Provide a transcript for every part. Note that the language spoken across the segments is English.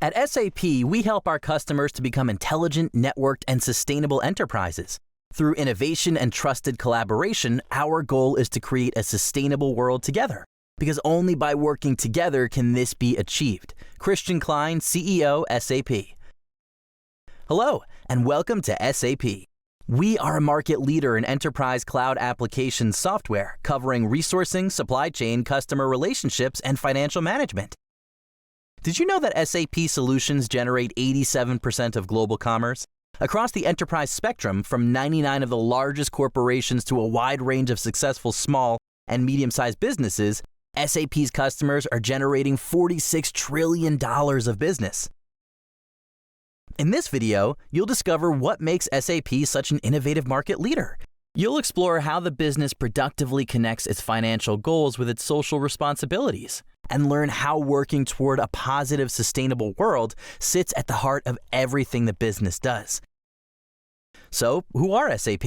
At SAP, we help our customers to become intelligent, networked, and sustainable enterprises. Through innovation and trusted collaboration, our goal is to create a sustainable world together. Because only by working together can this be achieved. Christian Klein, CEO, SAP. Hello, and welcome to SAP. We are a market leader in enterprise cloud application software, covering resourcing, supply chain, customer relationships, and financial management. Did you know that SAP solutions generate 87% of global commerce? Across the enterprise spectrum, from 99 of the largest corporations to a wide range of successful small and medium-sized businesses, SAP's customers are generating $46 trillion of business. In this video, you'll discover what makes SAP such an innovative market leader. You'll explore how the business productively connects its financial goals with its social responsibilities, and learn how working toward a positive, sustainable world sits at the heart of everything the business does. So, who are SAP?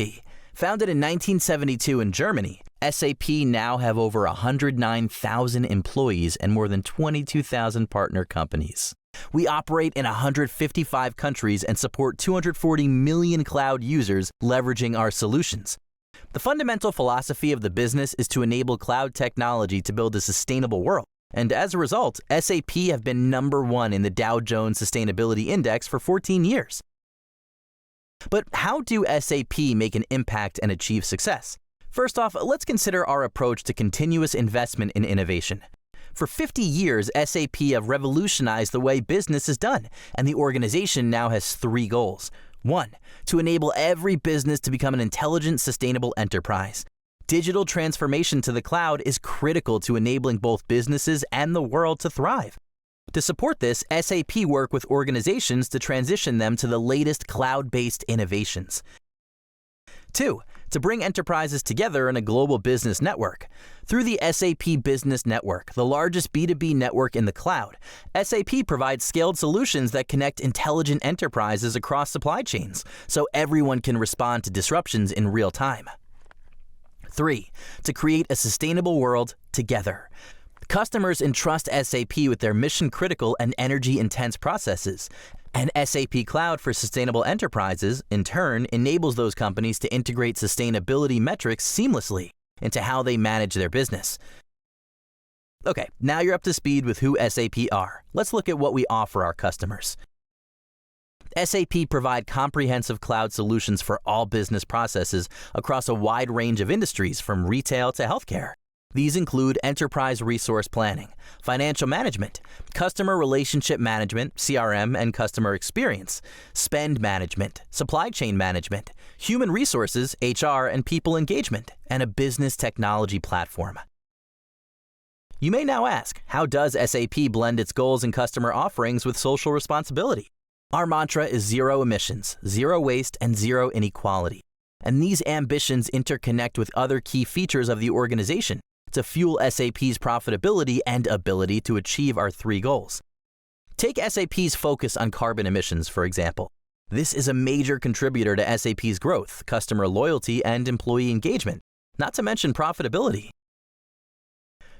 Founded in 1972 in Germany, SAP now have over 109,000 employees and more than 22,000 partner companies. We operate in 155 countries and support 240 million cloud users leveraging our solutions. The fundamental philosophy of the business is to enable cloud technology to build a sustainable world. And as a result, SAP have been #1 in the Dow Jones Sustainability Index for 14 years. But how do SAP make an impact and achieve success? First off, let's consider our approach to continuous investment in innovation. For 50 years, SAP have revolutionized the way business is done, and the organization now has 3 goals. 1, to enable every business to become an intelligent, sustainable enterprise. Digital transformation to the cloud is critical to enabling both businesses and the world to thrive. To support this, SAP work with organizations to transition them to the latest cloud-based innovations. 2, to bring enterprises together in a global business network. Through the SAP Business Network, the largest B2B network in the cloud, SAP provides scaled solutions that connect intelligent enterprises across supply chains, so everyone can respond to disruptions in real time. 3, to create a sustainable world together. Customers entrust SAP with their mission-critical and energy-intense processes, and SAP Cloud for Sustainable Enterprises, in turn, enables those companies to integrate sustainability metrics seamlessly into how they manage their business. Okay, now you're up to speed with who SAP are. Let's look at what we offer our customers. SAP provide comprehensive cloud solutions for all business processes across a wide range of industries from retail to healthcare. These include enterprise resource planning, financial management, customer relationship management, CRM and customer experience, spend management, supply chain management, human resources, HR and people engagement, and a business technology platform. You may now ask, how does SAP blend its goals and customer offerings with social responsibility? Our mantra is zero emissions, zero waste, and zero inequality. And these ambitions interconnect with other key features of the organization to fuel SAP's profitability and ability to achieve our 3 goals. Take SAP's focus on carbon emissions, for example. This is a major contributor to SAP's growth, customer loyalty, and employee engagement, not to mention profitability.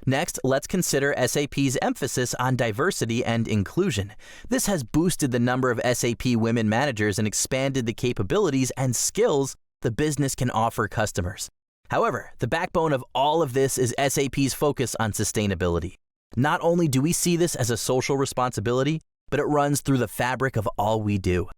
Next, let's consider SAP's emphasis on diversity and inclusion. This has boosted the number of SAP women managers and expanded the capabilities and skills the business can offer customers. However, the backbone of all of this is SAP's focus on sustainability. Not only do we see this as a social responsibility, but it runs through the fabric of all we do.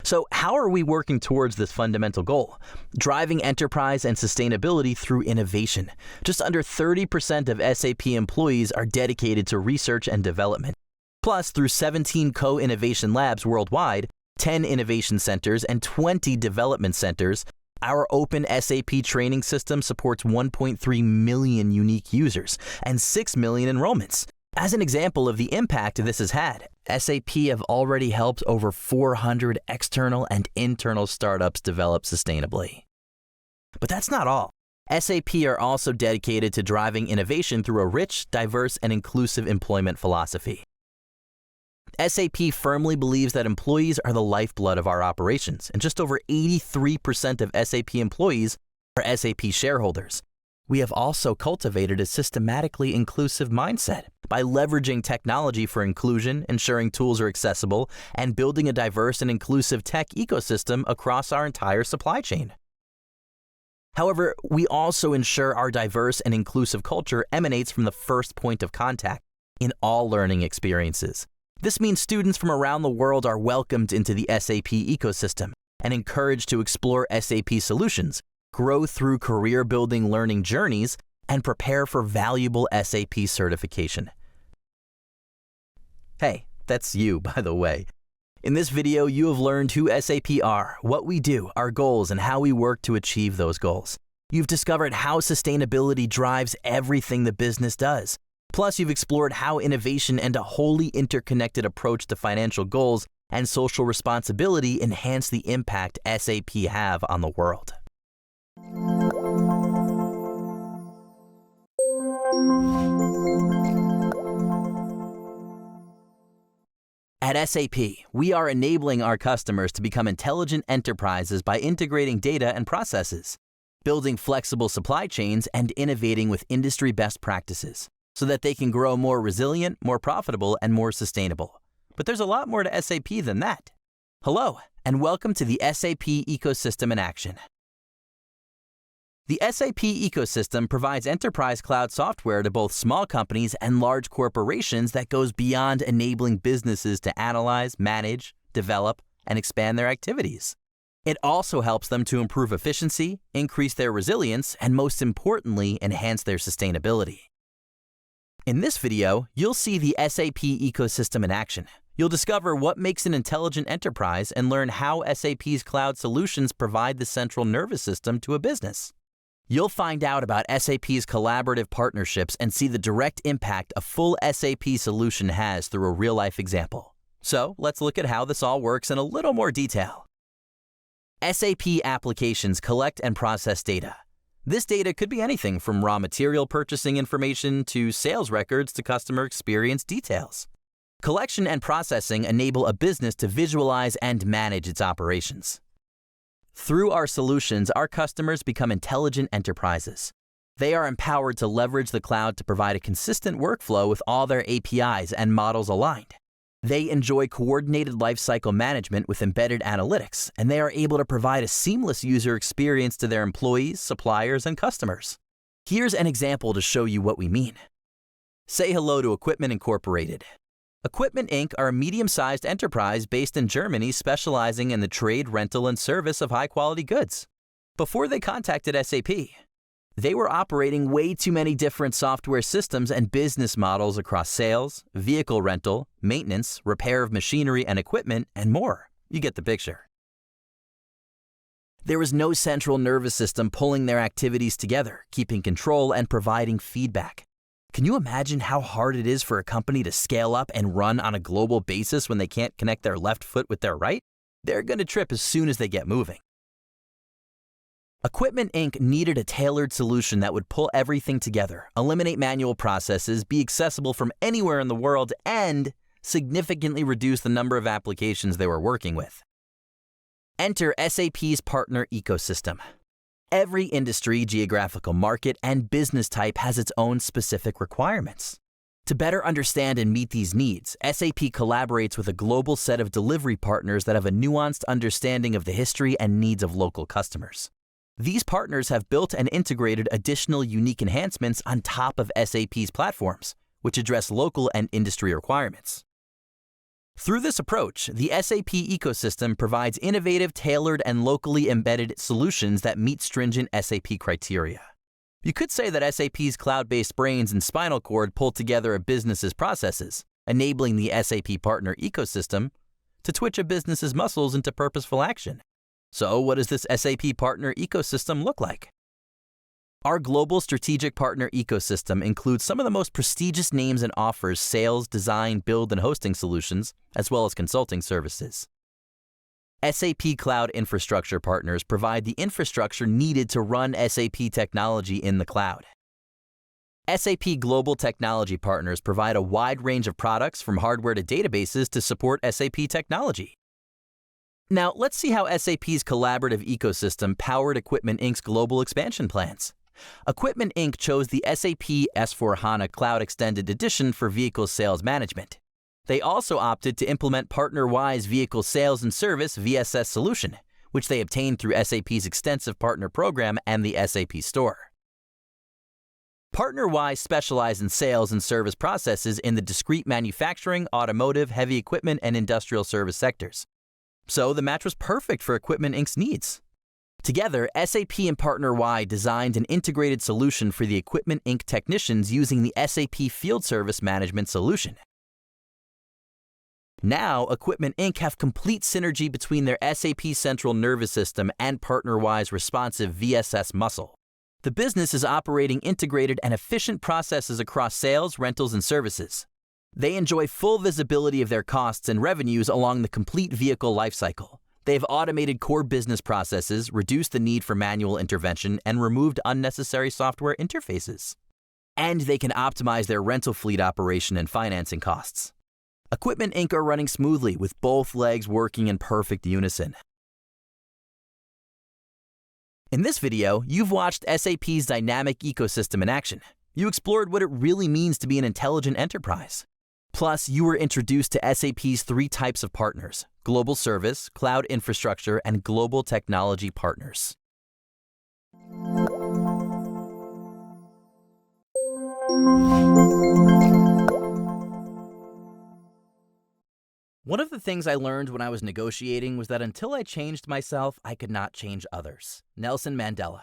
So how are we working towards this fundamental goal? Driving enterprise and sustainability through innovation. Just under 30% of SAP employees are dedicated to research and development. Plus, through 17 co-innovation labs worldwide, 10 innovation centers, and 20 development centers, our open SAP training system supports 1.3 million unique users and 6 million enrollments. As an example of the impact this has had, SAP have already helped over 400 external and internal startups develop sustainably. But that's not all. SAP are also dedicated to driving innovation through a rich, diverse, and inclusive employment philosophy. SAP firmly believes that employees are the lifeblood of our operations, and just over 83% of SAP employees are SAP shareholders. We have also cultivated a systematically inclusive mindset by leveraging technology for inclusion, ensuring tools are accessible, and building a diverse and inclusive tech ecosystem across our entire supply chain. However, we also ensure our diverse and inclusive culture emanates from the first point of contact in all learning experiences. This means students from around the world are welcomed into the SAP ecosystem and encouraged to explore SAP solutions, grow through career-building learning journeys, and prepare for valuable SAP certification. Hey, that's you, by the way. In this video, you have learned who SAP are, what we do, our goals, and how we work to achieve those goals. You've discovered how sustainability drives everything the business does. Plus, you've explored how innovation and a wholly interconnected approach to financial goals and social responsibility enhance the impact SAP have on the world. At SAP, we are enabling our customers to become intelligent enterprises by integrating data and processes, building flexible supply chains, and innovating with industry best practices so that they can grow more resilient, more profitable, and more sustainable. But there's a lot more to SAP than that. Hello, and welcome to the SAP ecosystem in action. The SAP ecosystem provides enterprise cloud software to both small companies and large corporations that goes beyond enabling businesses to analyze, manage, develop, and expand their activities. It also helps them to improve efficiency, increase their resilience, and most importantly, enhance their sustainability. In this video, you'll see the SAP ecosystem in action. You'll discover what makes an intelligent enterprise and learn how SAP's cloud solutions provide the central nervous system to a business. You'll find out about SAP's collaborative partnerships and see the direct impact a full SAP solution has through a real-life example. So let's look at how this all works in a little more detail. SAP applications collect and process data. This data could be anything from raw material purchasing information to sales records to customer experience details. Collection and processing enable a business to visualize and manage its operations. Through our solutions, our customers become intelligent enterprises. They are empowered to leverage the cloud to provide a consistent workflow with all their APIs and models aligned. They enjoy coordinated lifecycle management with embedded analytics, and they are able to provide a seamless user experience to their employees, suppliers, and customers. Here's an example to show you what we mean. Say hello to Equipment Incorporated. Equipment Inc. are a medium-sized enterprise based in Germany specializing in the trade, rental, and service of high-quality goods. Before they contacted SAP, they were operating way too many different software systems and business models across sales, vehicle rental, maintenance, repair of machinery and equipment, and more. You get the picture. There was no central nervous system pulling their activities together, keeping control and providing feedback. Can you imagine how hard it is for a company to scale up and run on a global basis when they can't connect their left foot with their right? They're going to trip as soon as they get moving. Equipment Inc. needed a tailored solution that would pull everything together, eliminate manual processes, be accessible from anywhere in the world, and significantly reduce the number of applications they were working with. Enter SAP's partner ecosystem. Every industry, geographical market, and business type has its own specific requirements. To better understand and meet these needs, SAP collaborates with a global set of delivery partners that have a nuanced understanding of the history and needs of local customers. These partners have built and integrated additional unique enhancements on top of SAP's platforms, which address local and industry requirements. Through this approach, the SAP ecosystem provides innovative, tailored, and locally embedded solutions that meet stringent SAP criteria. You could say that SAP's cloud-based brains and spinal cord pull together a business's processes, enabling the SAP partner ecosystem to twitch a business's muscles into purposeful action. So, what does this SAP partner ecosystem look like? Our global strategic partner ecosystem includes some of the most prestigious names and offers sales, design, build, and hosting solutions, as well as consulting services. SAP Cloud Infrastructure partners provide the infrastructure needed to run SAP technology in the cloud. SAP Global Technology partners provide a wide range of products from hardware to databases to support SAP technology. Now, let's see how SAP's collaborative ecosystem powered Equipment Inc.'s global expansion plans. Equipment Inc. chose the SAP S/4HANA Cloud Extended Edition for vehicle sales management. They also opted to implement PartnerWise Vehicle Sales and Service VSS solution, which they obtained through SAP's extensive partner program and the SAP Store. PartnerWise specialized in sales and service processes in the discrete manufacturing, automotive, heavy equipment, and industrial service sectors. So the match was perfect for Equipment Inc.'s needs. Together, SAP and PartnerWise designed an integrated solution for the Equipment Inc. technicians using the SAP Field Service Management solution. Now, Equipment Inc. have complete synergy between their SAP central nervous system and PartnerWise responsive VSS muscle. The business is operating integrated and efficient processes across sales, rentals, and services. They enjoy full visibility of their costs and revenues along the complete vehicle lifecycle. They've automated core business processes, reduced the need for manual intervention, and removed unnecessary software interfaces. And they can optimize their rental fleet operation and financing costs. Equipment Inc. are running smoothly with both legs working in perfect unison. In this video, you've watched SAP's dynamic ecosystem in action. You explored what it really means to be an intelligent enterprise. Plus, you were introduced to SAP's 3 types of partners: global service, cloud infrastructure, and global technology partners. One of the things I learned when I was negotiating was that until I changed myself, I could not change others. Nelson Mandela.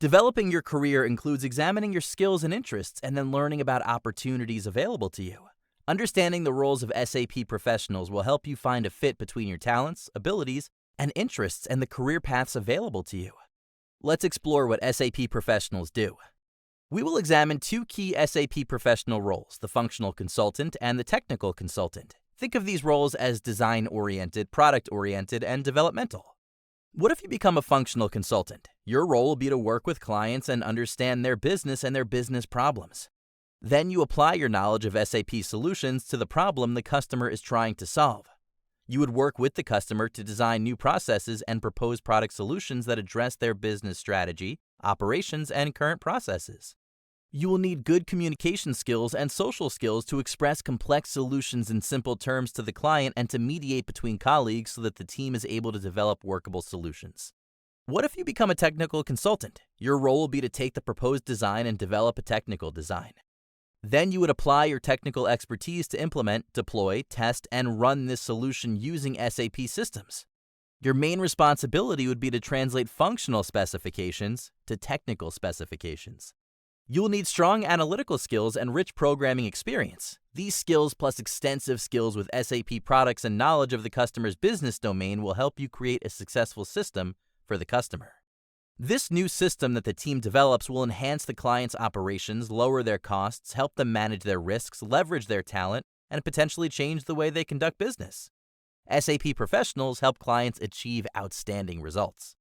Developing your career includes examining your skills and interests and then learning about opportunities available to you. Understanding the roles of SAP professionals will help you find a fit between your talents, abilities, and interests and the career paths available to you. Let's explore what SAP professionals do. We will examine 2 key SAP professional roles, the functional consultant and the technical consultant. Think of these roles as design-oriented, product-oriented, and developmental. What if you become a functional consultant? Your role will be to work with clients and understand their business and their business problems. Then you apply your knowledge of SAP solutions to the problem the customer is trying to solve. You would work with the customer to design new processes and propose product solutions that address their business strategy, operations, and current processes. You will need good communication skills and social skills to express complex solutions in simple terms to the client and to mediate between colleagues so that the team is able to develop workable solutions. What if you become a technical consultant? Your role will be to take the proposed design and develop a technical design. Then you would apply your technical expertise to implement, deploy, test, and run this solution using SAP systems. Your main responsibility would be to translate functional specifications to technical specifications. You'll need strong analytical skills and rich programming experience. These skills plus extensive skills with SAP products and knowledge of the customer's business domain will help you create a successful system for the customer. This new system that the team develops will enhance the client's operations, lower their costs, help them manage their risks, leverage their talent, and potentially change the way they conduct business. SAP professionals help clients achieve outstanding results.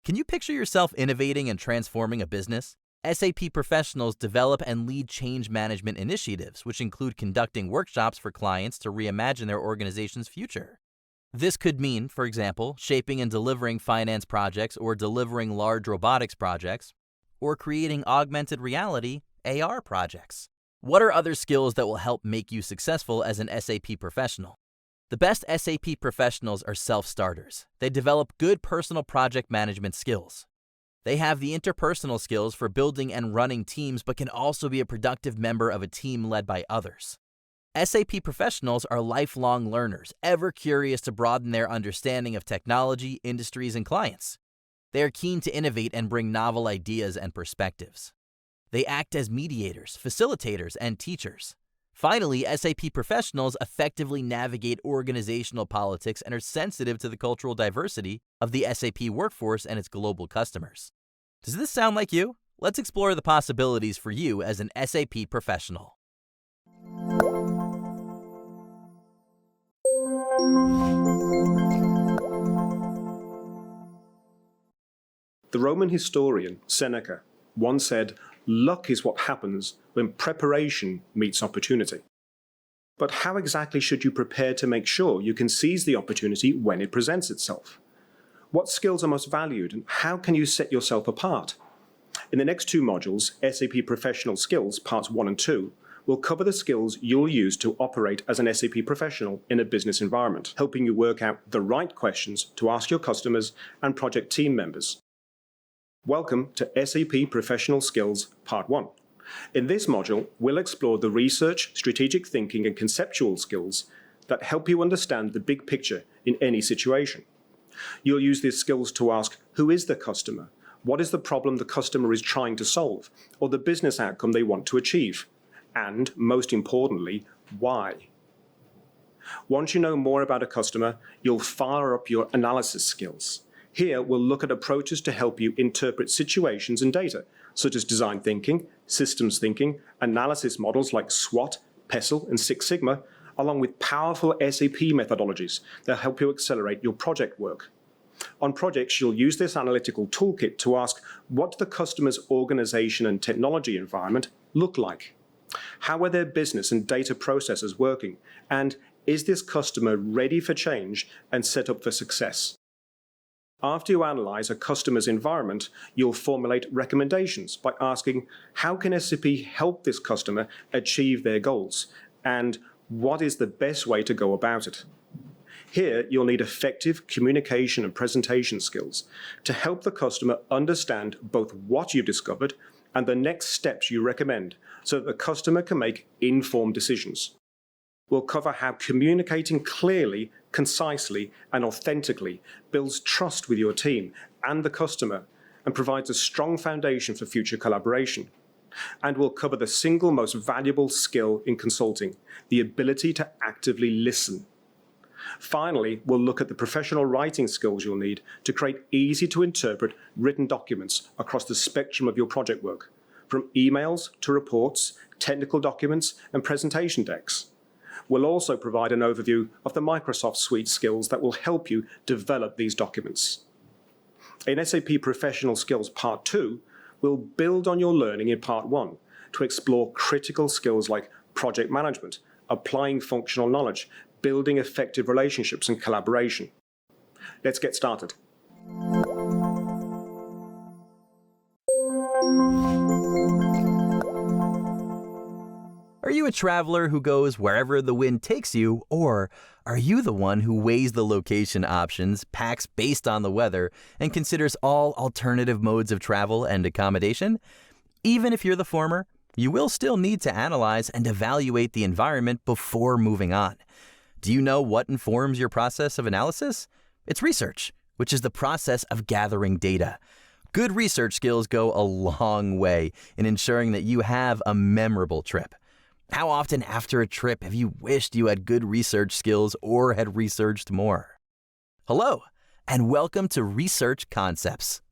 Can you picture yourself innovating and transforming a business? SAP professionals develop and lead change management initiatives, which include conducting workshops for clients to reimagine their organization's future. This could mean, for example, shaping and delivering finance projects or delivering large robotics projects, or creating augmented reality (AR) projects. What are other skills that will help make you successful as an SAP professional? The best SAP professionals are self-starters. They develop good personal project management skills. They have the interpersonal skills for building and running teams, but can also be a productive member of a team led by others. SAP professionals are lifelong learners, ever curious to broaden their understanding of technology, industries, and clients. They are keen to innovate and bring novel ideas and perspectives. They act as mediators, facilitators, and teachers. Finally, SAP professionals effectively navigate organizational politics and are sensitive to the cultural diversity of the SAP workforce and its global customers. Does this sound like you? Let's explore the possibilities for you as an SAP professional. The Roman historian Seneca once said, "Luck is what happens when preparation meets opportunity." But how exactly should you prepare to make sure you can seize the opportunity when it presents itself? What skills are most valued, and how can you set yourself apart? In the next two modules, SAP Professional Skills, Parts 1 and 2, will cover the skills you'll use to operate as an SAP professional in a business environment, helping you work out the right questions to ask your customers and project team members. Welcome to SAP Professional Skills, Part 1. In this module, we'll explore the research, strategic thinking, and conceptual skills that help you understand the big picture in any situation. You'll use these skills to ask, who is the customer? What is the problem the customer is trying to solve, or the business outcome they want to achieve? And, most importantly, why? Once you know more about a customer, you'll fire up your analysis skills. Here, we'll look at approaches to help you interpret situations and data, such as design thinking, systems thinking, analysis models like SWOT, PESTLE, and Six Sigma, along with powerful SAP methodologies that help you accelerate your project work. On projects, you'll use this analytical toolkit to ask, what do the customer's organization and technology environment look like? How are their business and data processes working? And is this customer ready for change and set up for success? After you analyze a customer's environment, you'll formulate recommendations by asking, how can SAP help this customer achieve their goals? And what is the best way to go about it? Here, you'll need effective communication and presentation skills to help the customer understand both what you've discovered and the next steps you recommend so that the customer can make informed decisions. We'll cover how communicating clearly, concisely, and authentically builds trust with your team and the customer and provides a strong foundation for future collaboration. And we'll cover the single most valuable skill in consulting, the ability to actively listen. Finally, we'll look at the professional writing skills you'll need to create easy-to-interpret written documents across the spectrum of your project work, from emails to reports, technical documents, and presentation decks. We'll also provide an overview of the Microsoft Suite skills that will help you develop these documents. In SAP Professional Skills Part 2, we'll build on your learning in Part 1 to explore critical skills like project management, applying functional knowledge, building effective relationships, and collaboration. Let's get started. Are you a traveler who goes wherever the wind takes you, or are you the one who weighs the location options, packs based on the weather, and considers all alternative modes of travel and accommodation? Even if you're the former, you will still need to analyze and evaluate the environment before moving on. Do you know what informs your process of analysis? It's research, which is the process of gathering data. Good research skills go a long way in ensuring that you have a memorable trip. How often after a trip have you wished you had good research skills or had researched more? Hello, and welcome to Research Concepts.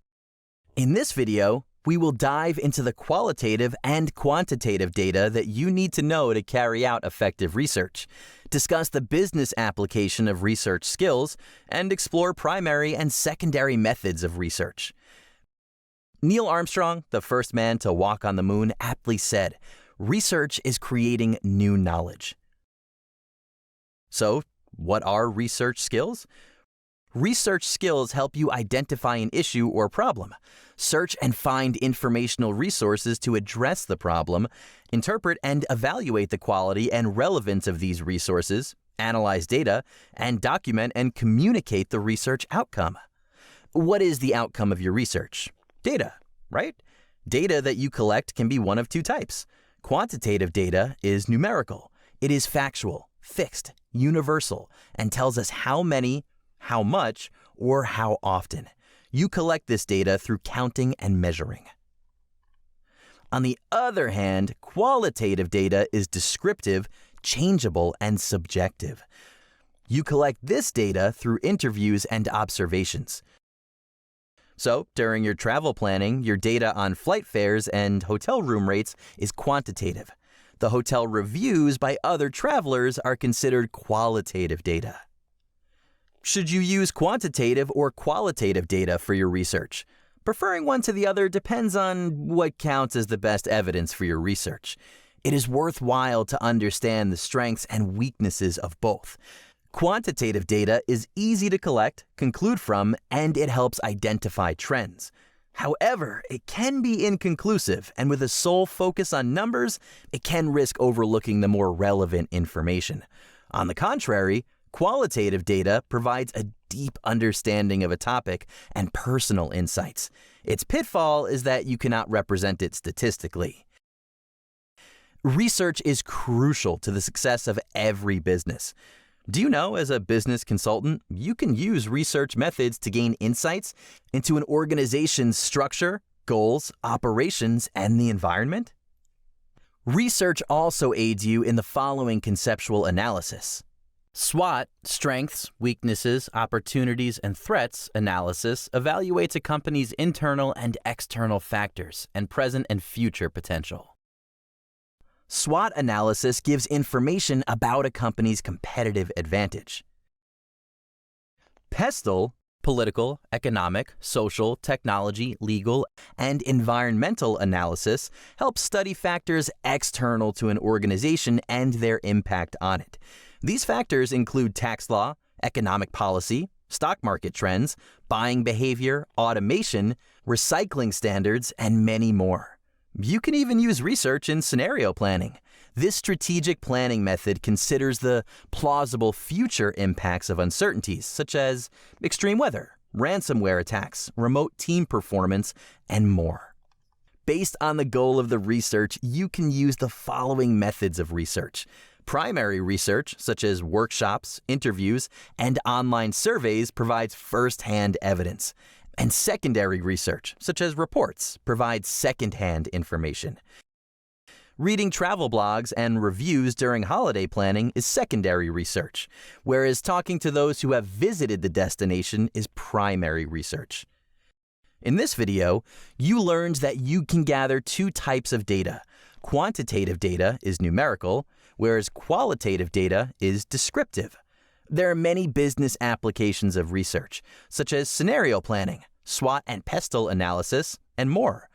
In this video, we will dive into the qualitative and quantitative data that you need to know to carry out effective research, discuss the business application of research skills, and explore primary and secondary methods of research. Neil Armstrong, the first man to walk on the moon, aptly said, "Research is creating new knowledge." So, what are research skills? Research skills help you identify an issue or problem, search and find informational resources to address the problem, interpret and evaluate the quality and relevance of these resources, analyze data, and document and communicate the research outcome. What is the outcome of your research? Data, right? Data that you collect can be one of two types. Quantitative data is numerical. It is factual, fixed, universal, and tells us how many, how much, or how often. You collect this data through counting and measuring. On the other hand, qualitative data is descriptive, changeable, and subjective. You collect this data through interviews and observations. So, during your travel planning, your data on flight fares and hotel room rates is quantitative. The hotel reviews by other travelers are considered qualitative data. Should you use quantitative or qualitative data for your research? Preferring one to the other depends on what counts as the best evidence for your research. It is worthwhile to understand the strengths and weaknesses of both. Quantitative data is easy to collect, conclude from, and it helps identify trends. However, it can be inconclusive, and with a sole focus on numbers, it can risk overlooking the more relevant information. On the contrary, qualitative data provides a deep understanding of a topic and personal insights. Its pitfall is that you cannot represent it statistically. Research is crucial to the success of every business. Do you know, as a business consultant, you can use research methods to gain insights into an organization's structure, goals, operations, and the environment? Research also aids you in the following conceptual analysis. SWOT, strengths, weaknesses, opportunities, and threats analysis evaluates a company's internal and external factors and present and future potential. SWOT analysis gives information about a company's competitive advantage. PESTLE, political, economic, social, technology, legal, and environmental analysis, helps study factors external to an organization and their impact on it. These factors include tax law, economic policy, stock market trends, buying behavior, automation, recycling standards, and many more. You can even use research in scenario planning. This strategic planning method considers the plausible future impacts of uncertainties, such as extreme weather, ransomware attacks, remote team performance, and more. Based on the goal of the research, you can use the following methods of research. Primary research, such as workshops, interviews, and online surveys, provides first-hand evidence. And secondary research, such as reports, provides second-hand information. Reading travel blogs and reviews during holiday planning is secondary research, whereas talking to those who have visited the destination is primary research. In this video, you learned that you can gather two types of data. Quantitative data is numerical, whereas qualitative data is descriptive. There are many business applications of research, such as scenario planning, SWOT and PESTLE analysis, and more.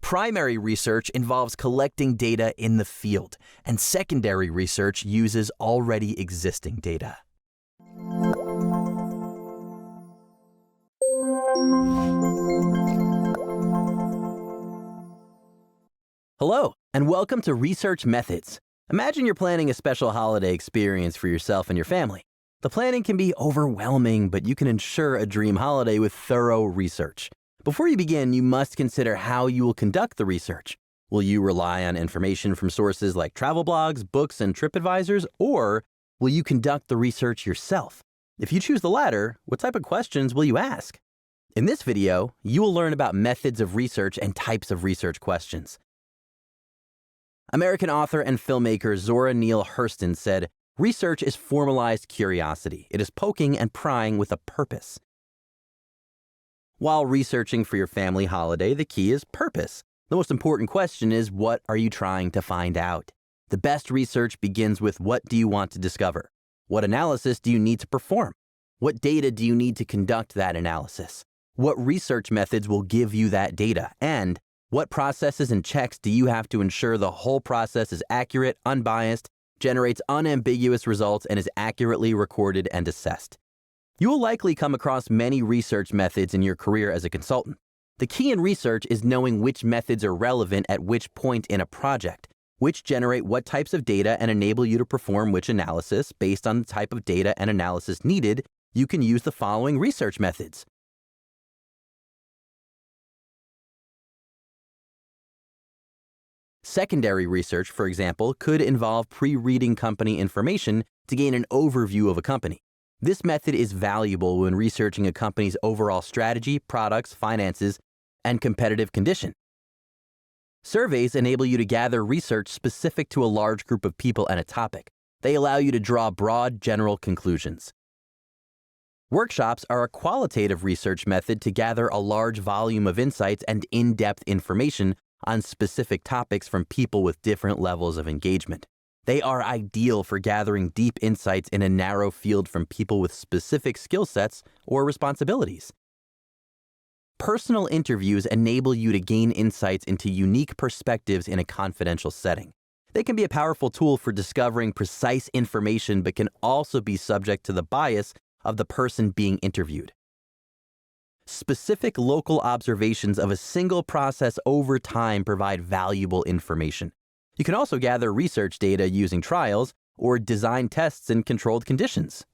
Primary research involves collecting data in the field, and secondary research uses already existing data. Hello, and welcome to Research Methods. Imagine you're planning a special holiday experience for yourself and your family. The planning can be overwhelming, but you can ensure a dream holiday with thorough research. Before you begin, you must consider how you will conduct the research. Will you rely on information from sources like travel blogs, books, and TripAdvisors, or will you conduct the research yourself? If you choose the latter, what type of questions will you ask? In this video, you will learn about methods of research and types of research questions. American author and filmmaker Zora Neale Hurston said, "Research is formalized curiosity. It is poking and prying with a purpose." While researching for your family holiday, the key is purpose. The most important question is, what are you trying to find out? The best research begins with, what do you want to discover? What analysis do you need to perform? What data do you need to conduct that analysis? What research methods will give you that data? And what processes and checks do you have to ensure the whole process is accurate, unbiased, generates unambiguous results, and is accurately recorded and assessed? You will likely come across many research methods in your career as a consultant. The key in research is knowing which methods are relevant at which point in a project, which generate what types of data and enable you to perform which analysis. Based on the type of data and analysis needed, you can use the following research methods. Secondary research, for example, could involve pre-reading company information to gain an overview of a company. This method is valuable when researching a company's overall strategy, products, finances, and competitive condition. Surveys enable you to gather research specific to a large group of people and a topic. They allow you to draw broad, general conclusions. Workshops are a qualitative research method to gather a large volume of insights and in-depth information on specific topics from people with different levels of engagement. They are ideal for gathering deep insights in a narrow field from people with specific skill sets or responsibilities. Personal interviews enable you to gain insights into unique perspectives in a confidential setting. They can be a powerful tool for discovering precise information, but can also be subject to the bias of the person being interviewed. Specific local observations of a single process over time provide valuable information. You can also gather research data using trials or design tests in controlled conditions.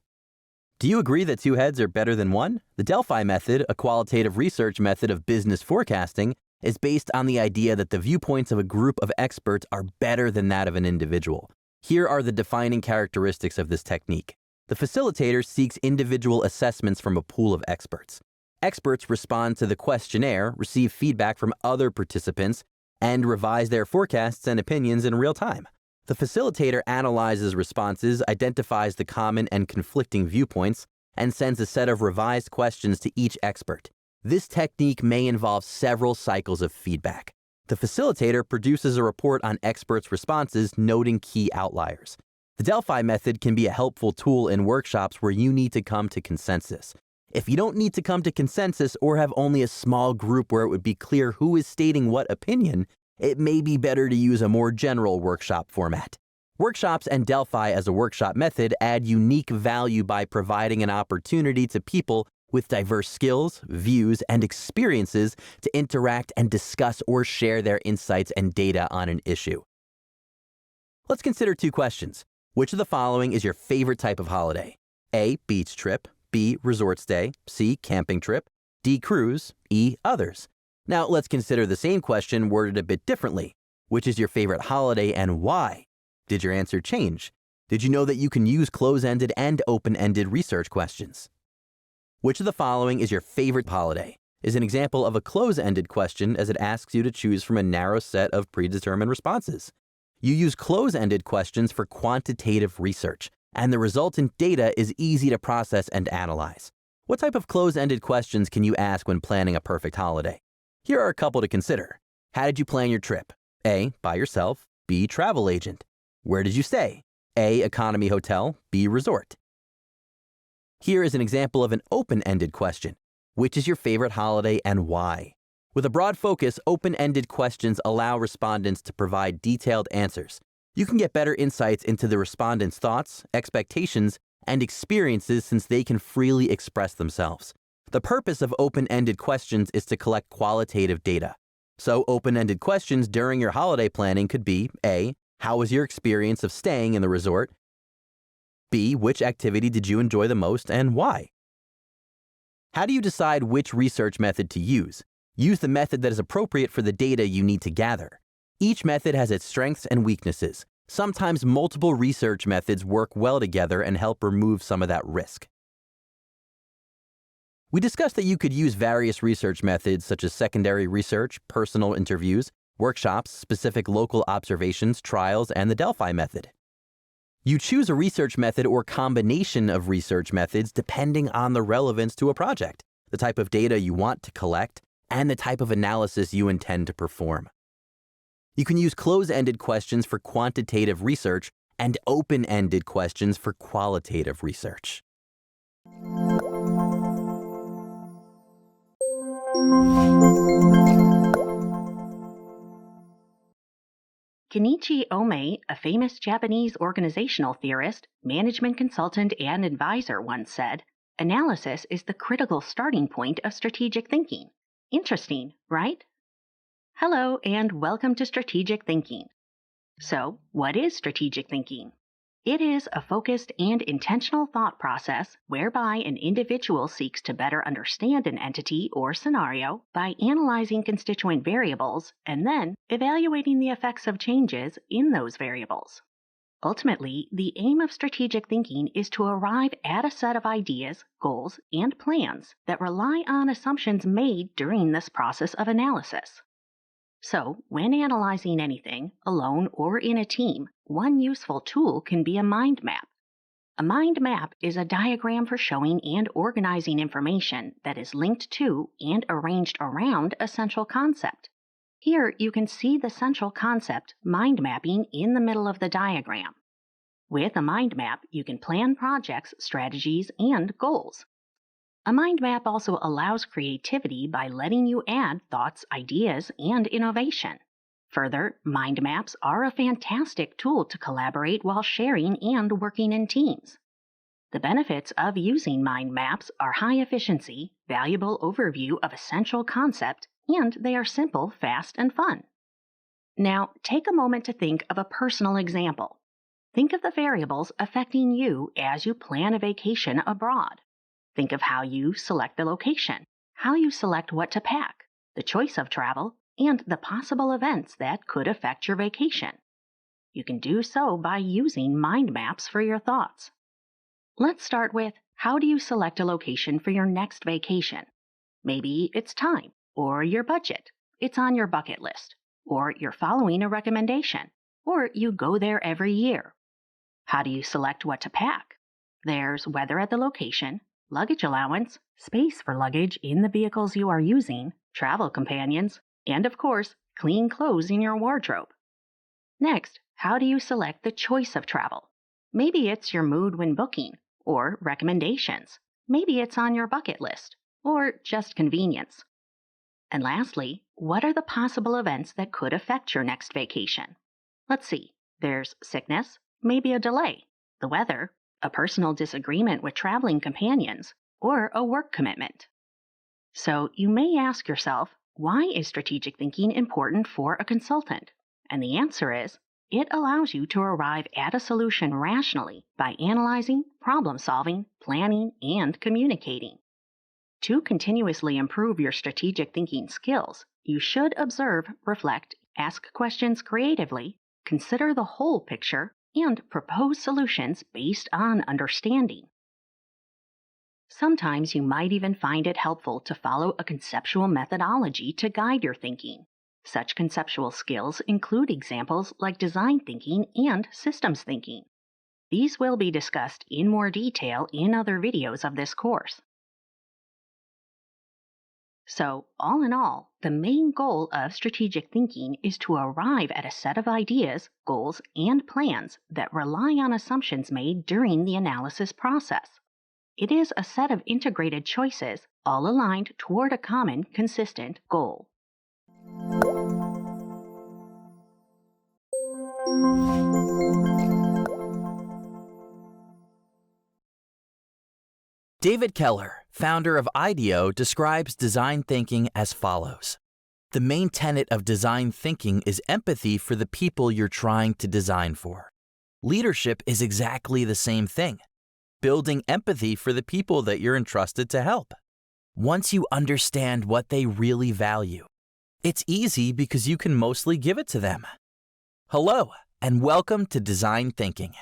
Do you agree that two heads are better than one? The Delphi method, a qualitative research method of business forecasting, is based on the idea that the viewpoints of a group of experts are better than that of an individual. Here are the defining characteristics of this technique. The facilitator seeks individual assessments from a pool of experts. Experts respond to the questionnaire, receive feedback from other participants, and revise their forecasts and opinions in real time. The facilitator analyzes responses, identifies the common and conflicting viewpoints, and sends a set of revised questions to each expert. This technique may involve several cycles of feedback. The facilitator produces a report on experts' responses, noting key outliers. The Delphi method can be a helpful tool in workshops where you need to come to consensus. If you don't need to come to consensus or have only a small group where it would be clear who is stating what opinion, it may be better to use a more general workshop format. Workshops and Delphi as a workshop method add unique value by providing an opportunity to people with diverse skills, views, and experiences to interact and discuss or share their insights and data on an issue. Let's consider two questions. Which of the following is your favorite type of holiday? A, beach trip, B, resort stay, C, camping trip, D, cruise, E, others. Now let's consider the same question worded a bit differently. Which is your favorite holiday and why? Did your answer change? Did you know that you can use close-ended and open-ended research questions? Which of the following is your favorite holiday? Is an example of a close-ended question as it asks you to choose from a narrow set of predetermined responses. You use close-ended questions for quantitative research, and the resultant data is easy to process and analyze. What type of close-ended questions can you ask when planning a perfect holiday? Here are a couple to consider. How did you plan your trip? A, by yourself, B, travel agent. Where did you stay? A, economy hotel, B, resort. Here is an example of an open-ended question. Which is your favorite holiday and why? With a broad focus, open-ended questions allow respondents to provide detailed answers. You can get better insights into the respondents' thoughts, expectations, and experiences since they can freely express themselves. The purpose of open-ended questions is to collect qualitative data. So open-ended questions during your holiday planning could be A, how was your experience of staying in the resort? B, which activity did you enjoy the most and why? How do you decide which research method to use? Use the method that is appropriate for the data you need to gather. Each method has its strengths and weaknesses. Sometimes multiple research methods work well together and help remove some of that risk. We discussed that you could use various research methods such as secondary research, personal interviews, workshops, specific local observations, trials, and the Delphi method. You choose a research method or combination of research methods depending on the relevance to a project, the type of data you want to collect, and the type of analysis you intend to perform. You can use close-ended questions for quantitative research and open-ended questions for qualitative research. Kenichi Ome, a famous Japanese organizational theorist, management consultant, and advisor, once said, "Analysis is the critical starting point of strategic thinking." Interesting, right? Hello, and welcome to Strategic Thinking. So, what is strategic thinking? It is a focused and intentional thought process whereby an individual seeks to better understand an entity or scenario by analyzing constituent variables and then evaluating the effects of changes in those variables. Ultimately, the aim of strategic thinking is to arrive at a set of ideas, goals, and plans that rely on assumptions made during this process of analysis. So, when analyzing anything, alone or in a team, one useful tool can be a mind map. A mind map is a diagram for showing and organizing information that is linked to and arranged around a central concept. Here you can see the central concept, mind mapping, in the middle of the diagram. With a mind map, you can plan projects, strategies, and goals. A mind map also allows creativity by letting you add thoughts, ideas, and innovation. Further, mind maps are a fantastic tool to collaborate while sharing and working in teams. The benefits of using mind maps are high efficiency, valuable overview of a central concept, and they are simple, fast, and fun. Now, take a moment to think of a personal example. Think of the variables affecting you as you plan a vacation abroad. Think of how you select the location, how you select what to pack, the choice of travel, and the possible events that could affect your vacation. You can do so by using mind maps for your thoughts. Let's start with, how do you select a location for your next vacation? Maybe it's time, or your budget. It's on your bucket list, or you're following a recommendation, or you go there every year. How do you select what to pack? There's weather at the location, luggage allowance, space for luggage in the vehicles you are using, travel companions, and of course, clean clothes in your wardrobe. Next, how do you select the choice of travel? Maybe it's your mood when booking, or recommendations. Maybe it's on your bucket list, or just convenience. And lastly, what are the possible events that could affect your next vacation? Let's see, there's sickness, maybe a delay, the weather, a personal disagreement with traveling companions, or a work commitment. So you may ask yourself, why is strategic thinking important for a consultant? And the answer is, it allows you to arrive at a solution rationally by analyzing, problem-solving, planning, and communicating. To continuously improve your strategic thinking skills, you should observe, reflect, ask questions creatively, consider the whole picture, and propose solutions based on understanding. Sometimes you might even find it helpful to follow a conceptual methodology to guide your thinking. Such conceptual skills include examples like design thinking and systems thinking. These will be discussed in more detail in other videos of this course. So, all in all, the main goal of strategic thinking is to arrive at a set of ideas, goals, and plans that rely on assumptions made during the analysis process. It is a set of integrated choices, all aligned toward a common, consistent goal. David Keller, founder of IDEO, describes design thinking as follows. The main tenet of design thinking is empathy for the people you're trying to design for. Leadership is exactly the same thing, building empathy for the people that you're entrusted to help. Once you understand what they really value, it's easy because you can mostly give it to them. Hello, and welcome to Design Thinking.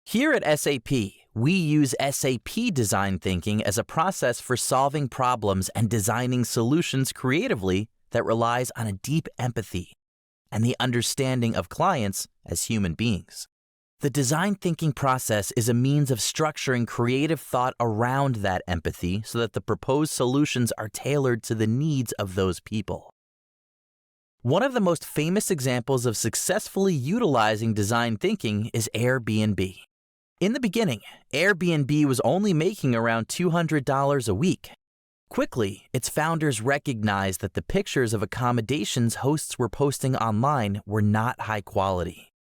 Here at SAP, we use SAP Design Thinking as a process for solving problems and designing solutions creatively that relies on a deep empathy and the understanding of clients as human beings. The design thinking process is a means of structuring creative thought around that empathy so that the proposed solutions are tailored to the needs of those people. One of the most famous examples of successfully utilizing design thinking is Airbnb. In the beginning, Airbnb was only making around $200 a week. Quickly, its founders recognized that the pictures of accommodations hosts were posting online were not high quality.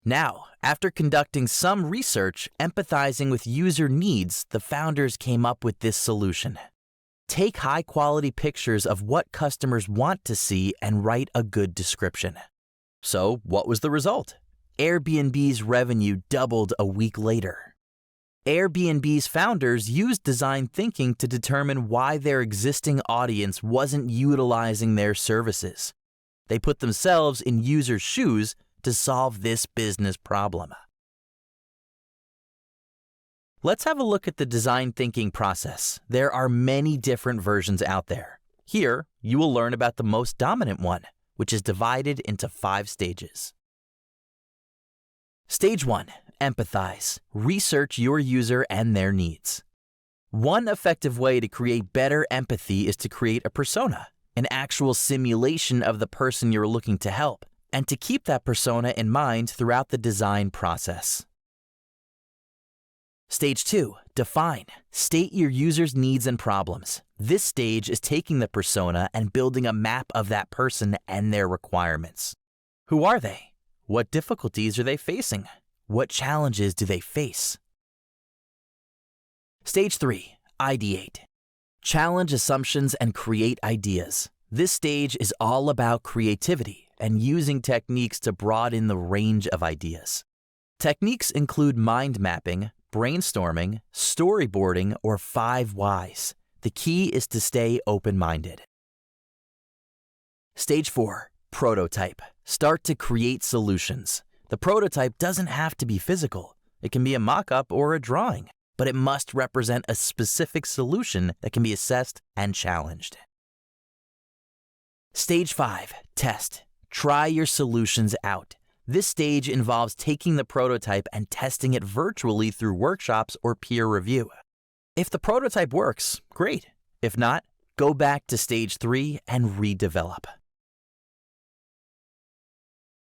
Now, after conducting some research, empathizing with user needs, the founders came up with this solution. Take high-quality pictures of what customers want to see and write a good description. So, what was the result? Airbnb's revenue doubled a week later. Airbnb's founders used design thinking to determine why their existing audience wasn't utilizing their services. They put themselves in users' shoes to solve this business problem. Let's have a look at the design thinking process. There are many different versions out there. Here, you will learn about the most dominant one, which is divided into 5 stages. Stage 1. Empathize. Research your user and their needs. One effective way to create better empathy is to create a persona, an actual simulation of the person you're looking to help, and to keep that persona in mind throughout the design process. Stage 2. Define. State your user's needs and problems. This stage is taking the persona and building a map of that person and their requirements. Who are they? What difficulties are they facing? What challenges do they face? Stage 3. Ideate. Challenge assumptions and create ideas. This stage is all about creativity and using techniques to broaden the range of ideas. Techniques include mind mapping, brainstorming, storyboarding, or 5 whys. The key is to stay open-minded. Stage 4. Prototype. Start to create solutions. The prototype doesn't have to be physical. It can be a mock-up or a drawing, but it must represent a specific solution that can be assessed and challenged. Stage 5. Test. Try your solutions out. This stage involves taking the prototype and testing it virtually through workshops or peer review. If the prototype works, great. If not, go back to stage 3 and redevelop.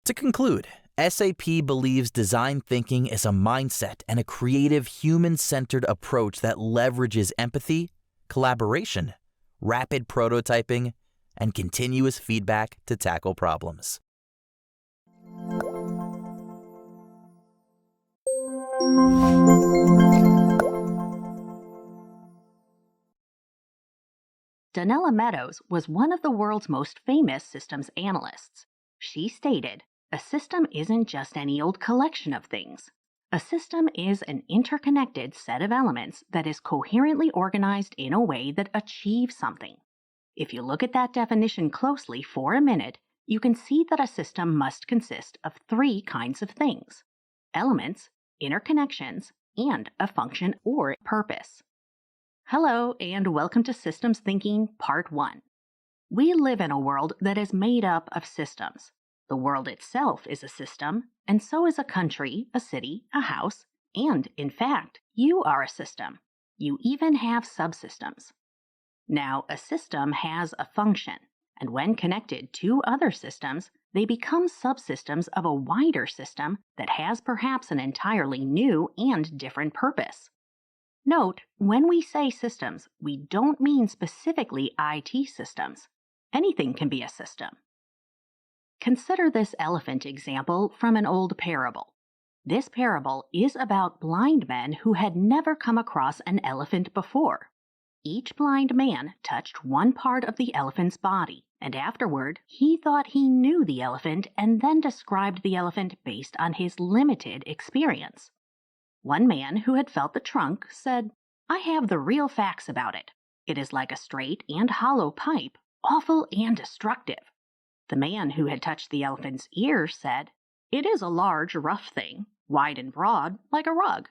To conclude, SAP believes design thinking is a mindset and a creative, human-centered approach that leverages empathy, collaboration, rapid prototyping, and continuous feedback to tackle problems. Donella Meadows was one of the world's most famous systems analysts. She stated, "A system isn't just any old collection of things. A system is an interconnected set of elements that is coherently organized in a way that achieves something." If you look at that definition closely for a minute, you can see that a system must consist of 3 kinds of things: elements, interconnections, and a function or purpose. Hello, and welcome to Systems Thinking Part 1. We live in a world that is made up of systems. The world itself is a system, and so is a country, a city, a house, and, in fact, you are a system. You even have subsystems. Now, a system has a function, and when connected to other systems, they become subsystems of a wider system that has perhaps an entirely new and different purpose. Note, when we say systems, we don't mean specifically IT systems. Anything can be a system. Consider this elephant example from an old parable. This parable is about blind men who had never come across an elephant before. Each blind man touched one part of the elephant's body, and afterward, he thought he knew the elephant and then described the elephant based on his limited experience. One man who had felt the trunk said, "I have the real facts about it. It is like a straight and hollow pipe, awful and destructive." The man who had touched the elephant's ear said, "It is a large, rough thing, wide and broad, like a rug."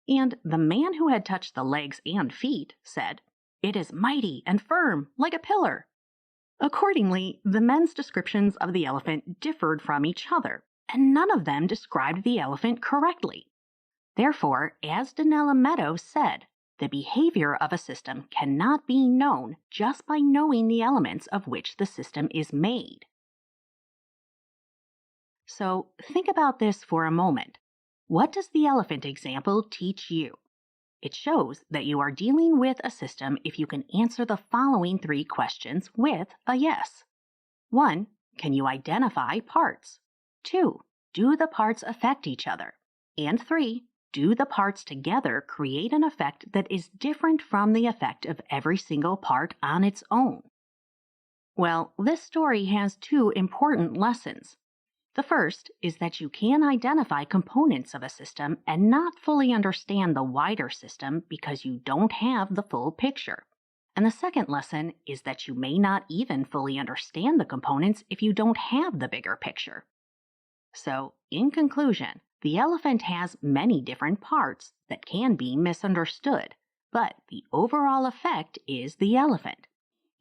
And the man who had touched the legs and feet said, "It is mighty and firm, like a pillar." Accordingly, the men's descriptions of the elephant differed from each other, and none of them described the elephant correctly. Therefore, as Donella Meadows said, the behavior of a system cannot be known just by knowing the elements of which the system is made. So, think about this for a moment. What does the elephant example teach you? It shows that you are dealing with a system if you can answer the following 3 questions with a yes. 1. Can you identify parts? 2. Do the parts affect each other? And 3. Do the parts together create an effect that is different from the effect of every single part on its own? Well, this story has 2 important lessons. The first is that you can identify components of a system and not fully understand the wider system because you don't have the full picture. And the second lesson is that you may not even fully understand the components if you don't have the bigger picture. So, in conclusion, the elephant has many different parts that can be misunderstood, but the overall effect is the elephant.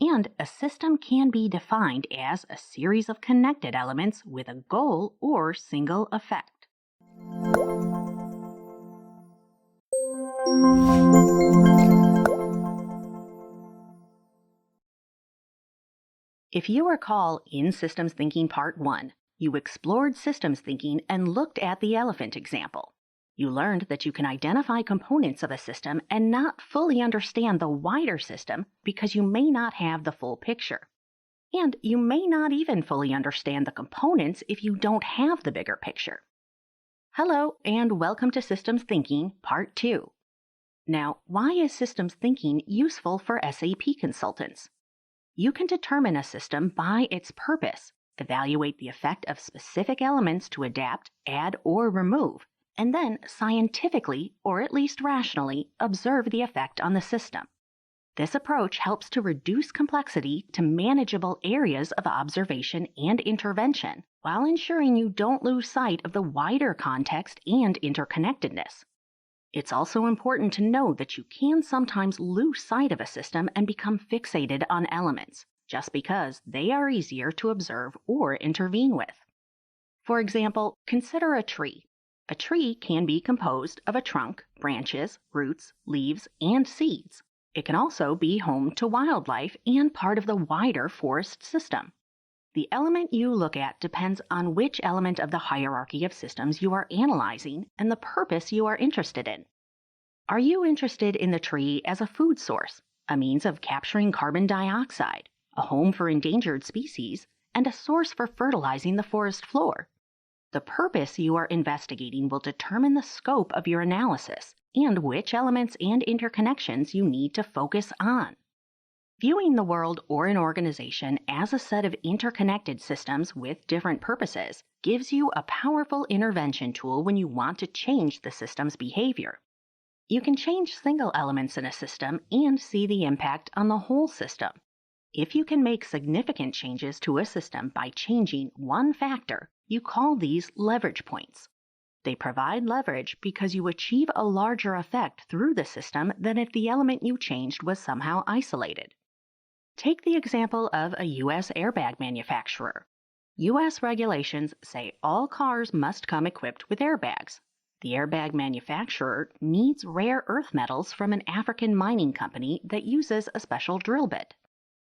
And a system can be defined as a series of connected elements with a goal or single effect. If you recall in Systems Thinking Part 1, you explored systems thinking and looked at the elephant example. You learned that you can identify components of a system and not fully understand the wider system because you may not have the full picture. And you may not even fully understand the components if you don't have the bigger picture. Hello, and welcome to Systems Thinking, Part 2. Now, why is systems thinking useful for SAP consultants? You can determine a system by its purpose, evaluate the effect of specific elements to adapt, add, or remove, and then scientifically, or at least rationally, observe the effect on the system. This approach helps to reduce complexity to manageable areas of observation and intervention, while ensuring you don't lose sight of the wider context and interconnectedness. It's also important to know that you can sometimes lose sight of a system and become fixated on elements, just because they are easier to observe or intervene with. For example, consider a tree. A tree can be composed of a trunk, branches, roots, leaves, and seeds. It can also be home to wildlife and part of the wider forest system. The element you look at depends on which element of the hierarchy of systems you are analyzing and the purpose you are interested in. Are you interested in the tree as a food source, a means of capturing carbon dioxide, a home for endangered species, and a source for fertilizing the forest floor? The purpose you are investigating will determine the scope of your analysis and which elements and interconnections you need to focus on. Viewing the world or an organization as a set of interconnected systems with different purposes gives you a powerful intervention tool when you want to change the system's behavior. You can change single elements in a system and see the impact on the whole system. If you can make significant changes to a system by changing one factor, you call these leverage points. They provide leverage because you achieve a larger effect through the system than if the element you changed was somehow isolated. Take the example of a U.S. airbag manufacturer. U.S. regulations say all cars must come equipped with airbags. The airbag manufacturer needs rare earth metals from an African mining company that uses a special drill bit.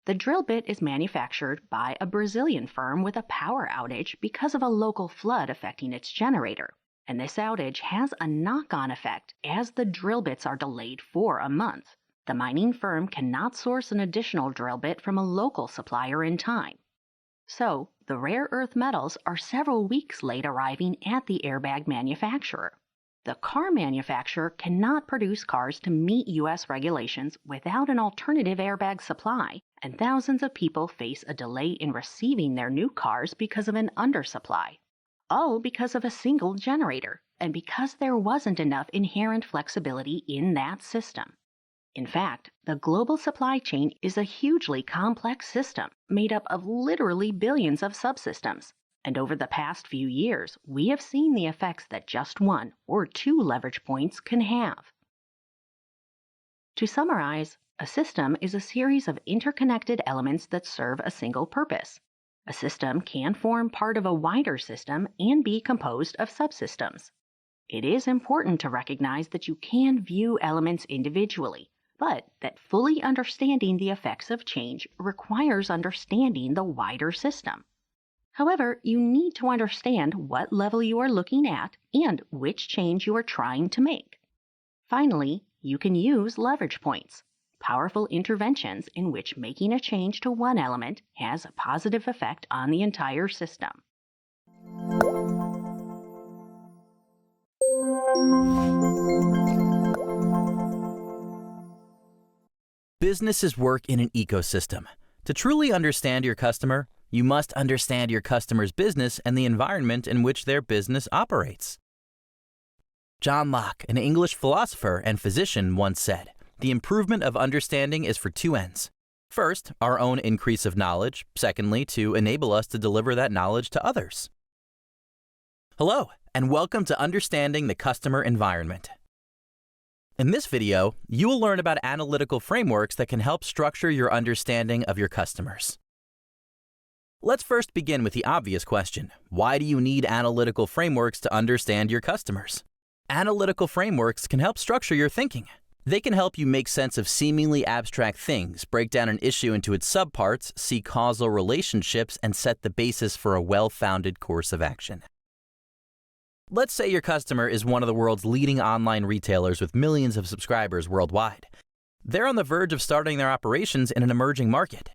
The drill bit is manufactured by a Brazilian firm with a power outage because of a local flood affecting its generator. And this outage has a knock-on effect as the drill bits are delayed for a month. The mining firm cannot source an additional drill bit from a local supplier in time. So, the rare earth metals are several weeks late arriving at the airbag manufacturer. The car manufacturer cannot produce cars to meet U.S. regulations without an alternative airbag supply, and thousands of people face a delay in receiving their new cars because of an undersupply. All because of a single generator, and because there wasn't enough inherent flexibility in that system. In fact, the global supply chain is a hugely complex system made up of literally billions of subsystems. And over the past few years, we have seen the effects that just one or two leverage points can have. To summarize, a system is a series of interconnected elements that serve a single purpose. A system can form part of a wider system and be composed of subsystems. It is important to recognize that you can view elements individually, but that fully understanding the effects of change requires understanding the wider system. However, you need to understand what level you are looking at and which change you are trying to make. Finally, you can use leverage points, powerful interventions in which making a change to one element has a positive effect on the entire system. Businesses work in an ecosystem. To truly understand your customer, you must understand your customer's business and the environment in which their business operates. John Locke, an English philosopher and physician, once said, "The improvement of understanding is for two ends. First, our own increase of knowledge. Secondly, to enable us to deliver that knowledge to others." Hello, and welcome to Understanding the Customer Environment. In this video, you will learn about analytical frameworks that can help structure your understanding of your customers. Let's first begin with the obvious question. Why do you need analytical frameworks to understand your customers? Analytical frameworks can help structure your thinking. They can help you make sense of seemingly abstract things, break down an issue into its subparts, see causal relationships, and set the basis for a well-founded course of action. Let's say your customer is one of the world's leading online retailers with millions of subscribers worldwide. They're on the verge of starting their operations in an emerging market.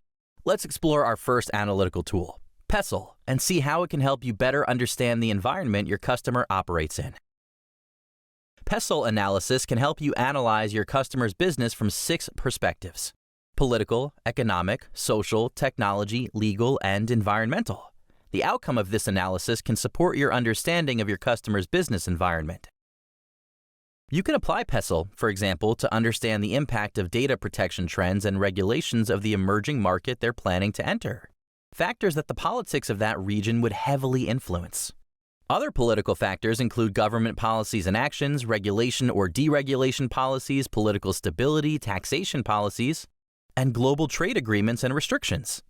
Let's explore our first analytical tool, Pestle, and see how it can help you better understand the environment your customer operates in. PESTLE analysis can help you analyze your customer's business from 6 perspectives: political, economic, social, technology, legal, and environmental. The outcome of this analysis can support your understanding of your customer's business environment. You can apply PESTLE, for example, to understand the impact of data protection trends and regulations of the emerging market they're planning to enter, factors that the politics of that region would heavily influence. Other political factors include government policies and actions, regulation or deregulation policies, political stability, taxation policies, and global trade agreements and restrictions.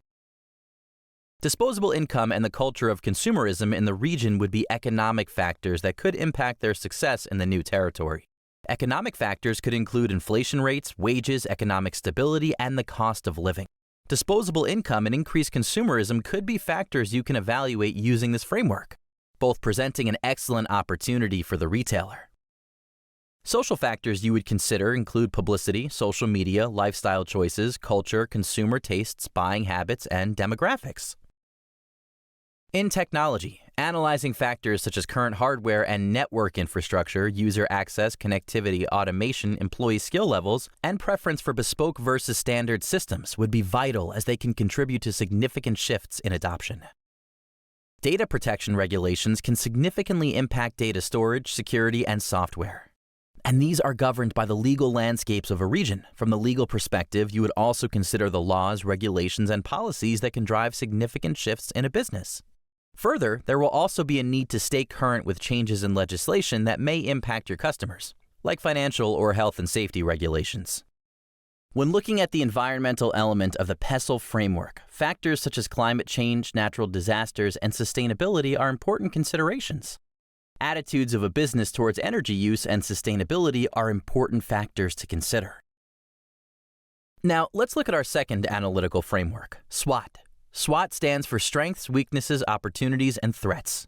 Disposable income and the culture of consumerism in the region would be economic factors that could impact their success in the new territory. Economic factors could include inflation rates, wages, economic stability, and the cost of living. Disposable income and increased consumerism could be factors you can evaluate using this framework, both presenting an excellent opportunity for the retailer. Social factors you would consider include publicity, social media, lifestyle choices, culture, consumer tastes, buying habits, and demographics. In technology, analyzing factors such as current hardware and network infrastructure, user access, connectivity, automation, employee skill levels, and preference for bespoke versus standard systems would be vital as they can contribute to significant shifts in adoption. Data protection regulations can significantly impact data storage, security, and software. And these are governed by the legal landscapes of a region. From the legal perspective, you would also consider the laws, regulations, and policies that can drive significant shifts in a business. Further, there will also be a need to stay current with changes in legislation that may impact your customers, like financial or health and safety regulations. When looking at the environmental element of the PESTLE framework, factors such as climate change, natural disasters, and sustainability are important considerations. Attitudes of a business towards energy use and sustainability are important factors to consider. Now, let's look at our second analytical framework, SWOT. SWOT stands for Strengths, Weaknesses, Opportunities, and Threats.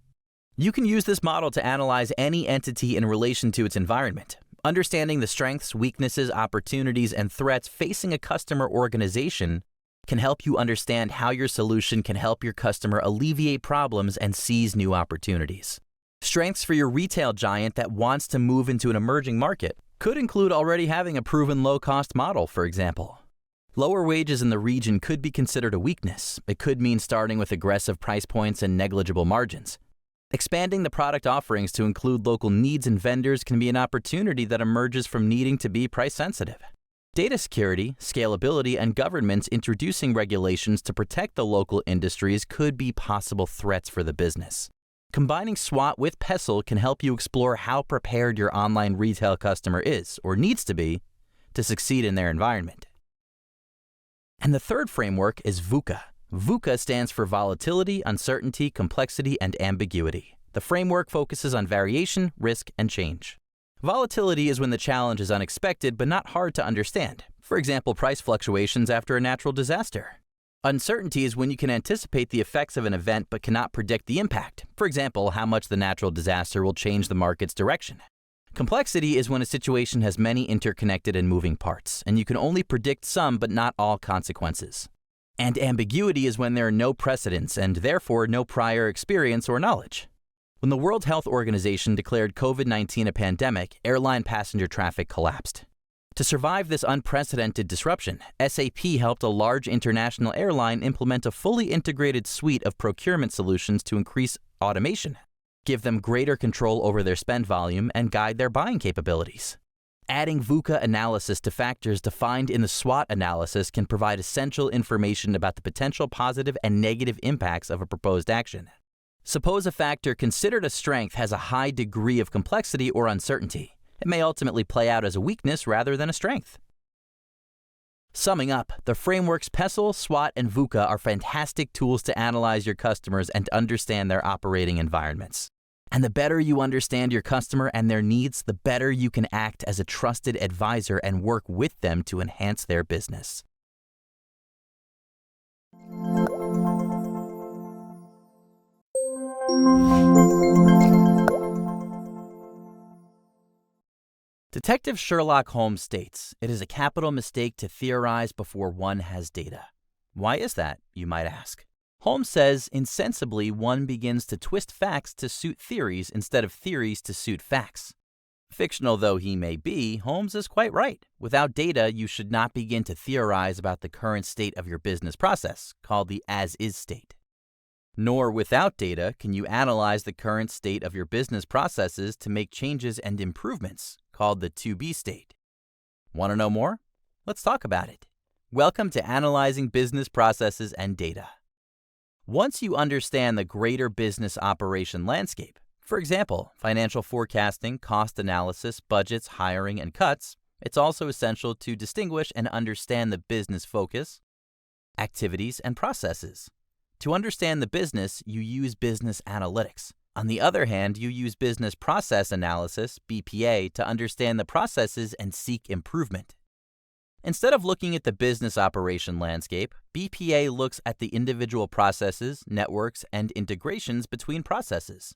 You can use this model to analyze any entity in relation to its environment. Understanding the strengths, weaknesses, opportunities, and threats facing a customer organization can help you understand how your solution can help your customer alleviate problems and seize new opportunities. Strengths for your retail giant that wants to move into an emerging market could include already having a proven low-cost model, for example. Lower wages in the region could be considered a weakness. It could mean starting with aggressive price points and negligible margins. Expanding the product offerings to include local needs and vendors can be an opportunity that emerges from needing to be price-sensitive. Data security, scalability, and governments introducing regulations to protect the local industries could be possible threats for the business. Combining SWOT with PESTLE can help you explore how prepared your online retail customer is, or needs to be, to succeed in their environment. And the third framework is VUCA. VUCA stands for Volatility, Uncertainty, Complexity, and Ambiguity. The framework focuses on variation, risk, and change. Volatility is when the challenge is unexpected but not hard to understand. For example, price fluctuations after a natural disaster. Uncertainty is when you can anticipate the effects of an event but cannot predict the impact. For example, how much the natural disaster will change the market's direction. Complexity is when a situation has many interconnected and moving parts, and you can only predict some but not all consequences. And ambiguity is when there are no precedents and therefore no prior experience or knowledge. When the World Health Organization declared COVID-19 a pandemic, airline passenger traffic collapsed. To survive this unprecedented disruption, SAP helped a large international airline implement a fully integrated suite of procurement solutions to increase automation, give them greater control over their spend volume, and guide their buying capabilities. Adding VUCA analysis to factors defined in the SWOT analysis can provide essential information about the potential positive and negative impacts of a proposed action. Suppose a factor considered a strength has a high degree of complexity or uncertainty. It may ultimately play out as a weakness rather than a strength. Summing up, the frameworks PESTLE, SWOT, and VUCA are fantastic tools to analyze your customers and understand their operating environments. And the better you understand your customer and their needs, the better you can act as a trusted advisor and work with them to enhance their business. Detective Sherlock Holmes states, "It is a capital mistake to theorize before one has data." Why is that, you might ask? Holmes says, insensibly, one begins to twist facts to suit theories instead of theories to suit facts. Fictional though he may be, Holmes is quite right. Without data, you should not begin to theorize about the current state of your business process, called the as-is state. Nor without data can you analyze the current state of your business processes to make changes and improvements, called the to-be state. Want to know more? Let's talk about it. Welcome to Analyzing Business Processes and Data. Once you understand the greater business operation landscape, for example, financial forecasting, cost analysis, budgets, hiring, and cuts, it's also essential to distinguish and understand the business focus, activities, and processes. To understand the business, you use business analytics. On the other hand, you use business process analysis, BPA, to understand the processes and seek improvement. Instead of looking at the business operation landscape, BPA looks at the individual processes, networks, and integrations between processes.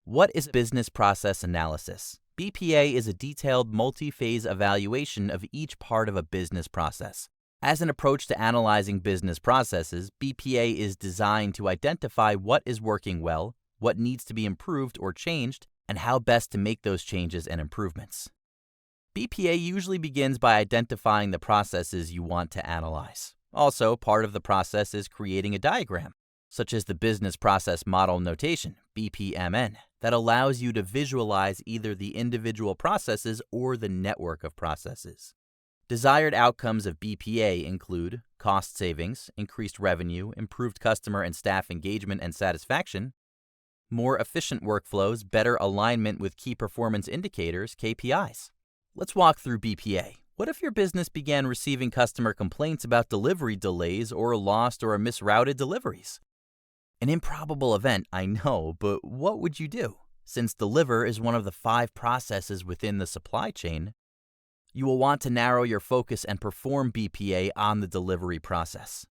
What is business process analysis? BPA is a detailed multi-phase evaluation of each part of a business process. As an approach to analyzing business processes, BPA is designed to identify what is working well, what needs to be improved or changed, and how best to make those changes and improvements. BPA usually begins by identifying the processes you want to analyze. Also, part of the process is creating a diagram, such as the Business Process Model Notation, BPMN, that allows you to visualize either the individual processes or the network of processes. Desired outcomes of BPA include cost savings, increased revenue, improved customer and staff engagement and satisfaction, more efficient workflows, better alignment with key performance indicators, KPIs. Let's walk through BPA. What if your business began receiving customer complaints about delivery delays or lost or misrouted deliveries? An improbable event, I know, but what would you do? Since deliver is one of the 5 processes within the supply chain, you will want to narrow your focus and perform BPA on the delivery process.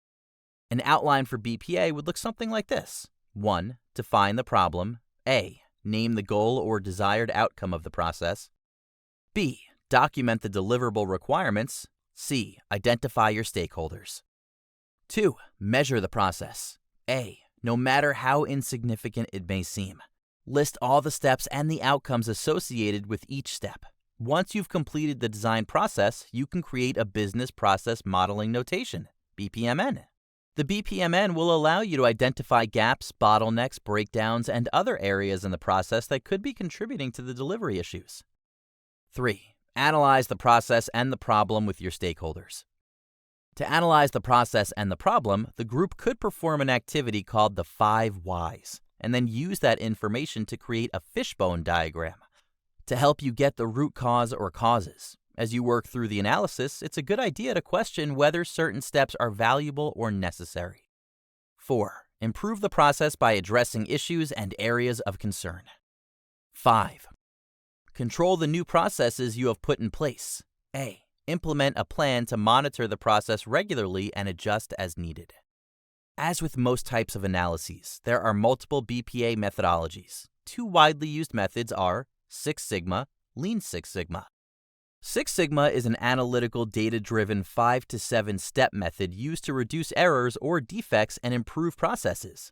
An outline for BPA would look something like this. 1. Define the problem. A. Name the goal or desired outcome of the process. B. Document the deliverable requirements. C. Identify your stakeholders. 2. Measure the process. A. No matter how insignificant it may seem, list all the steps and the outcomes associated with each step. Once you've completed the design process, you can create a business process modeling notation, BPMN. The BPMN will allow you to identify gaps, bottlenecks, breakdowns, and other areas in the process that could be contributing to the delivery issues. 3. Analyze the process and the problem with your stakeholders. To analyze the process and the problem, the group could perform an activity called the 5 whys, and then use that information to create a fishbone diagram to help you get the root cause or causes. As you work through the analysis, it's a good idea to question whether certain steps are valuable or necessary. 4. Improve the process by addressing issues and areas of concern. 5. Control the new processes you have put in place. A. Implement a plan to monitor the process regularly and adjust as needed. As with most types of analyses, there are multiple BPA methodologies. 2 widely used methods are Six Sigma, Lean Six Sigma. Six Sigma is an analytical, data-driven 5 to 7 step method used to reduce errors or defects and improve processes.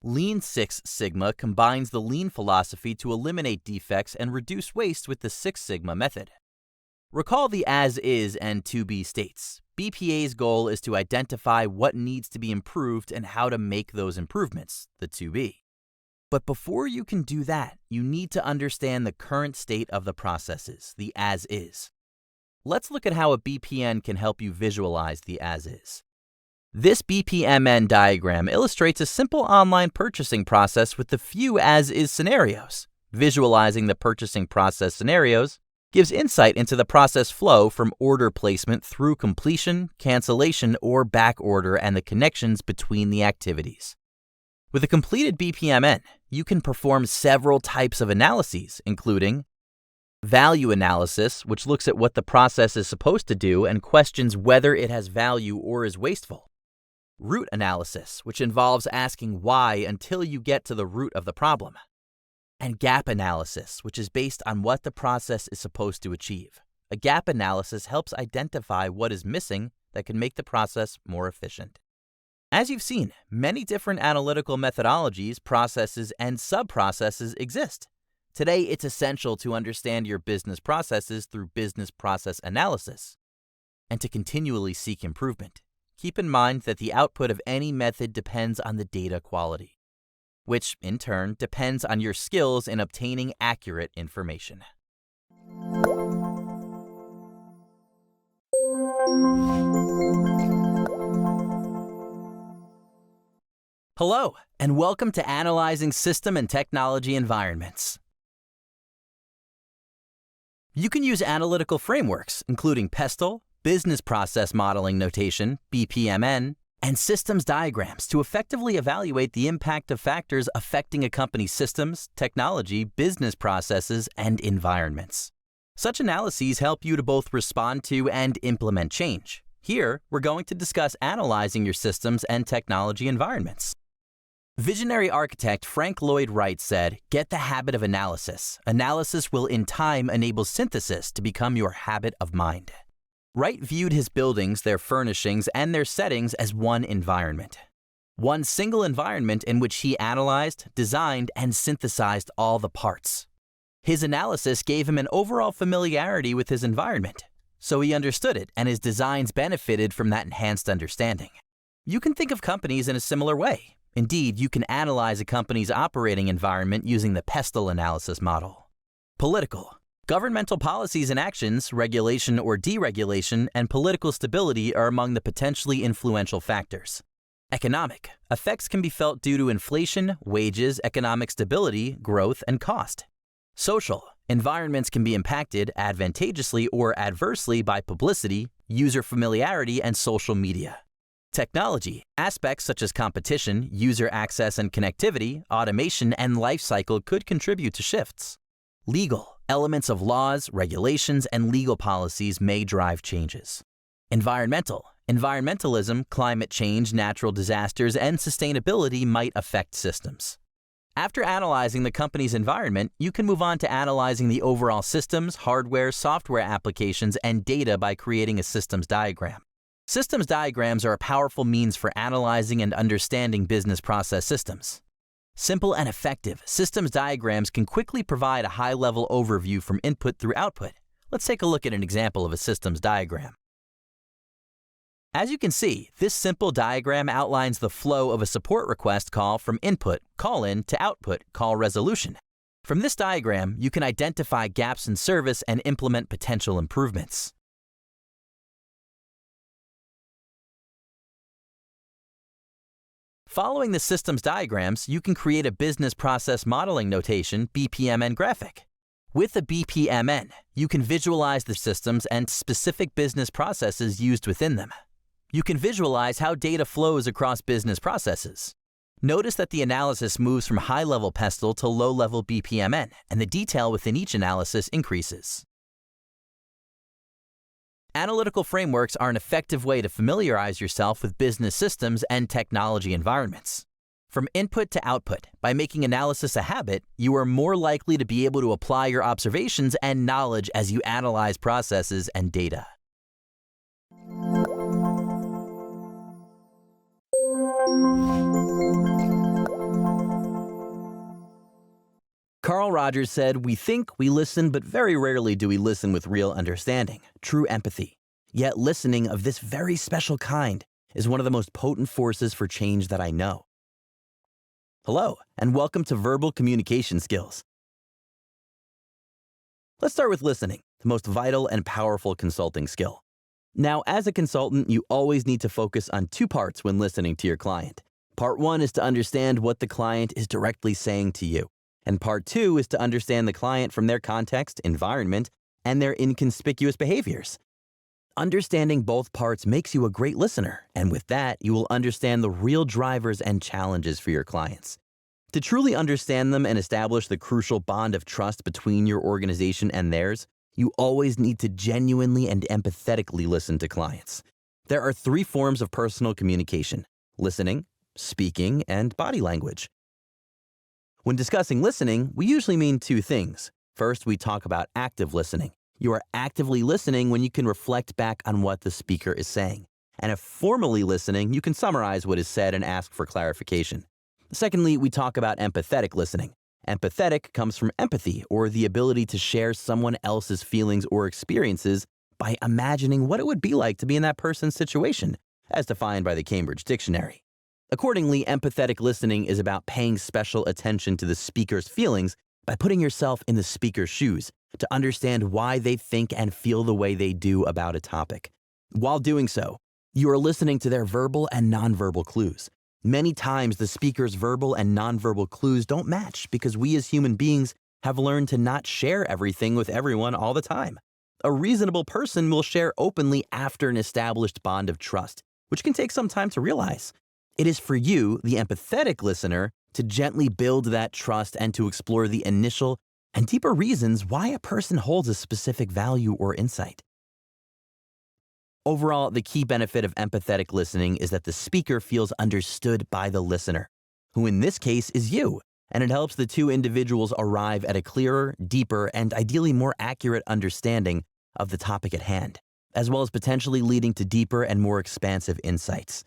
Lean Six Sigma combines the lean philosophy to eliminate defects and reduce waste with the Six Sigma method. Recall the as-is and to-be states. BPA's goal is to identify what needs to be improved and how to make those improvements, the to-be. But before you can do that, you need to understand the current state of the processes, the as-is. Let's look at how a BPN can help you visualize the as-is. This BPMN diagram illustrates a simple online purchasing process with a few as-is scenarios. Visualizing the purchasing process scenarios gives insight into the process flow from order placement through completion, cancellation, or back order and the connections between the activities. With a completed BPMN, you can perform several types of analyses, including value analysis, which looks at what the process is supposed to do and questions whether it has value or is wasteful. Root analysis, which involves asking why until you get to the root of the problem. And gap analysis, which is based on what the process is supposed to achieve. A gap analysis helps identify what is missing that can make the process more efficient. As you've seen, many different analytical methodologies, processes, and sub-processes exist. Today, it's essential to understand your business processes through business process analysis and to continually seek improvement. Keep in mind that the output of any method depends on the data quality, which in turn depends on your skills in obtaining accurate information. Hello, and welcome to Analyzing System and Technology Environments. You can use analytical frameworks, including PESTLE, Business Process Modeling Notation, BPMN, and systems diagrams to effectively evaluate the impact of factors affecting a company's systems, technology, business processes, and environments. Such analyses help you to both respond to and implement change. Here, we're going to discuss analyzing your systems and technology environments. Visionary architect Frank Lloyd Wright said, "Get the habit of analysis. Analysis will in time enable synthesis to become your habit of mind." Wright viewed his buildings, their furnishings, and their settings as one environment. One single environment in which he analyzed, designed, and synthesized all the parts. His analysis gave him an overall familiarity with his environment, so he understood it and his designs benefited from that enhanced understanding. You can think of companies in a similar way. Indeed, you can analyze a company's operating environment using the PESTLE analysis model. Political. Governmental policies and actions, regulation or deregulation, and political stability are among the potentially influential factors. Economic. Effects can be felt due to inflation, wages, economic stability, growth, and cost. Social. Environments can be impacted advantageously or adversely by publicity, user familiarity, and social media. Technology. Aspects such as competition, user access and connectivity, automation, and life cycle could contribute to shifts. Legal. Elements of laws, regulations, and legal policies may drive changes. Environmental. Environmentalism, climate change, natural disasters, and sustainability might affect systems. After analyzing the company's environment, you can move on to analyzing the overall systems, hardware, software applications, and data by creating a systems diagram. Systems diagrams are a powerful means for analyzing and understanding business process systems. Simple and effective, systems diagrams can quickly provide a high-level overview from input through output. Let's take a look at an example of a systems diagram. As you can see, this simple diagram outlines the flow of a support request call from input, call in, to output, call resolution. From this diagram, you can identify gaps in service and implement potential improvements. Following the systems diagrams, you can create a business process modeling notation BPMN graphic. With the BPMN, you can visualize the systems and specific business processes used within them. You can visualize how data flows across business processes. Notice that the analysis moves from high-level PESTLE to low-level BPMN, and the detail within each analysis increases. Analytical frameworks are an effective way to familiarize yourself with business systems and technology environments. From input to output, by making analysis a habit, you are more likely to be able to apply your observations and knowledge as you analyze processes and data. Carl Rogers said, "We think we listen, but very rarely do we listen with real understanding, true empathy. Yet listening of this very special kind is one of the most potent forces for change that I know." Hello, and welcome to Verbal Communication Skills. Let's start with listening, the most vital and powerful consulting skill. Now, as a consultant, you always need to focus on two parts when listening to your client. Part one is to understand what the client is directly saying to you. And part two is to understand the client from their context, environment, and their inconspicuous behaviors. Understanding both parts makes you a great listener, and with that, you will understand the real drivers and challenges for your clients. To truly understand them and establish the crucial bond of trust between your organization and theirs, you always need to genuinely and empathetically listen to clients. There are three forms of personal communication: listening, speaking, and body language. When discussing listening, we usually mean two things. First, we talk about active listening. You are actively listening when you can reflect back on what the speaker is saying. And if formally listening, you can summarize what is said and ask for clarification. Secondly, we talk about empathetic listening. Empathetic comes from empathy, or the ability to share someone else's feelings or experiences by imagining what it would be like to be in that person's situation, as defined by the Cambridge Dictionary. Accordingly, empathetic listening is about paying special attention to the speaker's feelings by putting yourself in the speaker's shoes to understand why they think and feel the way they do about a topic. While doing so, you are listening to their verbal and nonverbal clues. Many times, the speaker's verbal and nonverbal clues don't match because we as human beings have learned to not share everything with everyone all the time. A reasonable person will share openly after an established bond of trust, which can take some time to realize. It is for you, the empathetic listener, to gently build that trust and to explore the initial and deeper reasons why a person holds a specific value or insight. Overall, the key benefit of empathetic listening is that the speaker feels understood by the listener, who in this case is you, and it helps the two individuals arrive at a clearer, deeper, and ideally more accurate understanding of the topic at hand, as well as potentially leading to deeper and more expansive insights.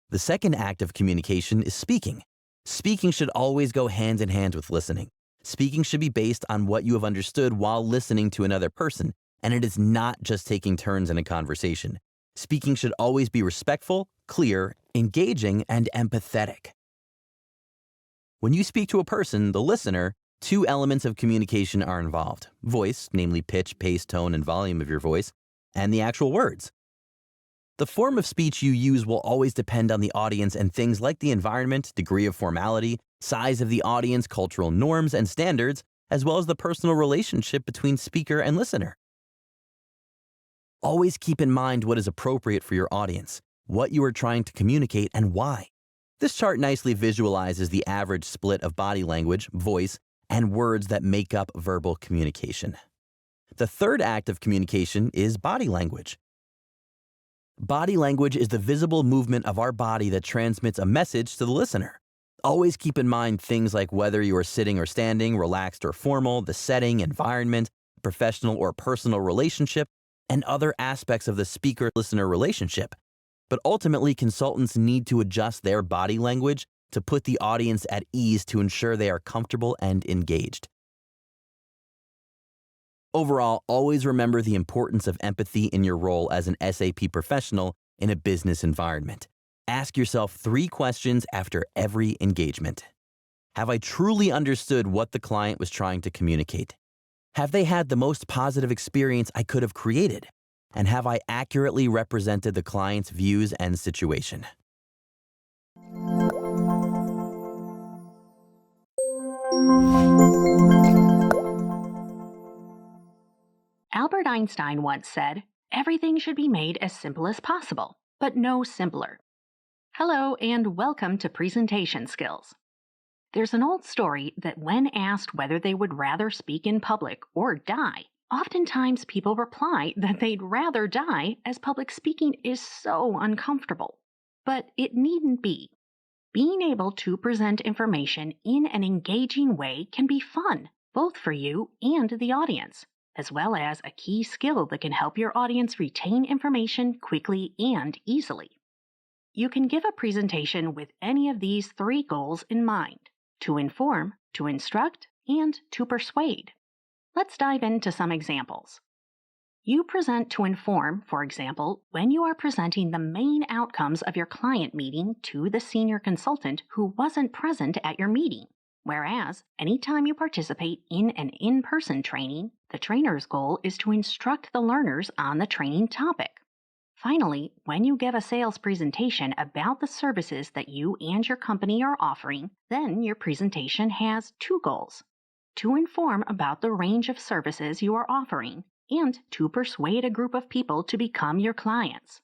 The second act of communication is speaking. Speaking should always go hand in hand with listening. Speaking should be based on what you have understood while listening to another person, and it is not just taking turns in a conversation. Speaking should always be respectful, clear, engaging, and empathetic. When you speak to a person, the listener, two elements of communication are involved: voice, namely pitch, pace, tone, and volume of your voice, and the actual words. The form of speech you use will always depend on the audience and things like the environment, degree of formality, size of the audience, cultural norms and standards, as well as the personal relationship between speaker and listener. Always keep in mind what is appropriate for your audience, what you are trying to communicate, and why. This chart nicely visualizes the average split of body language, voice, and words that make up verbal communication. The third act of communication is body language. Body language is the visible movement of our body that transmits a message to the listener. Always keep in mind things like whether you are sitting or standing, relaxed or formal, the setting, environment, professional or personal relationship, and other aspects of the speaker-listener relationship. But ultimately, consultants need to adjust their body language to put the audience at ease to ensure they are comfortable and engaged. Overall, always remember the importance of empathy in your role as an SAP professional in a business environment. Ask yourself 3 questions after every engagement. Have I truly understood what the client was trying to communicate? Have they had the most positive experience I could have created? And have I accurately represented the client's views and situation? Albert Einstein once said, "Everything should be made as simple as possible, but no simpler." Hello and welcome to Presentation Skills. There's an old story that when asked whether they would rather speak in public or die, oftentimes people reply that they'd rather die as public speaking is so uncomfortable. But it needn't be. Being able to present information in an engaging way can be fun, both for you and the audience, as well as a key skill that can help your audience retain information quickly and easily. You can give a presentation with any of these 3 goals in mind: to inform, to instruct, and to persuade. Let's dive into some examples. You present to inform, for example, when you are presenting the main outcomes of your client meeting to the senior consultant who wasn't present at your meeting. Whereas, anytime you participate in an in-person training, the trainer's goal is to instruct the learners on the training topic. Finally, when you give a sales presentation about the services that you and your company are offering, then your presentation has 2 goals: to inform about the range of services you are offering, and to persuade a group of people to become your clients.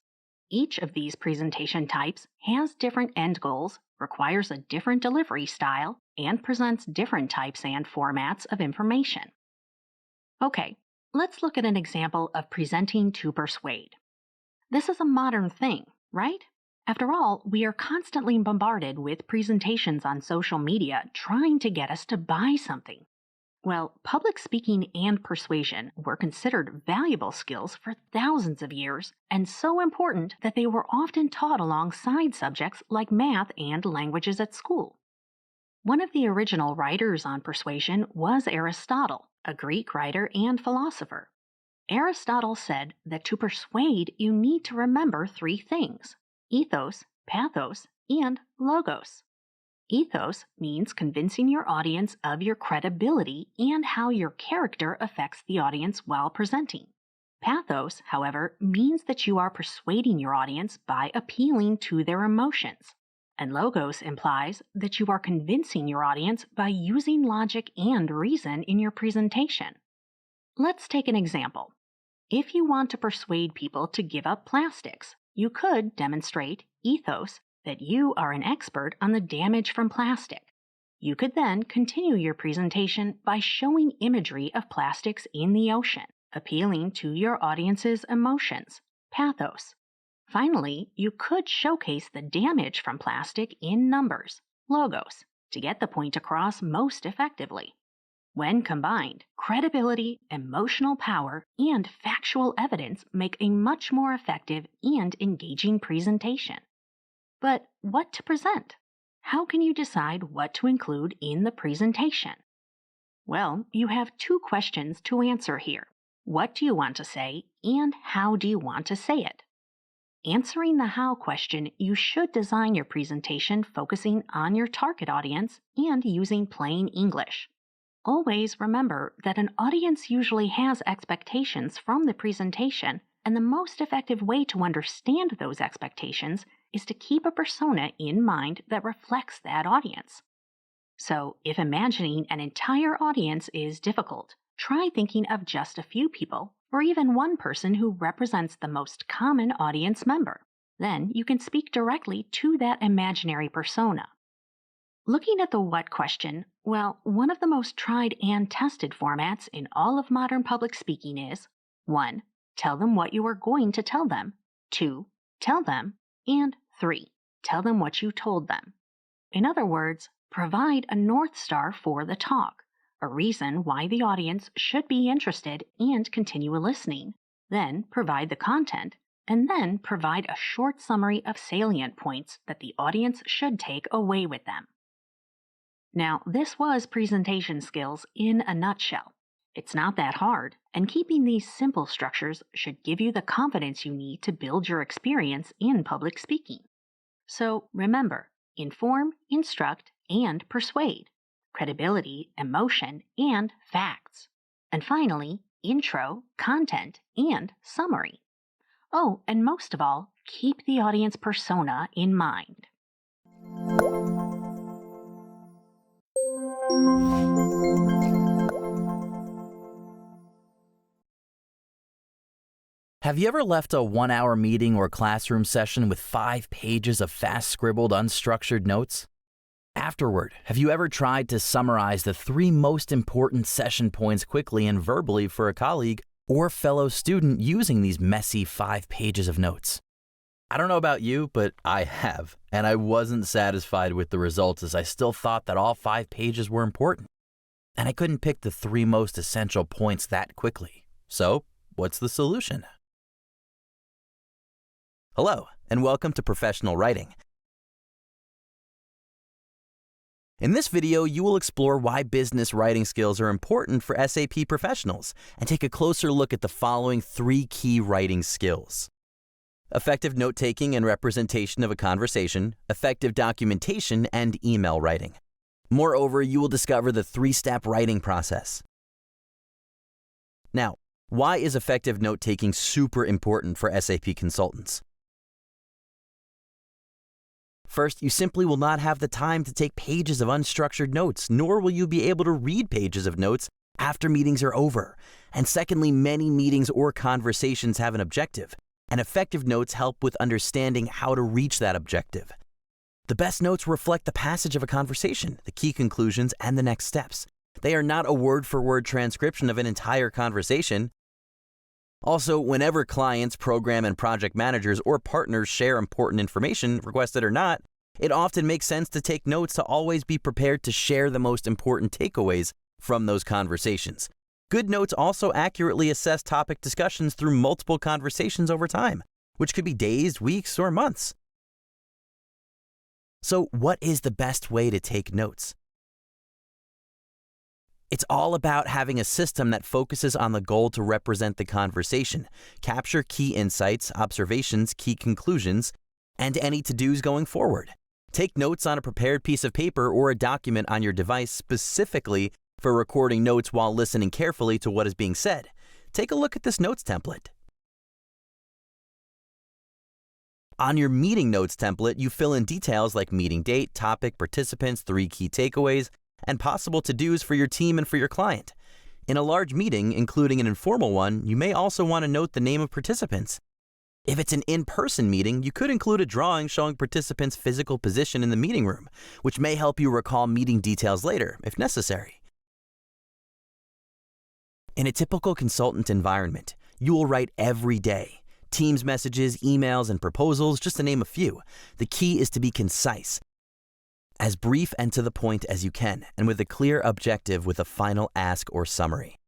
Each of these presentation types has different end goals, requires a different delivery style, and presents different types and formats of information. Okay, let's look at an example of presenting to persuade. This is a modern thing, right? After all, we are constantly bombarded with presentations on social media trying to get us to buy something. Well, public speaking and persuasion were considered valuable skills for thousands of years, and so important that they were often taught alongside subjects like math and languages at school. One of the original writers on persuasion was Aristotle, a Greek writer and philosopher. Aristotle said that to persuade, you need to remember three things: ethos, pathos, and logos. Ethos means convincing your audience of your credibility and how your character affects the audience while presenting. Pathos, however, means that you are persuading your audience by appealing to their emotions. And logos implies that you are convincing your audience by using logic and reason in your presentation. Let's take an example. If you want to persuade people to give up plastics, you could demonstrate ethos, that you are an expert on the damage from plastic. You could then continue your presentation by showing imagery of plastics in the ocean, appealing to your audience's emotions, pathos. Finally, you could showcase the damage from plastic in numbers, logos, to get the point across most effectively. When combined, credibility, emotional power, and factual evidence make a much more effective and engaging presentation. But what to present? How can you decide what to include in the presentation? Well, you have two questions to answer here. What do you want to say, and how do you want to say it? Answering the how question, you should design your presentation focusing on your target audience and using plain English. Always remember that an audience usually has expectations from the presentation, and the most effective way to understand those expectations is to keep a persona in mind that reflects that audience. So, if imagining an entire audience is difficult, try thinking of just a few people, or even one person who represents the most common audience member. Then you can speak directly to that imaginary persona. Looking at the what question, well, one of the most tried and tested formats in all of modern public speaking is 1. Tell them what you are going to tell them. 2. Tell them. And 3. Tell them what you told them. In other words, provide a North Star for the talk, a reason why the audience should be interested and continue listening. Then provide the content, and then provide a short summary of salient points that the audience should take away with them. Now, this was presentation skills in a nutshell. It's not that hard, and keeping these simple structures should give you the confidence you need to build your experience in public speaking. So remember, inform, instruct, and persuade. Credibility, emotion, and facts. And finally, intro, content, and summary. Oh, and most of all, keep the audience persona in mind. Have you ever left a 1-hour meeting or classroom session with 5 pages of fast-scribbled, unstructured notes? Afterward, have you ever tried to summarize the 3 most important session points quickly and verbally for a colleague or fellow student using these messy 5 pages of notes? I don't know about you, but I have, and I wasn't satisfied with the results as I still thought that all 5 pages were important. And I couldn't pick the 3 most essential points that quickly. So, what's the solution? Hello, and welcome to Professional Writing. In this video, you will explore why business writing skills are important for SAP professionals and take a closer look at the following 3 key writing skills: effective note-taking and representation of a conversation, effective documentation, and email writing. Moreover, you will discover the 3-step writing process. Now, why is effective note-taking super important for SAP consultants? First, you simply will not have the time to take pages of unstructured notes, nor will you be able to read pages of notes after meetings are over. And secondly, many meetings or conversations have an objective, and effective notes help with understanding how to reach that objective. The best notes reflect the passage of a conversation, the key conclusions, and the next steps. They are not a word-for-word transcription of an entire conversation. Also, whenever clients, program and project managers, or partners share important information, requested or not, it often makes sense to take notes to always be prepared to share the most important takeaways from those conversations. Good notes also accurately assess topic discussions through multiple conversations over time, which could be days, weeks, or months. So, what is the best way to take notes? It's all about having a system that focuses on the goal to represent the conversation, capture key insights, observations, key conclusions, and any to-dos going forward. Take notes on a prepared piece of paper or a document on your device specifically for recording notes while listening carefully to what is being said. Take a look at this notes template. On your meeting notes template, you fill in details like meeting date, topic, participants, 3 key takeaways, and possible to-dos for your team and for your client. In a large meeting, including an informal one, you may also want to note the name of participants. If it's an in-person meeting, you could include a drawing showing participants' physical position in the meeting room, which may help you recall meeting details later, if necessary. In a typical consultant environment, you will write every day. Teams messages, emails, and proposals, just to name a few. The key is to be concise, as brief and to the point as you can, and with a clear objective with a final ask or summary.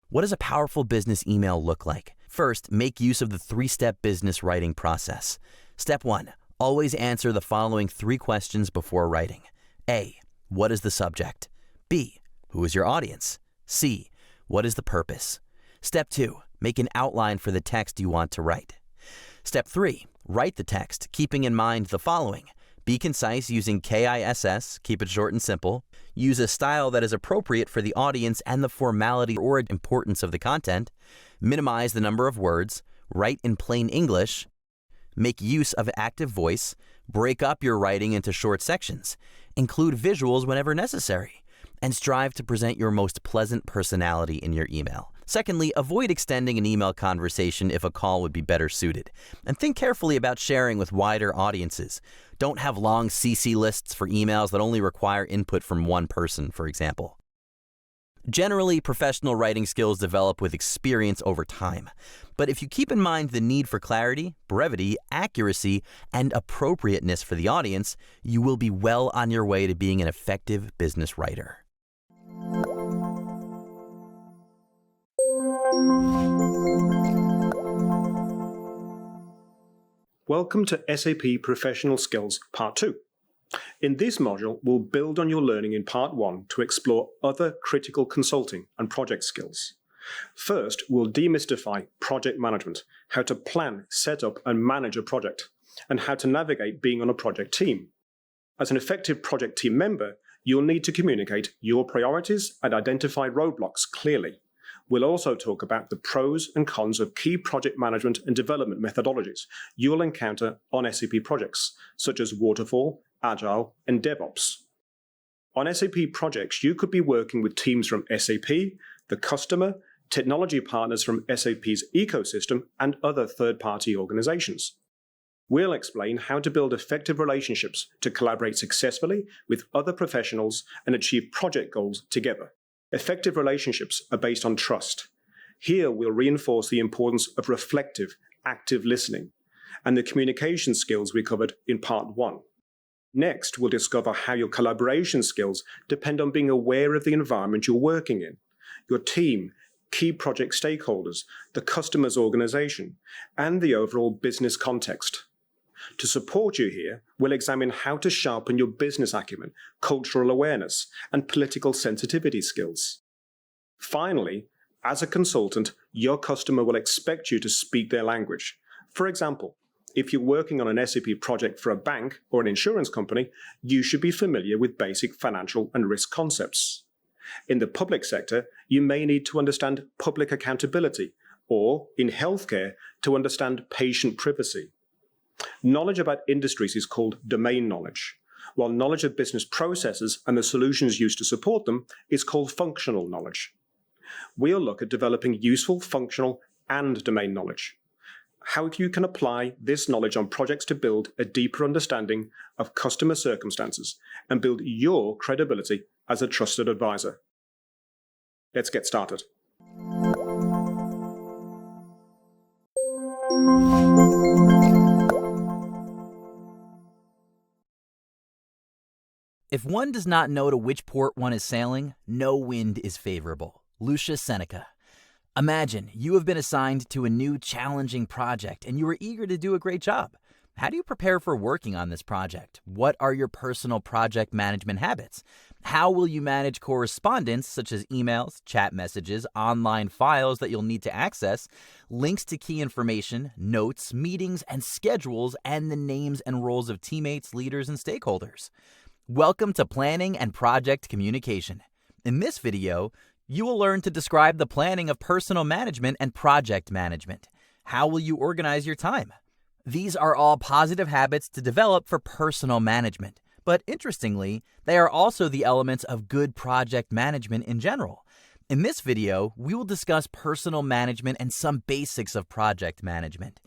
What does a powerful business email look like? First, make use of the 3-step business writing process. Step 1. Always answer the following 3 questions before writing. A. What is the subject? B. Who is your audience? C. What is the purpose? Step 2. Make an outline for the text you want to write. Step 3. Write the text, keeping in mind the following. Be concise using KISS, keep it short and simple. Use a style that is appropriate for the audience and the formality or importance of the content. Minimize the number of words. Write in plain English. Make use of active voice. Break up your writing into short sections. Include visuals whenever necessary. And strive to present your most pleasant personality in your email. Secondly, avoid extending an email conversation if a call would be better suited. And think carefully about sharing with wider audiences. Don't have long CC lists for emails that only require input from one person, for example. Generally, professional writing skills develop with experience over time. But if you keep in mind the need for clarity, brevity, accuracy, and appropriateness for the audience, you will be well on your way to being an effective business writer. Welcome to SAP Professional Skills Part 2. In this module, we'll build on your learning in Part 1 to explore other critical consulting and project skills. First, we'll demystify project management, how to plan, set up, and manage a project, and how to navigate being on a project team. As an effective project team member, you'll need to communicate your priorities and identify roadblocks clearly. We'll also talk about the pros and cons of key project management and development methodologies you'll encounter on SAP projects, such as Waterfall, Agile, and DevOps. On SAP projects, you could be working with teams from SAP, the customer, technology partners from SAP's ecosystem, and other third-party organizations. We'll explain how to build effective relationships to collaborate successfully with other professionals and achieve project goals together. Effective relationships are based on trust. Here, we'll reinforce the importance of reflective, active listening and the communication skills we covered in Part 1. Next, we'll discover how your collaboration skills depend on being aware of the environment you're working in, your team, key project stakeholders, the customer's organization, and the overall business context. To support you here, we'll examine how to sharpen your business acumen, cultural awareness, and political sensitivity skills. Finally, as a consultant, your customer will expect you to speak their language. For example, if you're working on an SAP project for a bank or an insurance company, you should be familiar with basic financial and risk concepts. In the public sector, you may need to understand public accountability, or in healthcare, to understand patient privacy. Knowledge about industries is called domain knowledge, while knowledge of business processes and the solutions used to support them is called functional knowledge. We'll look at developing useful functional and domain knowledge, how you can apply this knowledge on projects to build a deeper understanding of customer circumstances and build your credibility as a trusted advisor. Let's get started. If one does not know to which port one is sailing, no wind is favorable. Lucia Seneca. Imagine you have been assigned to a new challenging project and you are eager to do a great job. How do you prepare for working on this project? What are your personal project management habits? How will you manage correspondence such as emails, chat messages, online files that you'll need to access, links to key information, notes, meetings, and schedules, and the names and roles of teammates, leaders, and stakeholders? Welcome to Planning and Project Communication. In this video, you will learn to describe the planning of personal management and project management. How will you organize your time? These are all positive habits to develop for personal management. But interestingly, they are also the elements of good project management in general. In this video, we will discuss personal management and some basics of project management.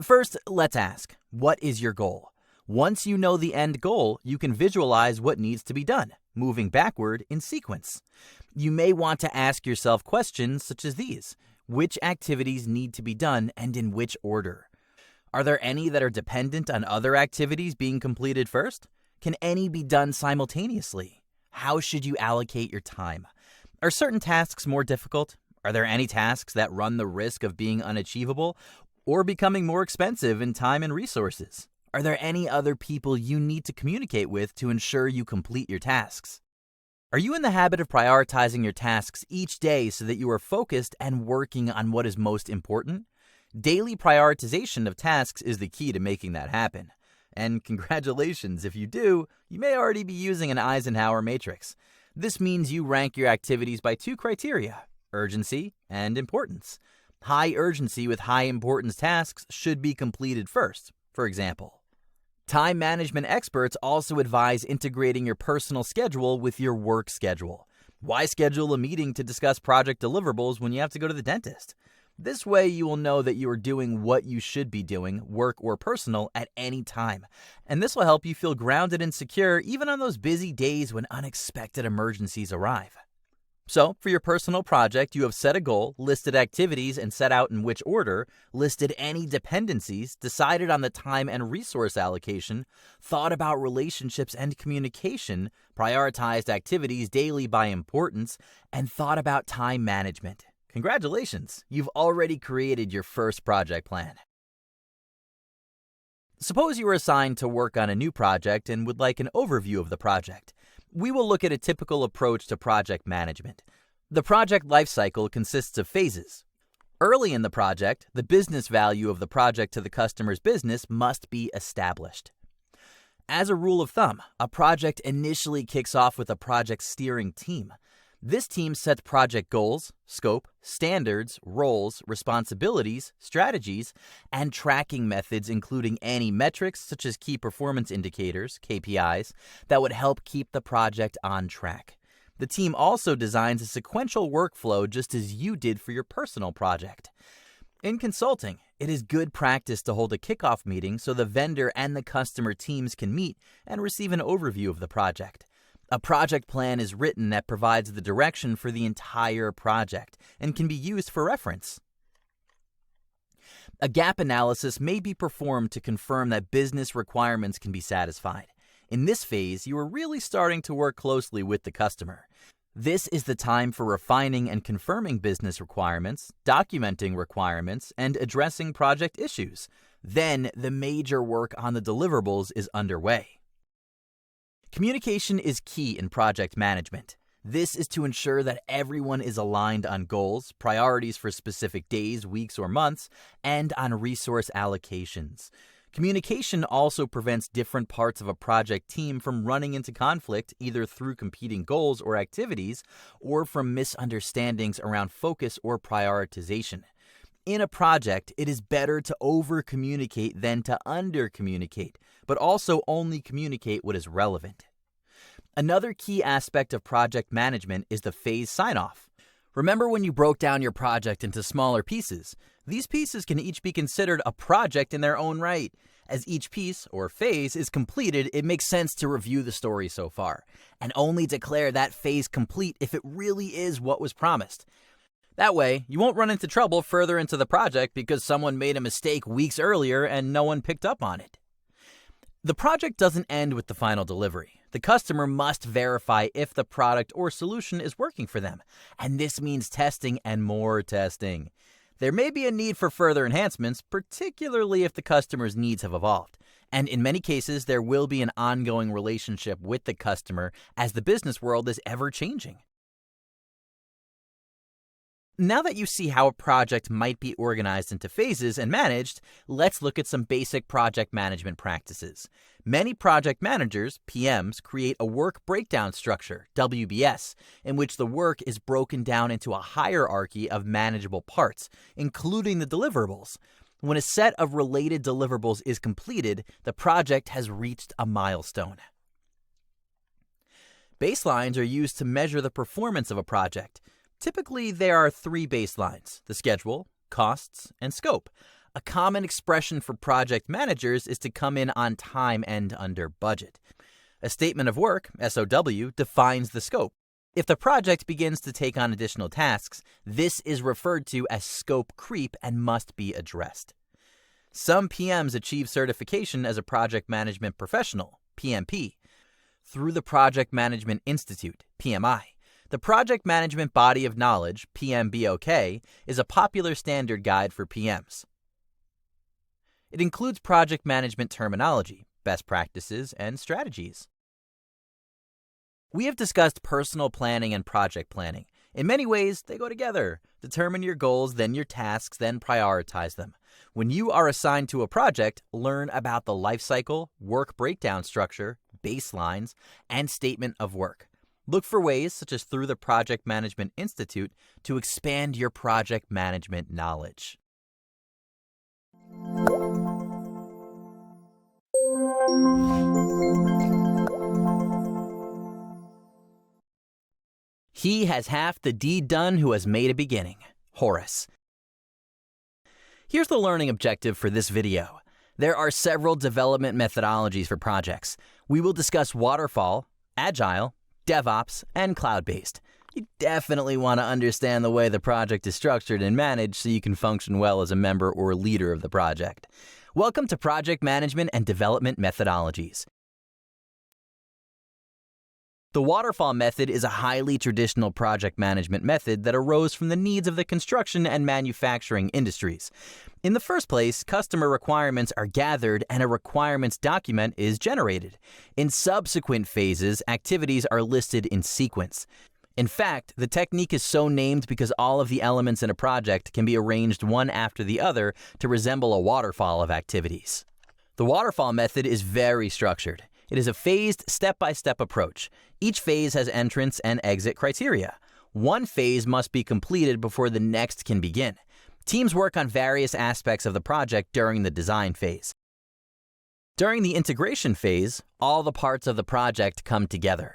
First, let's ask, what is your goal? Once you know the end goal, you can visualize what needs to be done, moving backward in sequence. You may want to ask yourself questions such as these. Which activities need to be done and in which order? Are there any that are dependent on other activities being completed first? Can any be done simultaneously? How should you allocate your time? Are certain tasks more difficult? Are there any tasks that run the risk of being unachievable or becoming more expensive in time and resources? Are there any other people you need to communicate with to ensure you complete your tasks? Are you in the habit of prioritizing your tasks each day so that you are focused and working on what is most important? Daily prioritization of tasks is the key to making that happen. And congratulations, if you do, you may already be using an Eisenhower matrix. This means you rank your activities by two criteria: urgency and importance. High urgency with high importance tasks should be completed first. For example, time management experts also advise integrating your personal schedule with your work schedule. Why schedule a meeting to discuss project deliverables when you have to go to the dentist? This way you will know that you are doing what you should be doing, work or personal, at any time. And this will help you feel grounded and secure even on those busy days when unexpected emergencies arrive. So, for your personal project, you have set a goal, listed activities and set out in which order, listed any dependencies, decided on the time and resource allocation, thought about relationships and communication, prioritized activities daily by importance, and thought about time management. Congratulations, you've already created your first project plan. Suppose you were assigned to work on a new project and would like an overview of the project. We will look at a typical approach to project management. The project lifecycle consists of phases. Early in the project, the business value of the project to the customer's business must be established. As a rule of thumb, a project initially kicks off with a project steering team. This team sets project goals, scope, standards, roles, responsibilities, strategies, and tracking methods, including any metrics such as key performance indicators, KPIs, that would help keep the project on track. The team also designs a sequential workflow just as you did for your personal project. In consulting, it is good practice to hold a kickoff meeting so the vendor and the customer teams can meet and receive an overview of the project. A project plan is written that provides the direction for the entire project and can be used for reference. A gap analysis may be performed to confirm that business requirements can be satisfied. In this phase, you are really starting to work closely with the customer. This is the time for refining and confirming business requirements, documenting requirements, and addressing project issues. Then, the major work on the deliverables is underway. Communication is key in project management. This is to ensure that everyone is aligned on goals, priorities for specific days, weeks, or months, and on resource allocations. Communication also prevents different parts of a project team from running into conflict either through competing goals or activities or from misunderstandings around focus or prioritization. In a project, it is better to over-communicate than to under-communicate, but also only communicate what is relevant. Another key aspect of project management is the phase sign-off. Remember when you broke down your project into smaller pieces? These pieces can each be considered a project in their own right. As each piece, or phase, is completed, it makes sense to review the story so far, and only declare that phase complete if it really is what was promised. That way, you won't run into trouble further into the project because someone made a mistake weeks earlier and no one picked up on it. The project doesn't end with the final delivery. The customer must verify if the product or solution is working for them, and this means testing and more testing. There may be a need for further enhancements, particularly if the customer's needs have evolved. And in many cases, there will be an ongoing relationship with the customer as the business world is ever changing. Now that you see how a project might be organized into phases and managed, let's look at some basic project management practices. Many project managers, PMs, create a work breakdown structure, WBS, in which the work is broken down into a hierarchy of manageable parts, including the deliverables. When a set of related deliverables is completed, the project has reached a milestone. Baselines are used to measure the performance of a project. Typically, there are 3 baselines: the schedule, costs, and scope. A common expression for project managers is to come in on time and under budget. A statement of work, SOW, defines the scope. If the project begins to take on additional tasks, this is referred to as scope creep and must be addressed. Some PMs achieve certification as a project management professional, PMP, through the Project Management Institute, PMI. The Project Management Body of Knowledge, PMBOK, is a popular standard guide for PMs. It includes project management terminology, best practices, and strategies. We have discussed personal planning and project planning. In many ways, they go together. Determine your goals, then your tasks, then prioritize them. When you are assigned to a project, learn about the life cycle, work breakdown structure, baselines, and statement of work. Look for ways, such as through the Project Management Institute, to expand your project management knowledge. He has half the deed done who has made a beginning. Horace. Here's the learning objective for this video. There are several development methodologies for projects. We will discuss waterfall, agile, DevOps, and cloud-based. You definitely want to understand the way the project is structured and managed so you can function well as a member or leader of the project. Welcome to Project Management and Development Methodologies. The waterfall method is a highly traditional project management method that arose from the needs of the construction and manufacturing industries. In the first place, customer requirements are gathered and a requirements document is generated. In subsequent phases, activities are listed in sequence. In fact, the technique is so named because all of the elements in a project can be arranged one after the other to resemble a waterfall of activities. The waterfall method is very structured. It is a phased, step-by-step approach. Each phase has entrance and exit criteria. One phase must be completed before the next can begin. Teams work on various aspects of the project during the design phase. During the integration phase, all the parts of the project come together.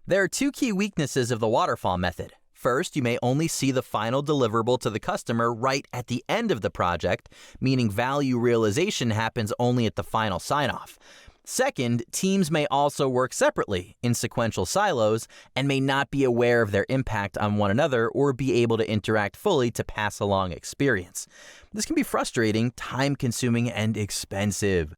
There are 2 key weaknesses of the waterfall method. First, you may only see the final deliverable to the customer right at the end of the project, meaning value realization happens only at the final sign-off. Second, teams may also work separately in sequential silos and may not be aware of their impact on one another or be able to interact fully to pass along experience. This can be frustrating, time-consuming, and expensive.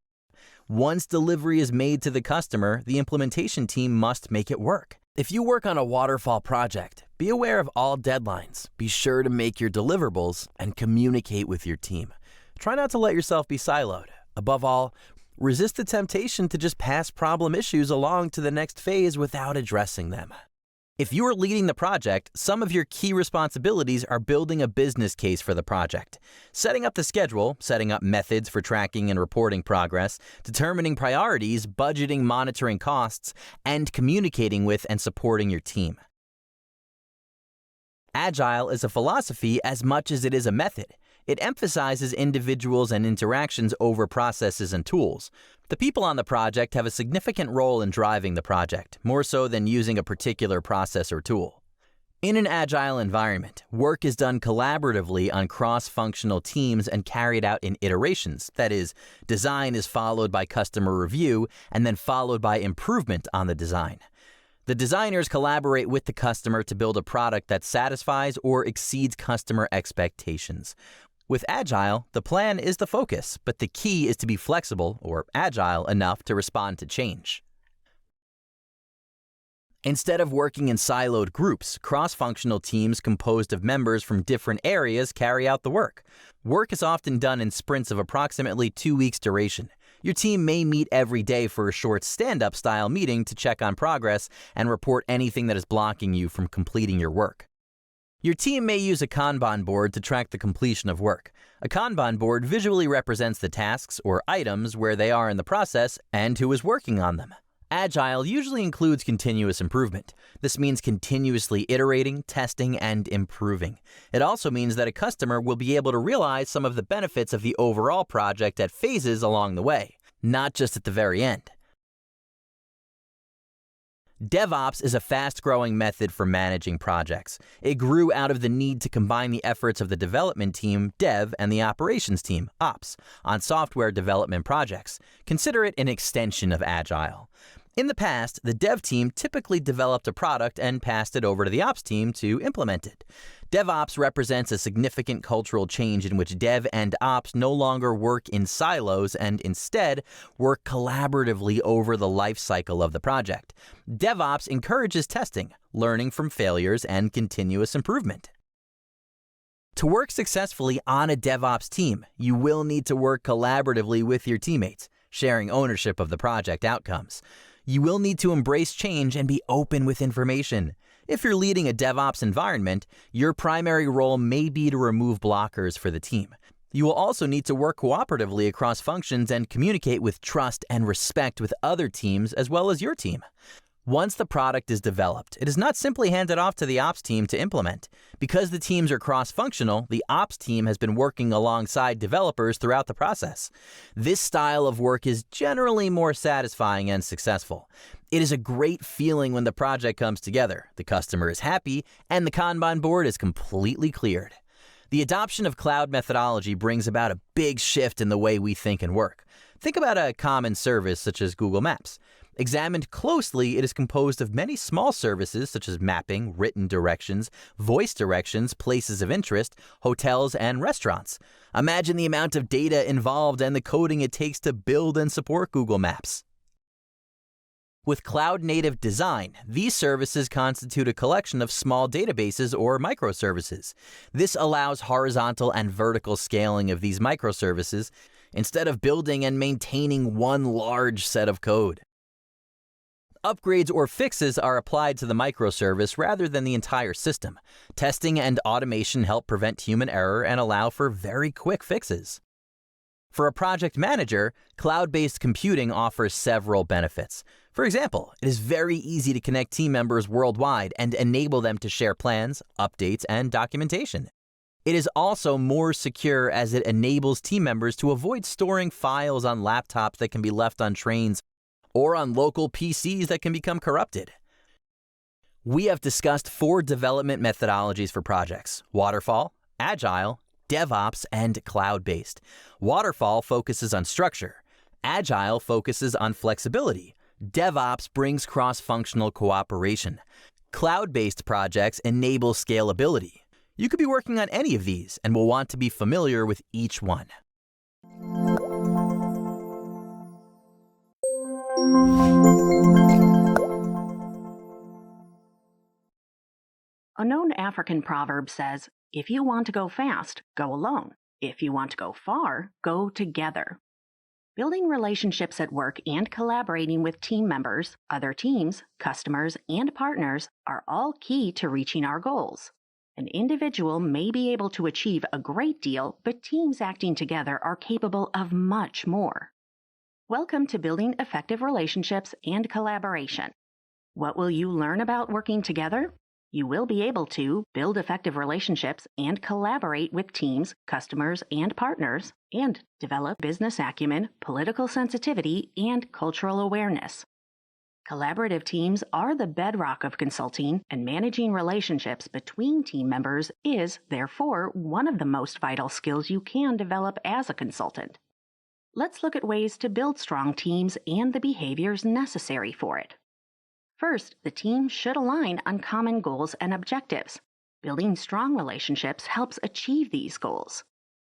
Once delivery is made to the customer, the implementation team must make it work. If you work on a waterfall project, be aware of all deadlines, be sure to make your deliverables, and communicate with your team. Try not to let yourself be siloed. Above all, resist the temptation to just pass problem issues along to the next phase without addressing them. If you are leading the project, some of your key responsibilities are building a business case for the project, setting up the schedule, setting up methods for tracking and reporting progress, determining priorities, budgeting, monitoring costs, and communicating with and supporting your team. Agile is a philosophy as much as it is a method. It emphasizes individuals and interactions over processes and tools. The people on the project have a significant role in driving the project, more so than using a particular process or tool. In an agile environment, work is done collaboratively on cross-functional teams and carried out in iterations. That is, design is followed by customer review and then followed by improvement on the design. The designers collaborate with the customer to build a product that satisfies or exceeds customer expectations. With Agile, the plan is the focus, but the key is to be flexible or agile enough to respond to change. Instead of working in siloed groups, cross-functional teams composed of members from different areas carry out the work. Work is often done in sprints of approximately 2 weeks duration. Your team may meet every day for a short stand-up style meeting to check on progress and report anything that is blocking you from completing your work. Your team may use a Kanban board to track the completion of work. A Kanban board visually represents the tasks or items where they are in the process and who is working on them. Agile usually includes continuous improvement. This means continuously iterating, testing, and improving. It also means that a customer will be able to realize some of the benefits of the overall project at phases along the way, not just at the very end. DevOps is a fast-growing method for managing projects. It grew out of the need to combine the efforts of the development team, Dev, and the operations team, Ops, on software development projects. Consider it an extension of Agile. In the past, the Dev team typically developed a product and passed it over to the Ops team to implement it. DevOps represents a significant cultural change in which Dev and Ops no longer work in silos and instead work collaboratively over the life cycle of the project. DevOps encourages testing, learning from failures, and continuous improvement. To work successfully on a DevOps team, you will need to work collaboratively with your teammates, sharing ownership of the project outcomes. You will need to embrace change and be open with information. If you're leading a DevOps environment, your primary role may be to remove blockers for the team. You will also need to work cooperatively across functions and communicate with trust and respect with other teams as well as your team. Once the product is developed, it is not simply handed off to the Ops team to implement. Because the teams are cross-functional, the Ops team has been working alongside developers throughout the process. This style of work is generally more satisfying and successful. It is a great feeling when the project comes together, the customer is happy, and the Kanban board is completely cleared. The adoption of cloud methodology brings about a big shift in the way we think and work. Think about a common service such as Google Maps. Examined closely, it is composed of many small services such as mapping, written directions, voice directions, places of interest, hotels, and restaurants. Imagine the amount of data involved and the coding it takes to build and support Google Maps. With cloud-native design, these services constitute a collection of small databases or microservices. This allows horizontal and vertical scaling of these microservices instead of building and maintaining one large set of code. Upgrades or fixes are applied to the microservice rather than the entire system. Testing and automation help prevent human error and allow for very quick fixes. For a project manager, cloud-based computing offers several benefits. For example, it is very easy to connect team members worldwide and enable them to share plans, updates, and documentation. It is also more secure as it enables team members to avoid storing files on laptops that can be left on trains or on local PCs that can become corrupted. We have discussed 4 development methodologies for projects: Waterfall, Agile, DevOps, and cloud-based. Waterfall focuses on structure. Agile focuses on flexibility. DevOps brings cross-functional cooperation. Cloud-based projects enable scalability. You could be working on any of these and will want to be familiar with each one. A known African proverb says, "If you want to go fast, go alone. If you want to go far, go together." Building relationships at work and collaborating with team members, other teams, customers, and partners are all key to reaching our goals. An individual may be able to achieve a great deal, but teams acting together are capable of much more. Welcome to Building Effective Relationships and Collaboration. What will you learn about working together? You will be able to build effective relationships and collaborate with teams, customers, and partners, and develop business acumen, political sensitivity, and cultural awareness. Collaborative teams are the bedrock of consulting, and managing relationships between team members is, therefore, one of the most vital skills you can develop as a consultant. Let's look at ways to build strong teams and the behaviors necessary for it. First, the team should align on common goals and objectives. Building strong relationships helps achieve these goals.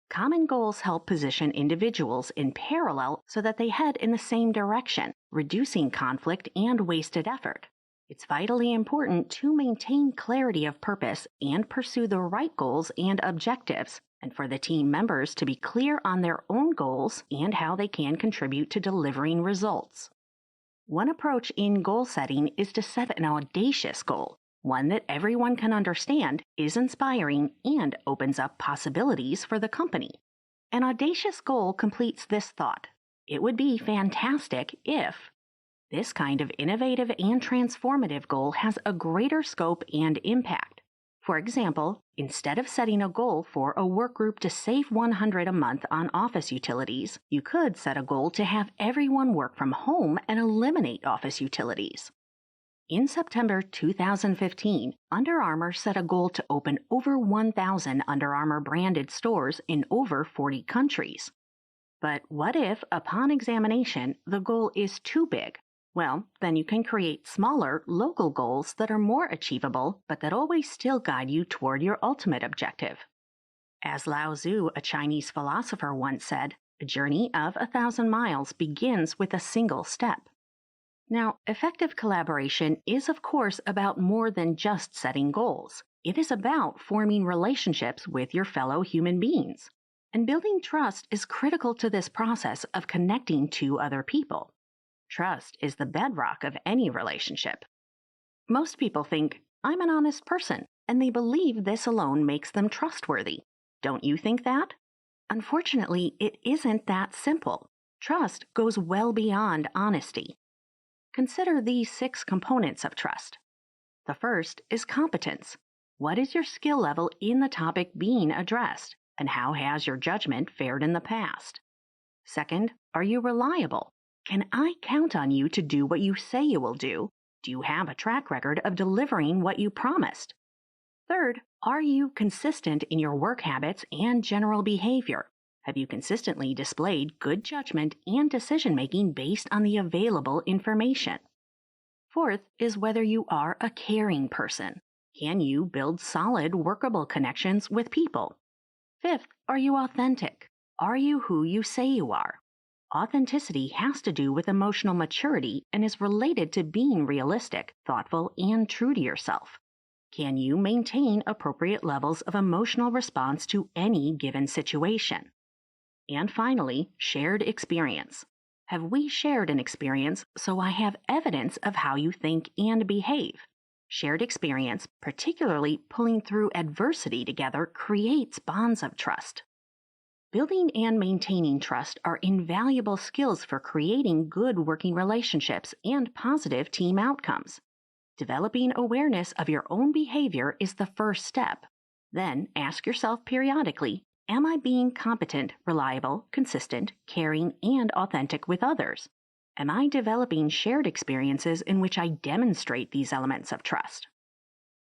Common goals help position individuals in parallel so that they head in the same direction, reducing conflict and wasted effort. It's vitally important to maintain clarity of purpose and pursue the right goals and objectives. and for the team members to be clear on their own goals and how they can contribute to delivering results. One approach in goal setting is to set an audacious goal, one that everyone can understand, is inspiring, and opens up possibilities for the company. An audacious goal completes this thought. It would be fantastic if this kind of innovative and transformative goal has a greater scope and impact. For example, instead of setting a goal for a work group to save $100 a month on office utilities, you could set a goal to have everyone work from home and eliminate office utilities. In September 2015, Under Armour set a goal to open over 1,000 Under Armour branded stores in over 40 countries. But what if, upon examination, the goal is too big? Well, then you can create smaller, local goals that are more achievable, but that always still guide you toward your ultimate objective. As Lao Tzu, a Chinese philosopher, once said, "A journey of 1,000 miles begins with a single step." Now, effective collaboration is, of course, about more than just setting goals. It is about forming relationships with your fellow human beings. And building trust is critical to this process of connecting to other people. Trust is the bedrock of any relationship. Most people think, "I'm an honest person," and they believe this alone makes them trustworthy. Don't you think that? Unfortunately, it isn't that simple. Trust goes well beyond honesty. Consider these 6 components of trust. The first is competence. What is your skill level in the topic being addressed, and how has your judgment fared in the past? Second, are you reliable? Can I count on you to do what you say you will do? Do you have a track record of delivering what you promised? Third, are you consistent in your work habits and general behavior? Have you consistently displayed good judgment and decision-making based on the available information? Fourth is whether you are a caring person. Can you build solid, workable connections with people? Fifth, are you authentic? Are you who you say you are? Authenticity has to do with emotional maturity and is related to being realistic, thoughtful, and true to yourself. Can you maintain appropriate levels of emotional response to any given situation? And finally, shared experience. Have we shared an experience so I have evidence of how you think and behave? Shared experience, particularly pulling through adversity together, creates bonds of trust. Building and maintaining trust are invaluable skills for creating good working relationships and positive team outcomes. Developing awareness of your own behavior is the first step. Then ask yourself periodically, am I being competent, reliable, consistent, caring, and authentic with others? Am I developing shared experiences in which I demonstrate these elements of trust?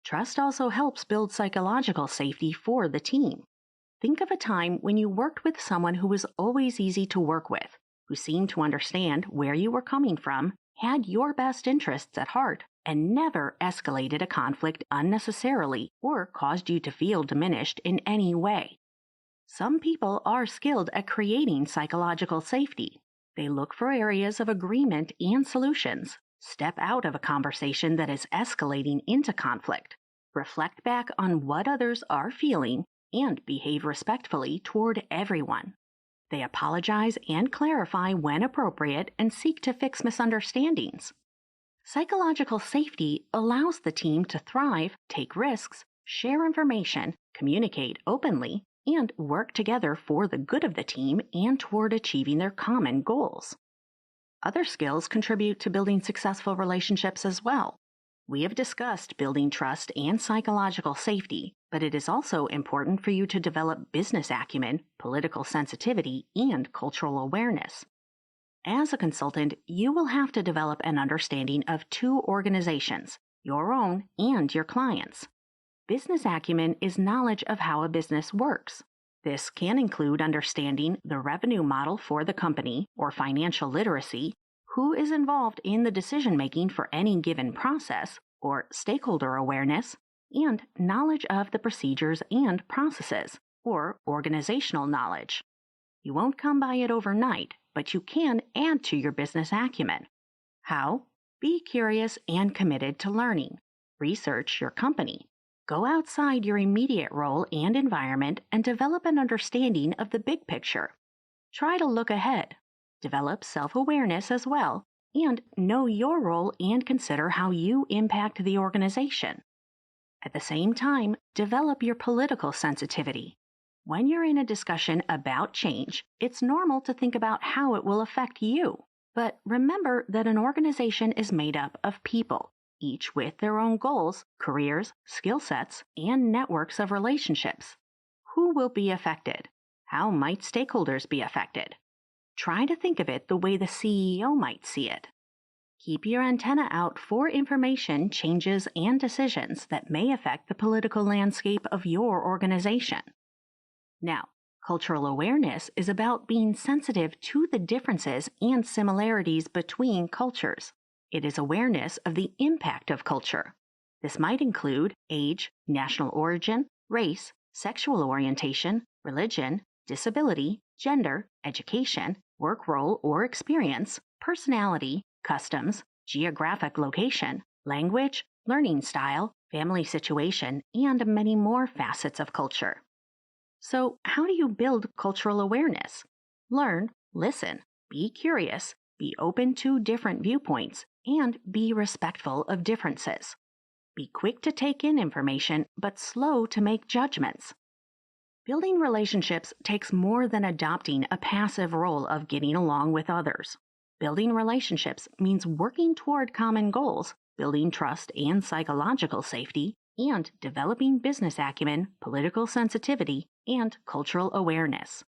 Trust also helps build psychological safety for the team. Think of a time when you worked with someone who was always easy to work with, who seemed to understand where you were coming from, had your best interests at heart, and never escalated a conflict unnecessarily or caused you to feel diminished in any way. Some people are skilled at creating psychological safety. They look for areas of agreement and solutions, step out of a conversation that is escalating into conflict, reflect back on what others are feeling, and behave respectfully toward everyone. They apologize and clarify when appropriate and seek to fix misunderstandings. Psychological safety allows the team to thrive, take risks, share information, communicate openly, and work together for the good of the team and toward achieving their common goals. Other skills contribute to building successful relationships as well. We have discussed building trust and psychological safety, but it is also important for you to develop business acumen, political sensitivity, and cultural awareness. As a consultant, you will have to develop an understanding of 2 organizations, your own and your clients. Business acumen is knowledge of how a business works. This can include understanding the revenue model for the company or financial literacy, who is involved in the decision-making for any given process, or stakeholder awareness, and knowledge of the procedures and processes, or organizational knowledge. You won't come by it overnight, but you can add to your business acumen. How? Be curious and committed to learning. Research your company. Go outside your immediate role and environment and develop an understanding of the big picture. Try to look ahead. Develop self-awareness as well, and know your role and consider how you impact the organization. At the same time, develop your political sensitivity. When you're in a discussion about change, it's normal to think about how it will affect you. But remember that an organization is made up of people, each with their own goals, careers, skill sets, and networks of relationships. Who will be affected? How might stakeholders be affected? Try to think of it the way the CEO might see it. Keep your antenna out for information, changes, and decisions that may affect the political landscape of your organization. Now, cultural awareness is about being sensitive to the differences and similarities between cultures. It is awareness of the impact of culture. This might include age, national origin, race, sexual orientation, religion, disability, gender, education, work role or experience, personality, customs, geographic location, language, learning style, family situation, and many more facets of culture. So, how do you build cultural awareness? Learn, listen, be curious, be open to different viewpoints, and be respectful of differences. Be quick to take in information, but slow to make judgments. Building relationships takes more than adopting a passive role of getting along with others. Building relationships means working toward common goals, building trust and psychological safety, and developing business acumen, political sensitivity, and cultural awareness.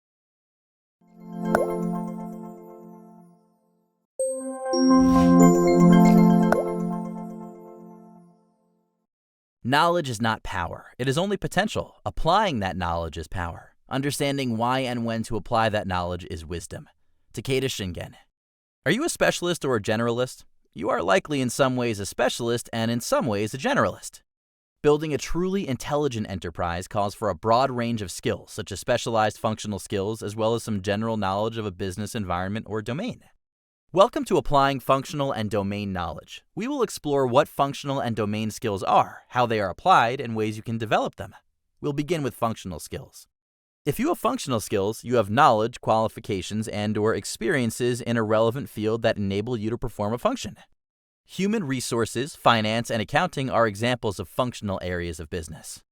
Knowledge is not power. It is only potential. Applying that knowledge is power. Understanding why and when to apply that knowledge is wisdom. Takeda Shingen. Are you a specialist or a generalist? You are likely in some ways a specialist and in some ways a generalist. Building a truly intelligent enterprise calls for a broad range of skills, such as specialized functional skills, as well as some general knowledge of a business environment or domain. Welcome to Applying Functional and Domain Knowledge. We will explore what functional and domain skills are, how they are applied, and ways you can develop them. We'll begin with functional skills. If you have functional skills, you have knowledge, qualifications, and/or experiences in a relevant field that enable you to perform a function. Human resources, finance, and accounting are examples of functional areas of business.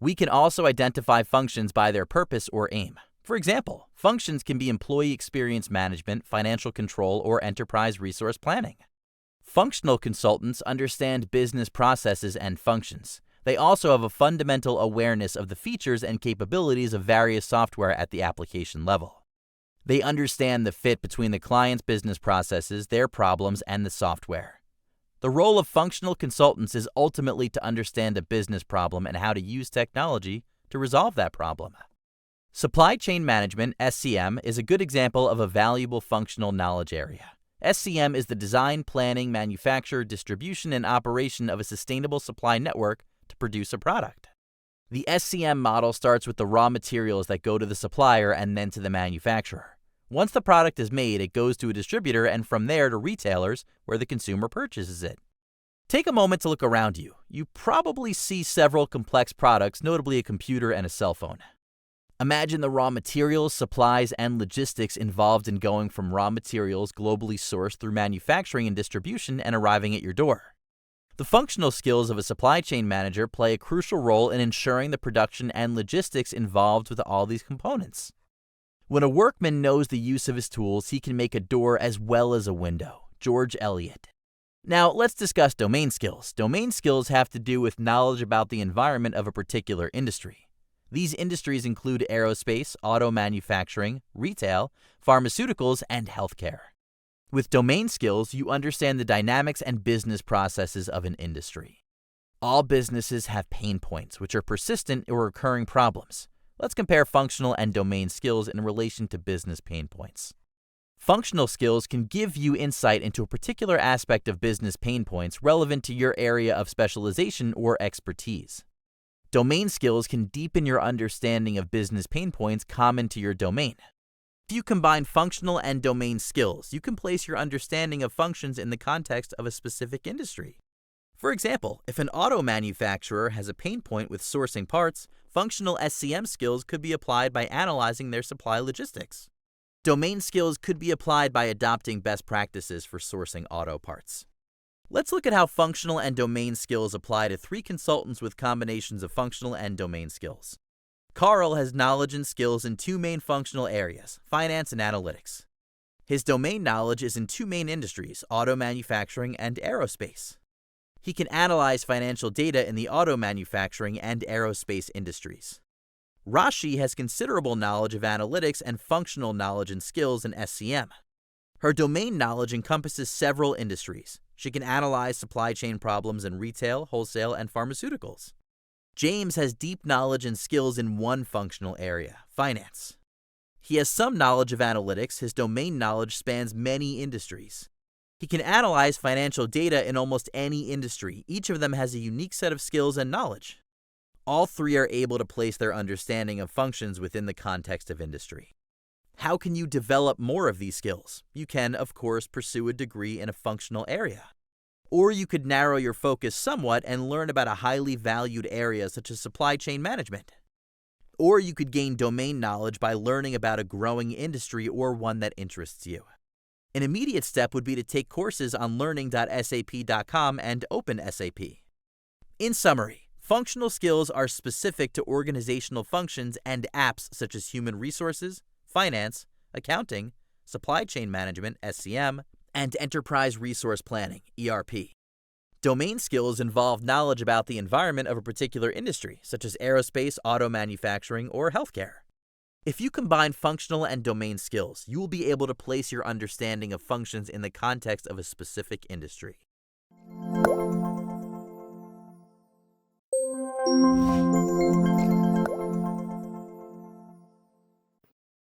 We can also identify functions by their purpose or aim. For example, functions can be employee experience management, financial control, or enterprise resource planning. Functional consultants understand business processes and functions. They also have a fundamental awareness of the features and capabilities of various software at the application level. They understand the fit between the client's business processes, their problems, and the software. The role of functional consultants is ultimately to understand a business problem and how to use technology to resolve that problem. Supply chain management, SCM, is a good example of a valuable functional knowledge area. SCM is the design, planning, manufacture, distribution, and operation of a sustainable supply network to produce a product. The SCM model starts with the raw materials that go to the supplier and then to the manufacturer. Once the product is made, it goes to a distributor and from there to retailers where the consumer purchases it. Take a moment to look around you. You probably see several complex products, notably a computer and a cell phone. Imagine the raw materials, supplies, and logistics involved in going from raw materials globally sourced through manufacturing and distribution and arriving at your door. The functional skills of a supply chain manager play a crucial role in ensuring the production and logistics involved with all these components. When a workman knows the use of his tools, he can make a door as well as a window. George Eliot. Now, let's discuss domain skills. Domain skills have to do with knowledge about the environment of a particular industry. These industries include aerospace, auto manufacturing, retail, pharmaceuticals, and healthcare. With domain skills, you understand the dynamics and business processes of an industry. All businesses have pain points, which are persistent or recurring problems. Let's compare functional and domain skills in relation to business pain points. Functional skills can give you insight into a particular aspect of business pain points relevant to your area of specialization or expertise. Domain skills can deepen your understanding of business pain points common to your domain. If you combine functional and domain skills, you can place your understanding of functions in the context of a specific industry. For example, if an auto manufacturer has a pain point with sourcing parts, functional SCM skills could be applied by analyzing their supply logistics. Domain skills could be applied by adopting best practices for sourcing auto parts. Let's look at how functional and domain skills apply to 3 consultants with combinations of functional and domain skills. Carl has knowledge and skills in 2 main functional areas, finance and analytics. His domain knowledge is in 2 main industries, auto manufacturing and aerospace. He can analyze financial data in the auto manufacturing and aerospace industries. Rashi has considerable knowledge of analytics and functional knowledge and skills in SCM. Her domain knowledge encompasses several industries. She can analyze supply chain problems in retail, wholesale, and pharmaceuticals. James has deep knowledge and skills in 1 functional area, finance. He has some knowledge of analytics. His domain knowledge spans many industries. He can analyze financial data in almost any industry. Each of them has a unique set of skills and knowledge. All 3 are able to place their understanding of functions within the context of industry. How can you develop more of these skills? You can, of course, pursue a degree in a functional area. Or you could narrow your focus somewhat and learn about a highly valued area such as supply chain management. Or you could gain domain knowledge by learning about a growing industry or one that interests you. An immediate step would be to take courses on learning.sap.com and OpenSAP. In summary, functional skills are specific to organizational functions and apps such as human resources, finance, accounting, supply chain management, SCM, and enterprise resource planning, ERP. Domain skills involve knowledge about the environment of a particular industry, such as aerospace, auto manufacturing, or healthcare. If you combine functional and domain skills, you will be able to place your understanding of functions in the context of a specific industry.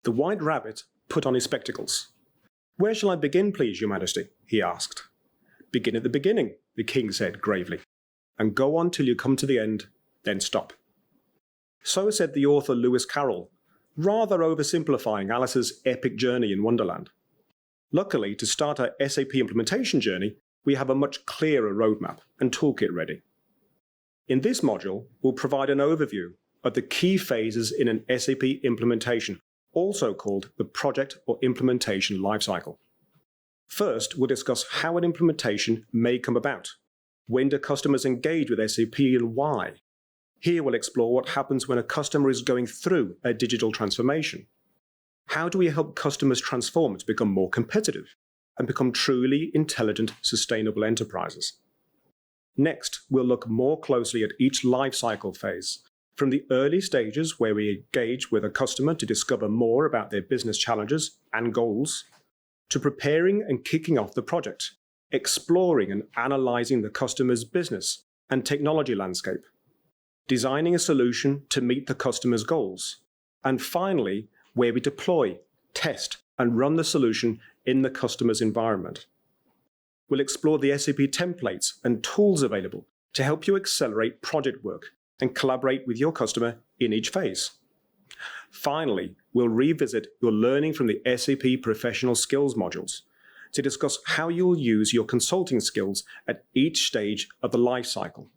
The White Rabbit put on his spectacles. "Where shall I begin, please, Your Majesty?" he asked. "Begin at the beginning," the king said gravely, "and go on till you come to the end, then stop." So said the author Lewis Carroll, rather oversimplifying Alice's epic journey in Wonderland. Luckily, to start our SAP implementation journey, we have a much clearer roadmap and toolkit ready. In this module, we'll provide an overview of the key phases in an SAP implementation, also called the project or implementation lifecycle. First, we'll discuss how an implementation may come about. When do customers engage with SAP and why? Here we'll explore what happens when a customer is going through a digital transformation. How do we help customers transform to become more competitive and become truly intelligent, sustainable enterprises? Next, we'll look more closely at each life cycle phase, from the early stages where we engage with a customer to discover more about their business challenges and goals, to preparing and kicking off the project, exploring and analyzing the customer's business and technology landscape, designing a solution to meet the customer's goals, and finally, where we deploy, test, and run the solution in the customer's environment. We'll explore the SAP templates and tools available to help you accelerate project work and collaborate with your customer in each phase. Finally, we'll revisit your learning from the SAP professional skills modules to discuss how you'll use your consulting skills at each stage of the life cycle: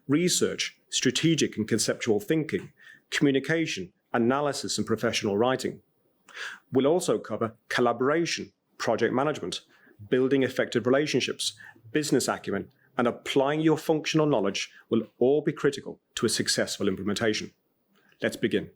research, strategic and conceptual thinking, communication, analysis, and professional writing. We'll also cover collaboration, project management, building effective relationships, business acumen, and applying your functional knowledge will all be critical to a successful implementation. Let's begin.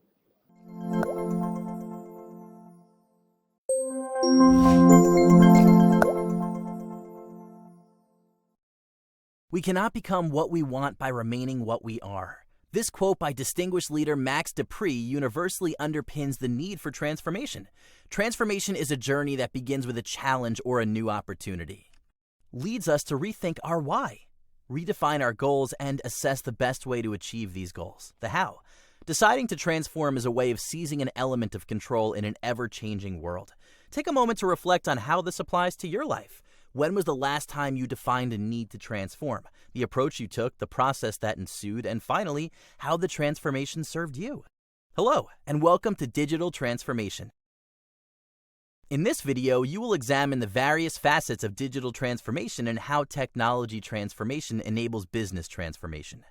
We cannot become what we want by remaining what we are. This quote by distinguished leader Max Dupree universally underpins the need for transformation. Transformation is a journey that begins with a challenge or a new opportunity. Leads us to rethink our why, redefine our goals, and assess the best way to achieve these goals, the how. Deciding to transform is a way of seizing an element of control in an ever-changing world. Take a moment to reflect on how this applies to your life. When was the last time you defined a need to transform? The approach you took, the process that ensued, and finally, how the transformation served you. Hello, and welcome to Digital Transformation. In this video, you will examine the various facets of digital transformation and how technology transformation enables business transformation.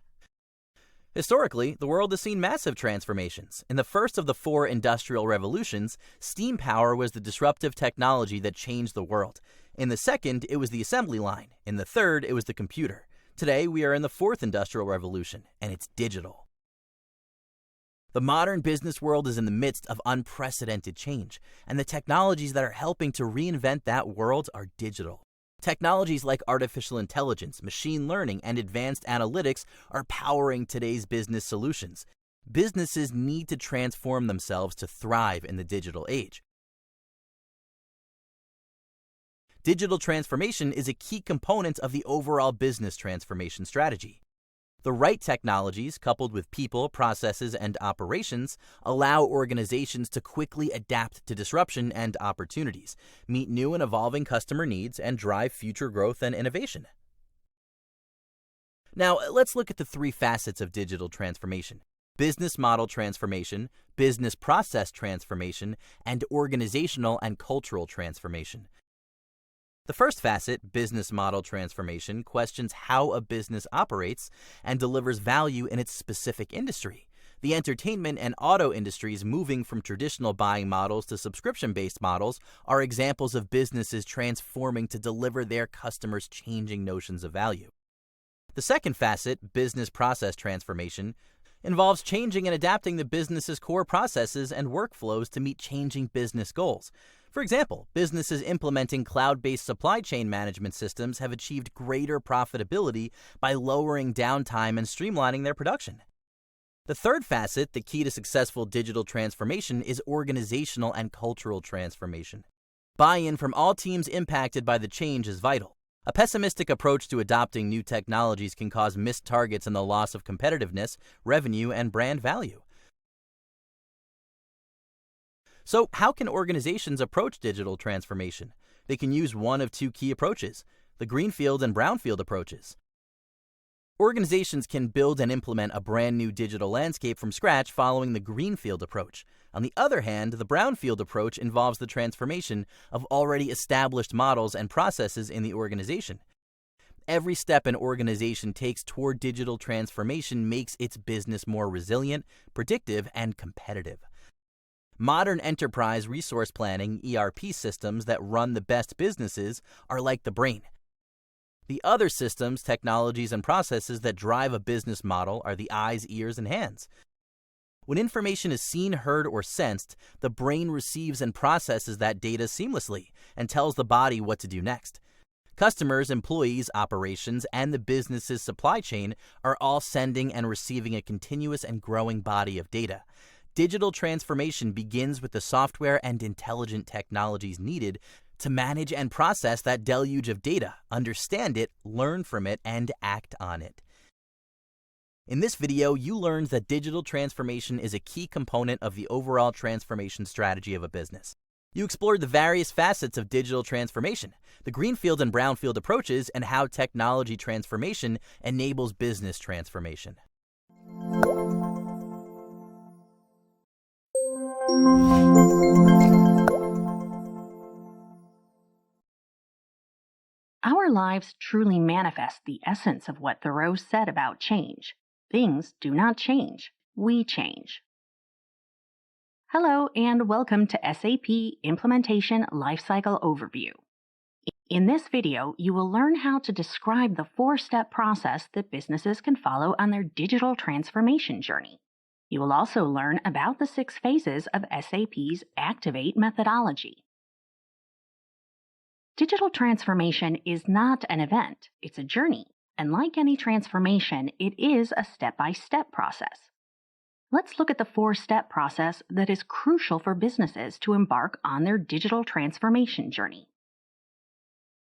Historically, the world has seen massive transformations. In the first of the 4 industrial revolutions, steam power was the disruptive technology that changed the world. In the second, it was the assembly line. In the third, it was the computer. Today, we are in the 4th industrial revolution, and it's digital. The modern business world is in the midst of unprecedented change, and the technologies that are helping to reinvent that world are digital. Technologies like artificial intelligence, machine learning, and advanced analytics are powering today's business solutions. Businesses need to transform themselves to thrive in the digital age. Digital transformation is a key component of the overall business transformation strategy. The right technologies, coupled with people, processes, and operations, allow organizations to quickly adapt to disruption and opportunities, meet new and evolving customer needs, and drive future growth and innovation. Now, let's look at the 3 facets of digital transformation: business model transformation, business process transformation, and organizational and cultural transformation. The first facet, business model transformation, questions how a business operates and delivers value in its specific industry. The entertainment and auto industries moving from traditional buying models to subscription-based models are examples of businesses transforming to deliver their customers changing notions of value. The second facet, business process transformation, involves changing and adapting the business's core processes and workflows to meet changing business goals. For example, businesses implementing cloud-based supply chain management systems have achieved greater profitability by lowering downtime and streamlining their production. The third facet, the key to successful digital transformation, is organizational and cultural transformation. Buy-in from all teams impacted by the change is vital. A pessimistic approach to adopting new technologies can cause missed targets and the loss of competitiveness, revenue, and brand value. So, how can organizations approach digital transformation? They can use one of 2 key approaches: the greenfield and brownfield approaches. Organizations can build and implement a brand new digital landscape from scratch following the greenfield approach. On the other hand, the brownfield approach involves the transformation of already established models and processes in the organization. Every step an organization takes toward digital transformation makes its business more resilient, predictive, and competitive. Modern enterprise resource planning (ERP) systems that run the best businesses are like the brain. The other systems, technologies, and processes that drive a business model are the eyes, ears, and hands. When information is seen, heard, or sensed, the brain receives and processes that data seamlessly and tells the body what to do next. Customers, employees, operations, and the business's supply chain are all sending and receiving a continuous and growing body of data. Digital transformation begins with the software and intelligent technologies needed to manage and process that deluge of data, understand it, learn from it, and act on it. In this video, you learned that digital transformation is a key component of the overall transformation strategy of a business. You explored the various facets of digital transformation, the greenfield and brownfield approaches, and how technology transformation enables business transformation. Our lives truly manifest the essence of what Thoreau said about change. Things do not change, we change. Hello and welcome to SAP Implementation Lifecycle Overview. In this video, you will learn how to describe the 4-step process that businesses can follow on their digital transformation journey. You will also learn about the 6 phases of SAP's Activate methodology. Digital transformation is not an event, it's a journey, and like any transformation, it is a step-by-step process. Let's look at the 4-step process that is crucial for businesses to embark on their digital transformation journey.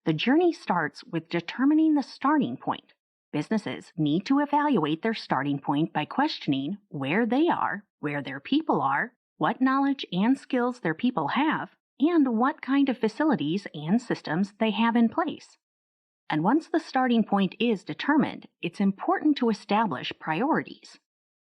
The journey starts with determining the starting point. Businesses need to evaluate their starting point by questioning where they are, where their people are, what knowledge and skills their people have, and what kind of facilities and systems they have in place. And once the starting point is determined, it's important to establish priorities.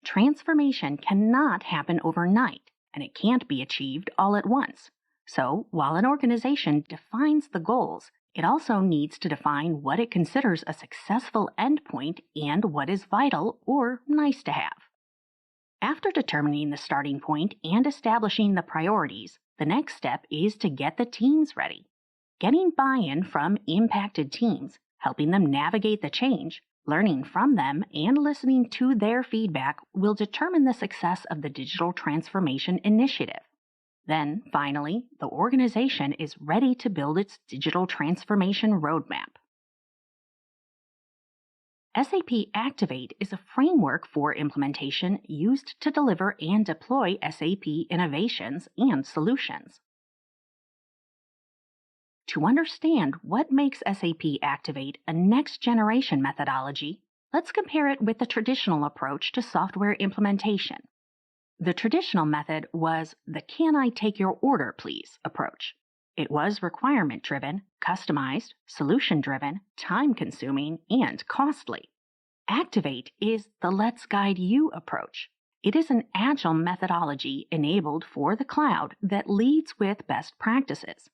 Transformation cannot happen overnight, and it can't be achieved all at once. So, while an organization defines the goals, it also needs to define what it considers a successful endpoint and what is vital or nice to have. After determining the starting point and establishing the priorities, the next step is to get the teams ready. Getting buy-in from impacted teams, helping them navigate the change, learning from them, and listening to their feedback will determine the success of the digital transformation initiative. Then, finally, the organization is ready to build its digital transformation roadmap. SAP Activate is a framework for implementation used to deliver and deploy SAP innovations and solutions. To understand what makes SAP Activate a next-generation methodology, let's compare it with the traditional approach to software implementation. The traditional method was the "Can I take your order, please?" approach. It was requirement-driven, customized, solution-driven, time-consuming, and costly. Activate is the "Let's guide you" approach. It is an agile methodology enabled for the cloud that leads with best practices.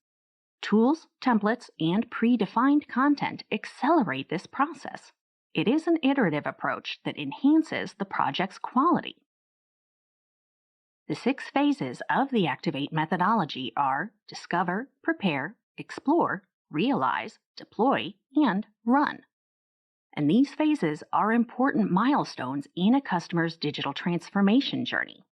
Tools, templates, and predefined content accelerate this process. It is an iterative approach that enhances the project's quality. The 6 phases of the Activate methodology are discover, prepare, explore, realize, deploy, and run. And these phases are important milestones in a customer's digital transformation journey.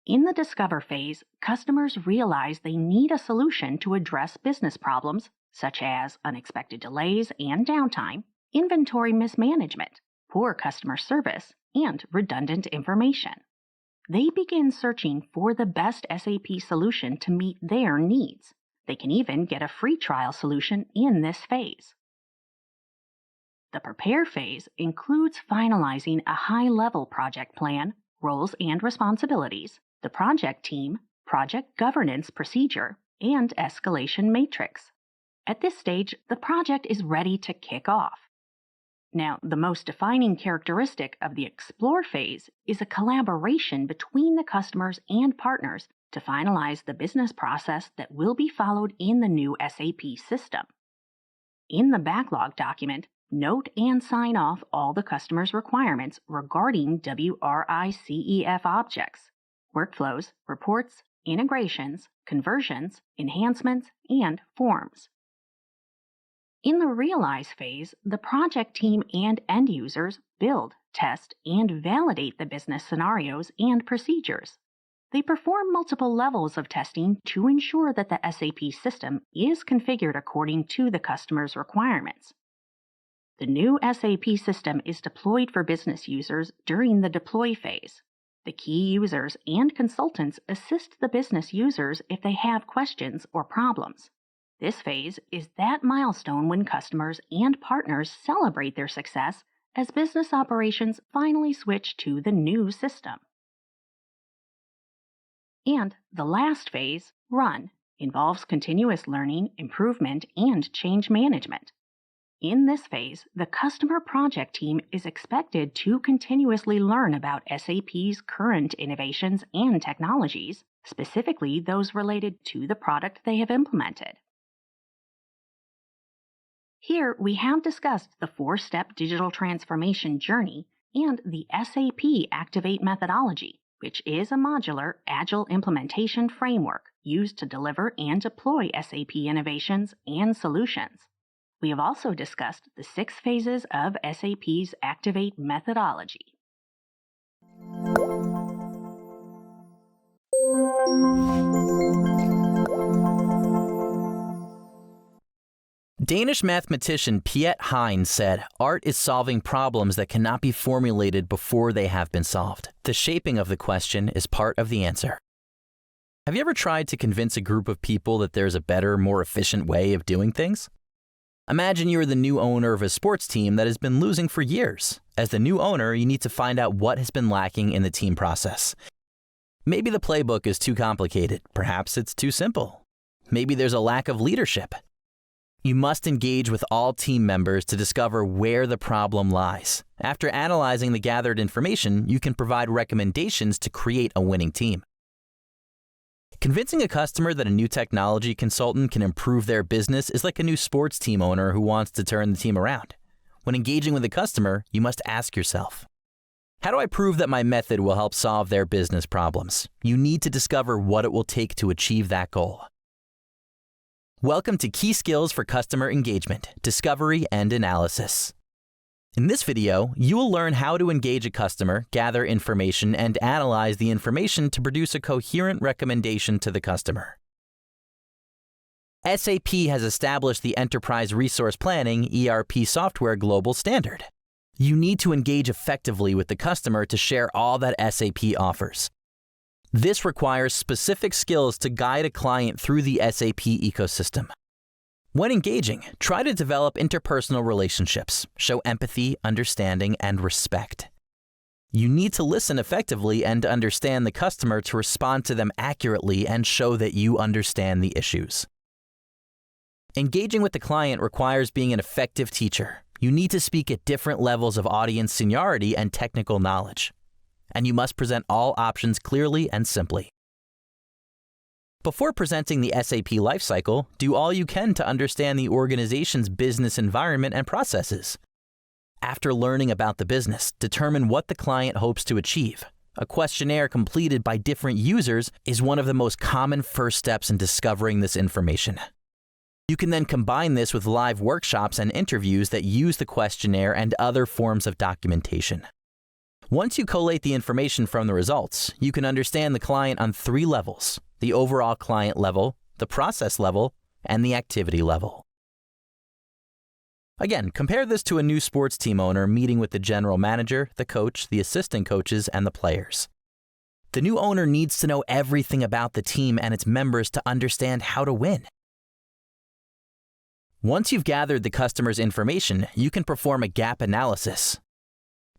In the discover phase, customers realize they need a solution to address business problems such as unexpected delays and downtime, inventory mismanagement, poor customer service, and redundant information. They begin searching for the best SAP solution to meet their needs. They can even get a free trial solution in this phase. The prepare phase includes finalizing a high-level project plan, roles and responsibilities, the project team, project governance procedure, and escalation matrix. At this stage, the project is ready to kick off. Now, the most defining characteristic of the explore phase is a collaboration between the customers and partners to finalize the business process that will be followed in the new SAP system. In the backlog document, note and sign off all the customer's requirements regarding WRICEF objects, workflows, reports, integrations, conversions, enhancements, and forms. In the realize phase, the project team and end users build, test, and validate the business scenarios and procedures. They perform multiple levels of testing to ensure that the SAP system is configured according to the customer's requirements. The new SAP system is deployed for business users during the deploy phase. The key users and consultants assist the business users if they have questions or problems. This phase is that milestone when customers and partners celebrate their success as business operations finally switch to the new system. And the last phase, run, involves continuous learning, improvement, and change management. In this phase, the customer project team is expected to continuously learn about SAP's current innovations and technologies, specifically those related to the product they have implemented. Here, we have discussed the 4-step digital transformation journey and the SAP Activate methodology, which is a modular, agile implementation framework used to deliver and deploy SAP innovations and solutions. We have also discussed the 6 phases of SAP's Activate methodology. Danish mathematician Piet Hein said, "Art is solving problems that cannot be formulated before they have been solved. The shaping of the question is part of the answer." Have you ever tried to convince a group of people that there's a better, more efficient way of doing things? Imagine you're the new owner of a sports team that has been losing for years. As the new owner, you need to find out what has been lacking in the team process. Maybe the playbook is too complicated. Perhaps it's too simple. Maybe there's a lack of leadership. You must engage with all team members to discover where the problem lies. After analyzing the gathered information, you can provide recommendations to create a winning team. Convincing a customer that a new technology consultant can improve their business is like a new sports team owner who wants to turn the team around. When engaging with a customer, you must ask yourself, how do I prove that my method will help solve their business problems? You need to discover what it will take to achieve that goal. Welcome to Key Skills for Customer Engagement, Discovery, and Analysis. In this video, you will learn how to engage a customer, gather information, and analyze the information to produce a coherent recommendation to the customer. SAP has established the Enterprise Resource Planning (ERP) software global standard. You need to engage effectively with the customer to share all that SAP offers. This requires specific skills to guide a client through the SAP ecosystem. When engaging, try to develop interpersonal relationships, show empathy, understanding, and respect. You need to listen effectively and understand the customer to respond to them accurately and show that you understand the issues. Engaging with the client requires being an effective teacher. You need to speak at different levels of audience seniority and technical knowledge. And you must present all options clearly and simply. Before presenting the SAP lifecycle, do all you can to understand the organization's business environment and processes. After learning about the business, determine what the client hopes to achieve. A questionnaire completed by different users is one of the most common first steps in discovering this information. You can then combine this with live workshops and interviews that use the questionnaire and other forms of documentation. Once you collate the information from the results, you can understand the client on 3 levels: the overall client level, the process level, and the activity level. Again, compare this to a new sports team owner meeting with the general manager, the coach, the assistant coaches, and the players. The new owner needs to know everything about the team and its members to understand how to win. Once you've gathered the customer's information, you can perform a gap analysis.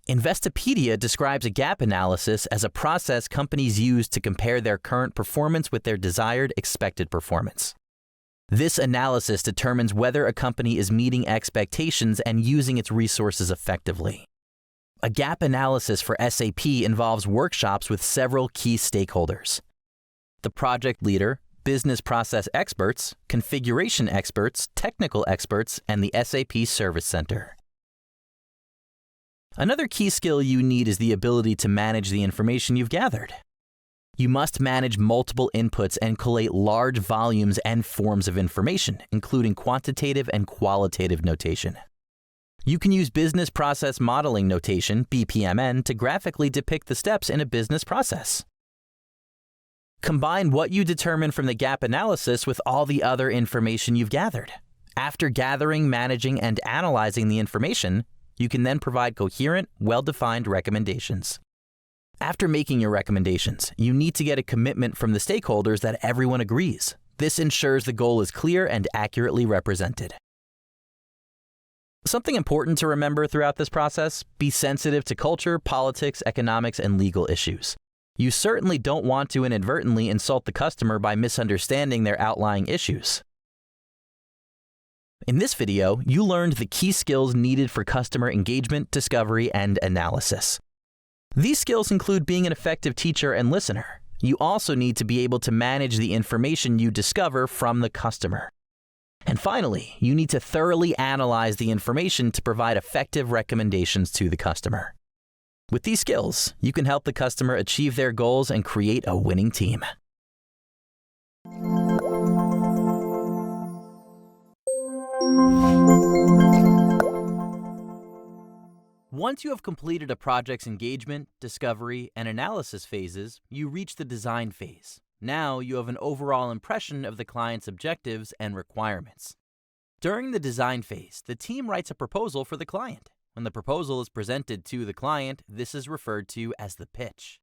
Investopedia describes a gap analysis as a process companies use to compare their current performance with their desired expected performance. This analysis determines whether a company is meeting expectations and using its resources effectively. A gap analysis for SAP involves workshops with several key stakeholders: the project leader, business process experts, configuration experts, technical experts, and the SAP Service Center. Another key skill you need is the ability to manage the information you've gathered. You must manage multiple inputs and collate large volumes and forms of information, including quantitative and qualitative notation. You can use business process modeling notation, BPMN, to graphically depict the steps in a business process. Combine what you determine from the gap analysis with all the other information you've gathered. After gathering, managing, and analyzing the information, you can then provide coherent, well-defined recommendations. After making your recommendations, you need to get a commitment from the stakeholders that everyone agrees. This ensures the goal is clear and accurately represented. Something important to remember throughout this process: be sensitive to culture, politics, economics, and legal issues. You certainly don't want to inadvertently insult the customer by misunderstanding their outlying issues. In this video, you learned the key skills needed for customer engagement, discovery, and analysis. These skills include being an effective teacher and listener. You also need to be able to manage the information you discover from the customer. And finally, you need to thoroughly analyze the information to provide effective recommendations to the customer. With these skills, you can help the customer achieve their goals and create a winning team. Once you have completed a project's engagement, discovery, and analysis phases, you reach the design phase. Now you have an overall impression of the client's objectives and requirements. During the design phase, the team writes a proposal for the client. When the proposal is presented to the client, this is referred to as the pitch.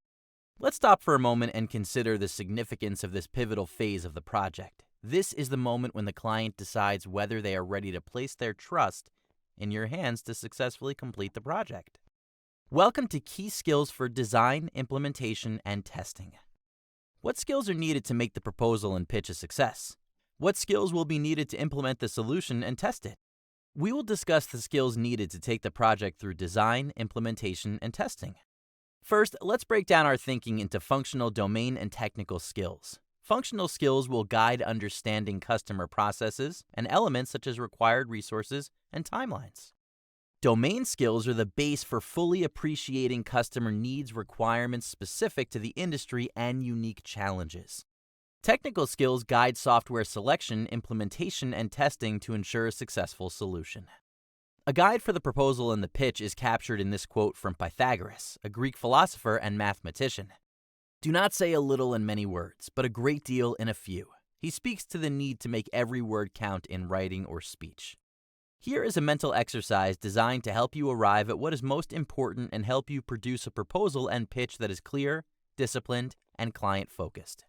Let's stop for a moment and consider the significance of this pivotal phase of the project. This is the moment when the client decides whether they are ready to place their trust in your hands to successfully complete the project. Welcome to Key Skills for Design, Implementation, and Testing. What skills are needed to make the proposal and pitch a success? What skills will be needed to implement the solution and test it? We will discuss the skills needed to take the project through design, implementation, and testing. First, let's break down our thinking into functional, domain, and technical skills. Functional skills will guide understanding customer processes and elements such as required resources and timelines. Domain skills are the base for fully appreciating customer needs, requirements specific to the industry, and unique challenges. Technical skills guide software selection, implementation, and testing to ensure a successful solution. A guide for the proposal and the pitch is captured in this quote from Pythagoras, a Greek philosopher and mathematician. "Do not say a little in many words, but a great deal in a few." He speaks to the need to make every word count in writing or speech. Here is a mental exercise designed to help you arrive at what is most important and help you produce a proposal and pitch that is clear, disciplined, and client-focused.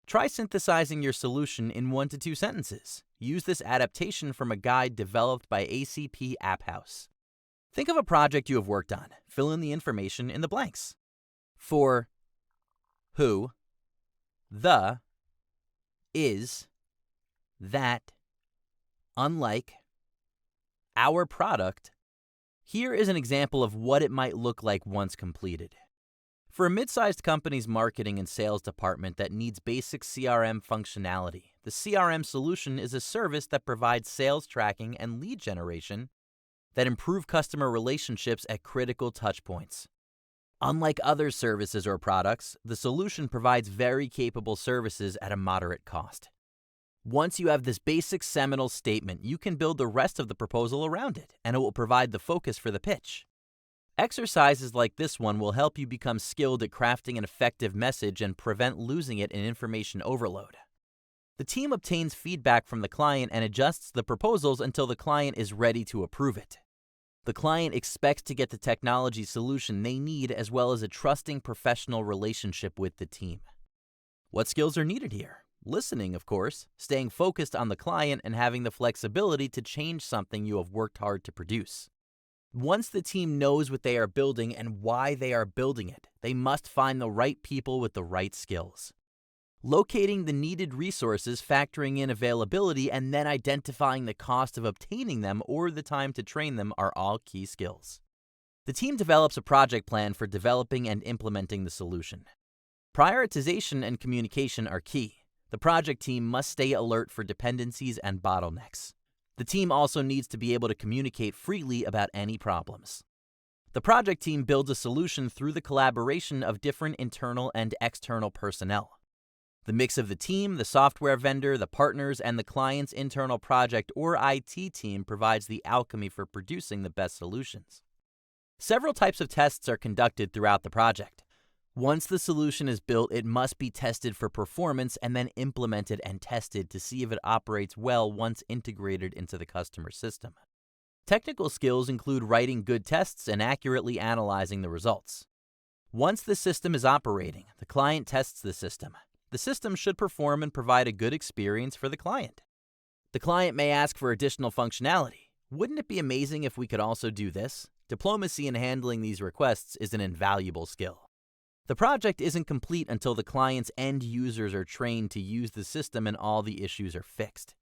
Try synthesizing your solution in 1 to 2 sentences. Use this adaptation from a guide developed by SAP App House. Think of a project you have worked on. Fill in the information in the blanks. For who, the, is, that, unlike, our product. Here is an example of what it might look like once completed. For a mid-sized company's marketing and sales department that needs basic CRM functionality, the CRM solution is a service that provides sales tracking and lead generation that improve customer relationships at critical touchpoints. Unlike other services or products, the solution provides very capable services at a moderate cost. Once you have this basic seminal statement, you can build the rest of the proposal around it, and it will provide the focus for the pitch. Exercises like this one will help you become skilled at crafting an effective message and prevent losing it in information overload. The team obtains feedback from the client and adjusts the proposals until the client is ready to approve it. The client expects to get the technology solution they need as well as a trusting professional relationship with the team. What skills are needed here? Listening, of course, staying focused on the client, and having the flexibility to change something you have worked hard to produce. Once the team knows what they are building and why they are building it, they must find the right people with the right skills. Locating the needed resources, factoring in availability, and then identifying the cost of obtaining them or the time to train them are all key skills. The team develops a project plan for developing and implementing the solution. Prioritization and communication are key. The project team must stay alert for dependencies and bottlenecks. The team also needs to be able to communicate freely about any problems. The project team builds a solution through the collaboration of different internal and external personnel. The mix of the team, the software vendor, the partners, and the client's internal project or IT team provides the alchemy for producing the best solutions. Several types of tests are conducted throughout the project. Once the solution is built, it must be tested for performance and then implemented and tested to see if it operates well once integrated into the customer system. Technical skills include writing good tests and accurately analyzing the results. Once the system is operating, the client tests the system. The system should perform and provide a good experience for the client. The client may ask for additional functionality. Wouldn't it be amazing if we could also do this? Diplomacy in handling these requests is an invaluable skill. The project isn't complete until the client's end users are trained to use the system and all the issues are fixed.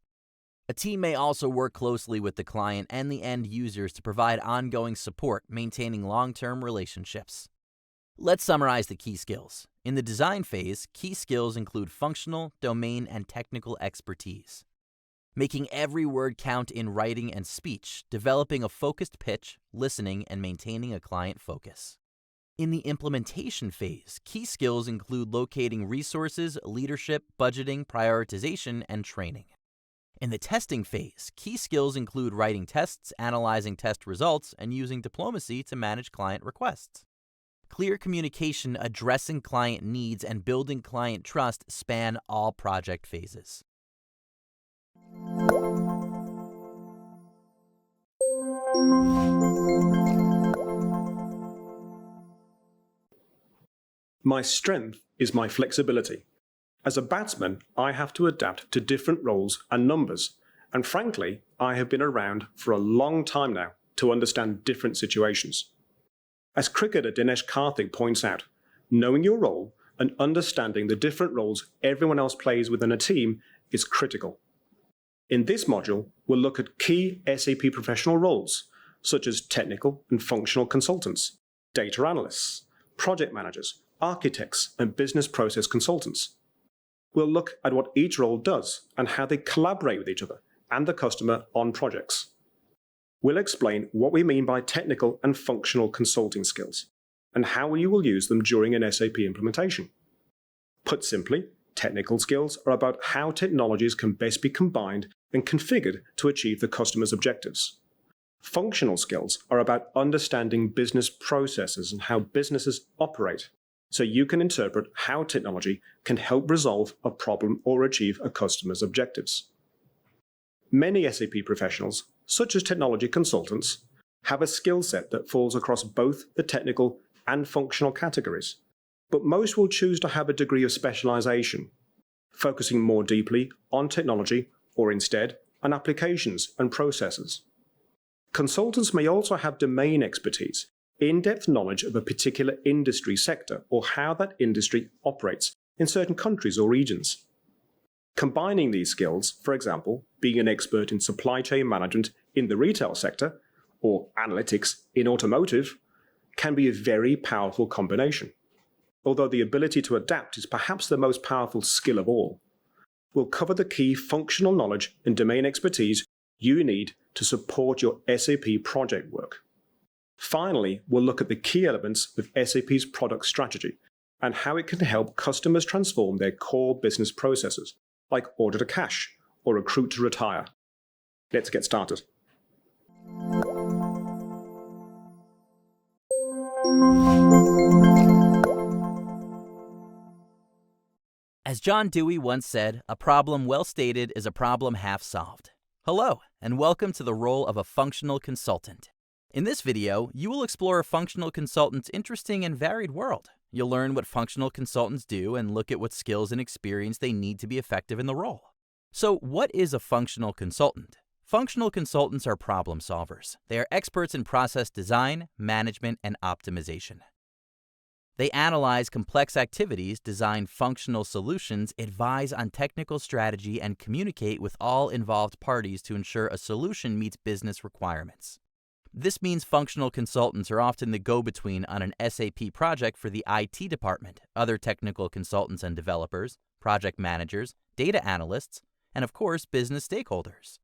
A team may also work closely with the client and the end users to provide ongoing support, maintaining long-term relationships. Let's summarize the key skills. In the design phase, key skills include functional, domain, and technical expertise. Making every word count in writing and speech, developing a focused pitch, listening, and maintaining a client focus. In the implementation phase, key skills include locating resources, leadership, budgeting, prioritization, and training. In the testing phase, key skills include writing tests, analyzing test results, and using diplomacy to manage client requests. Clear communication, addressing client needs, and building client trust span all project phases. My strength is my flexibility. As a batsman, I have to adapt to different roles and numbers, and frankly, I have been around for a long time now to understand different situations. As cricketer Dinesh Karthik points out, knowing your role and understanding the different roles everyone else plays within a team is critical. In this module, we'll look at key SAP professional roles, such as technical and functional consultants, data analysts, project managers, architects, and business process consultants. We'll look at what each role does and how they collaborate with each other and the customer on projects. We'll explain what we mean by technical and functional consulting skills and how you will use them during an SAP implementation. Put simply, technical skills are about how technologies can best be combined and configured to achieve the customer's objectives. Functional skills are about understanding business processes and how businesses operate, so you can interpret how technology can help resolve a problem or achieve a customer's objectives. Many SAP professionals, such as technology consultants, have a skill set that falls across both the technical and functional categories, but most will choose to have a degree of specialization, focusing more deeply on technology or instead on applications and processes. Consultants may also have domain expertise, in-depth knowledge of a particular industry sector or how that industry operates in certain countries or regions. Combining these skills, for example, being an expert in supply chain management in the retail sector or analytics in automotive, can be a very powerful combination. Although the ability to adapt is perhaps the most powerful skill of all, we'll cover the key functional knowledge and domain expertise you need to support your SAP project work. Finally, we'll look at the key elements of SAP's product strategy and how it can help customers transform their core business processes, like order to cash or recruit to retire. Let's get started. As John Dewey once said, a problem well stated is a problem half solved. Hello, and welcome to the role of a functional consultant. In this video, you will explore a functional consultant's interesting and varied world. You'll learn what functional consultants do and look at what skills and experience they need to be effective in the role. So, what is a functional consultant? Functional consultants are problem solvers. They are experts in process design, management, and optimization. They analyze complex activities, design functional solutions, advise on technical strategy, and communicate with all involved parties to ensure a solution meets business requirements. This means functional consultants are often the go-between on an SAP project for the IT department, other technical consultants and developers, project managers, data analysts, and of course, business stakeholders.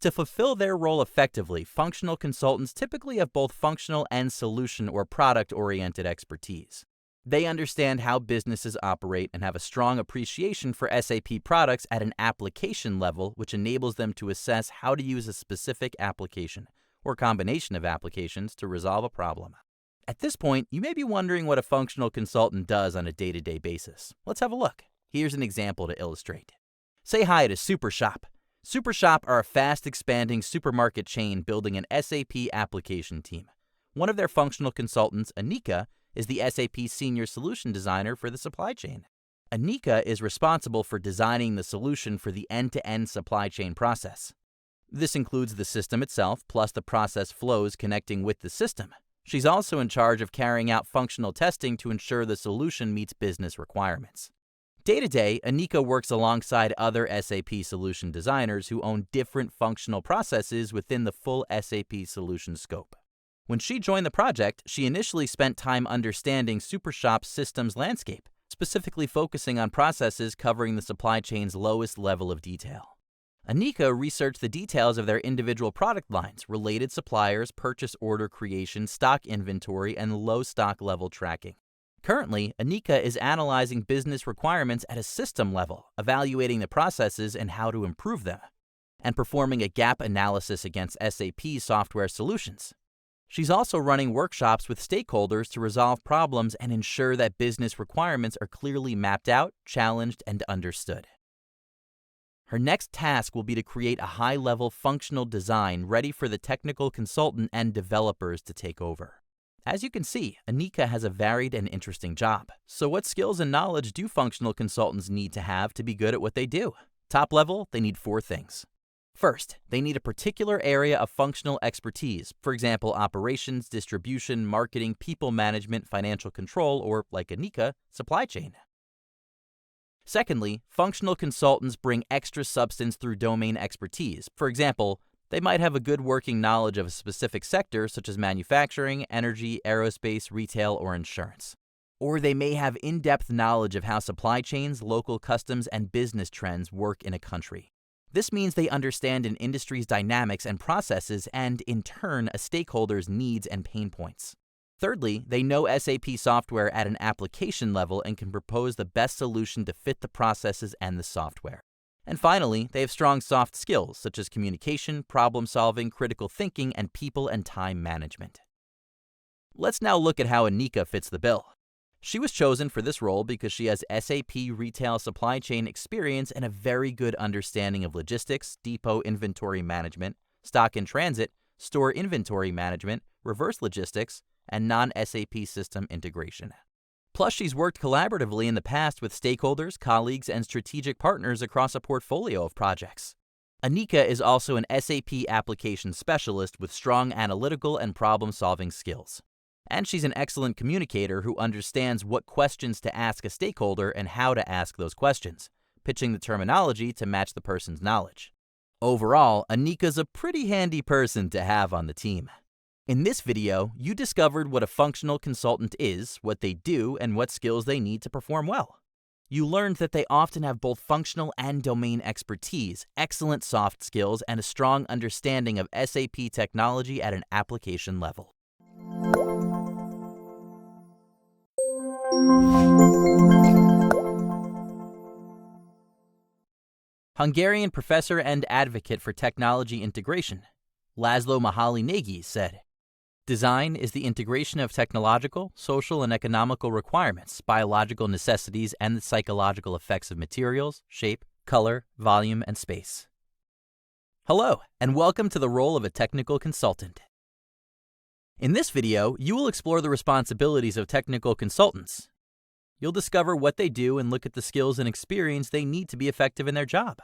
To fulfill their role effectively, functional consultants typically have both functional and solution or product-oriented expertise. They understand how businesses operate and have a strong appreciation for SAP products at an application level, which enables them to assess how to use a specific application or combination of applications to resolve a problem. At this point, you may be wondering what a functional consultant does on a day-to-day basis. Let's have a look. Here's an example to illustrate. Say hi to Super Shop. Super Shop are a fast-expanding supermarket chain building an SAP application team. One of their functional consultants, Anika, is the SAP Senior Solution Designer for the supply chain. Anika is responsible for designing the solution for the end-to-end supply chain process. This includes the system itself, plus the process flows connecting with the system. She's also in charge of carrying out functional testing to ensure the solution meets business requirements. Day-to-day, Anika works alongside other SAP solution designers who own different functional processes within the full SAP solution scope. When she joined the project, she initially spent time understanding SuperShop's systems landscape, specifically focusing on processes covering the supply chain's lowest level of detail. Anika researched the details of their individual product lines, related suppliers, purchase order creation, stock inventory, and low stock level tracking. Currently, Anika is analyzing business requirements at a system level, evaluating the processes and how to improve them, and performing a gap analysis against SAP software solutions. She's also running workshops with stakeholders to resolve problems and ensure that business requirements are clearly mapped out, challenged, and understood. Her next task will be to create a high-level functional design ready for the technical consultant and developers to take over. As you can see, Anika has a varied and interesting job. So what skills and knowledge do functional consultants need to have to be good at what they do? Top level, they need 4 things. First, they need a particular area of functional expertise, for example, operations, distribution, marketing, people management, financial control, or, like Anika, supply chain. Secondly, functional consultants bring extra substance through domain expertise. For example, they might have a good working knowledge of a specific sector such as manufacturing, energy, aerospace, retail, or insurance. Or they may have in-depth knowledge of how supply chains, local customs, and business trends work in a country. This means they understand an industry's dynamics and processes and, in turn, a stakeholder's needs and pain points. Thirdly, they know SAP software at an application level and can propose the best solution to fit the processes and the software. And finally, they have strong soft skills such as communication, problem-solving, critical thinking, and people and time management. Let's now look at how Anika fits the bill. She was chosen for this role because she has SAP retail supply chain experience and a very good understanding of logistics, depot inventory management, stock in transit, store inventory management, reverse logistics, and non-SAP system integration. Plus, she's worked collaboratively in the past with stakeholders, colleagues, and strategic partners across a portfolio of projects. Anika is also an SAP application specialist with strong analytical and problem-solving skills. And she's an excellent communicator who understands what questions to ask a stakeholder and how to ask those questions, pitching the terminology to match the person's knowledge. Overall, Anika's a pretty handy person to have on the team. In this video, you discovered what a functional consultant is, what they do, and what skills they need to perform well. You learned that they often have both functional and domain expertise, excellent soft skills, and a strong understanding of SAP technology at an application level. Hungarian professor and advocate for technology integration, Laszlo Mihaly said, "Design is the integration of technological, social, and economical requirements, biological necessities, and the psychological effects of materials, shape, color, volume, and space." Hello, and welcome to the role of a technical consultant. In this video, you will explore the responsibilities of technical consultants. You'll discover what they do and look at the skills and experience they need to be effective in their job.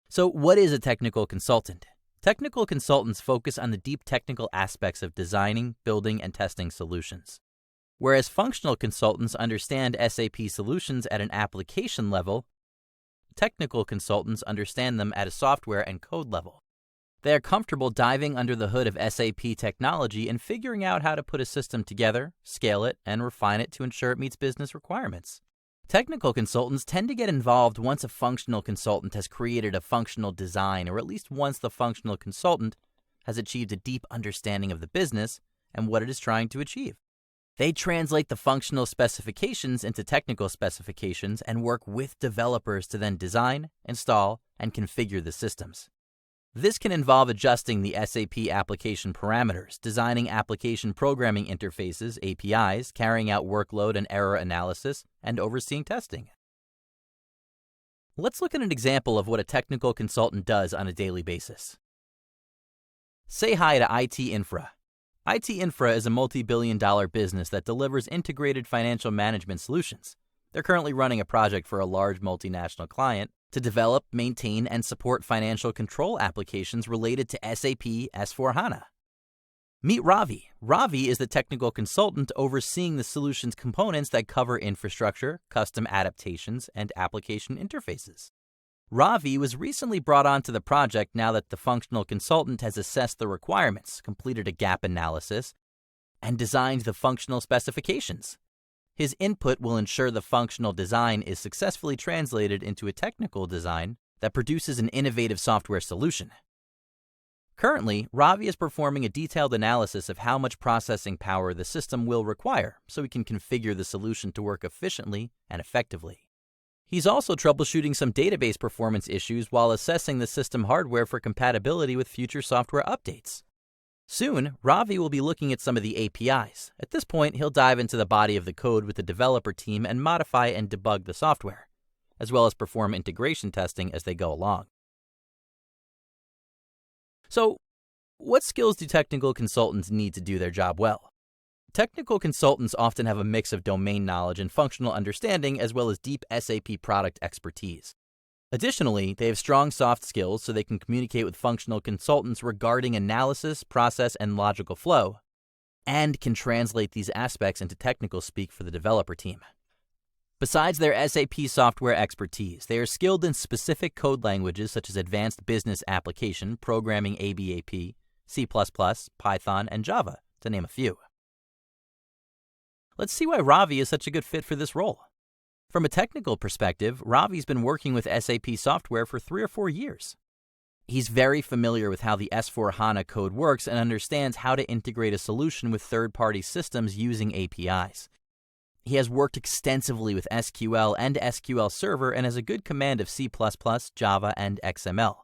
So, what is a technical consultant? Technical consultants focus on the deep technical aspects of designing, building, and testing solutions. Whereas functional consultants understand SAP solutions at an application level, technical consultants understand them at a software and code level. They are comfortable diving under the hood of SAP technology and figuring out how to put a system together, scale it, and refine it to ensure it meets business requirements. Technical consultants tend to get involved once a functional consultant has created a functional design, or at least once the functional consultant has achieved a deep understanding of the business and what it is trying to achieve. They translate the functional specifications into technical specifications and work with developers to then design, install, and configure the systems. This can involve adjusting the SAP application parameters, designing application programming interfaces, APIs, carrying out workload and error analysis, and overseeing testing. Let's look at an example of what a technical consultant does on a daily basis. Say hi to IT Infra. IT Infra is a multi-billion-dollar business that delivers integrated financial management solutions. They're currently running a project for a large multinational client to develop, maintain, and support financial control applications related to SAP S/4HANA. Meet Ravi. Ravi is the technical consultant overseeing the solution's components that cover infrastructure, custom adaptations, and application interfaces. Ravi was recently brought onto the project now that the functional consultant has assessed the requirements, completed a gap analysis, and designed the functional specifications. His input will ensure the functional design is successfully translated into a technical design that produces an innovative software solution. Currently, Ravi is performing a detailed analysis of how much processing power the system will require so he can configure the solution to work efficiently and effectively. He's also troubleshooting some database performance issues while assessing the system hardware for compatibility with future software updates. Soon, Ravi will be looking at some of the APIs. At this point, he'll dive into the body of the code with the developer team and modify and debug the software, as well as perform integration testing as they go along. So, what skills do technical consultants need to do their job well? Technical consultants often have a mix of domain knowledge and functional understanding, as well as deep SAP product expertise. Additionally, they have strong soft skills so they can communicate with functional consultants regarding analysis, process, and logical flow, and can translate these aspects into technical speak for the developer team. Besides their SAP software expertise, they are skilled in specific code languages such as Advanced Business Application, Programming ABAP, C++, Python, and Java, to name a few. Let's see why Ravi is such a good fit for this role. From a technical perspective, Ravi's been working with SAP software for 3 or 4 years. He's very familiar with how the S/4HANA code works and understands how to integrate a solution with third-party systems using APIs. He has worked extensively with SQL and SQL Server and has a good command of C++, Java, and XML,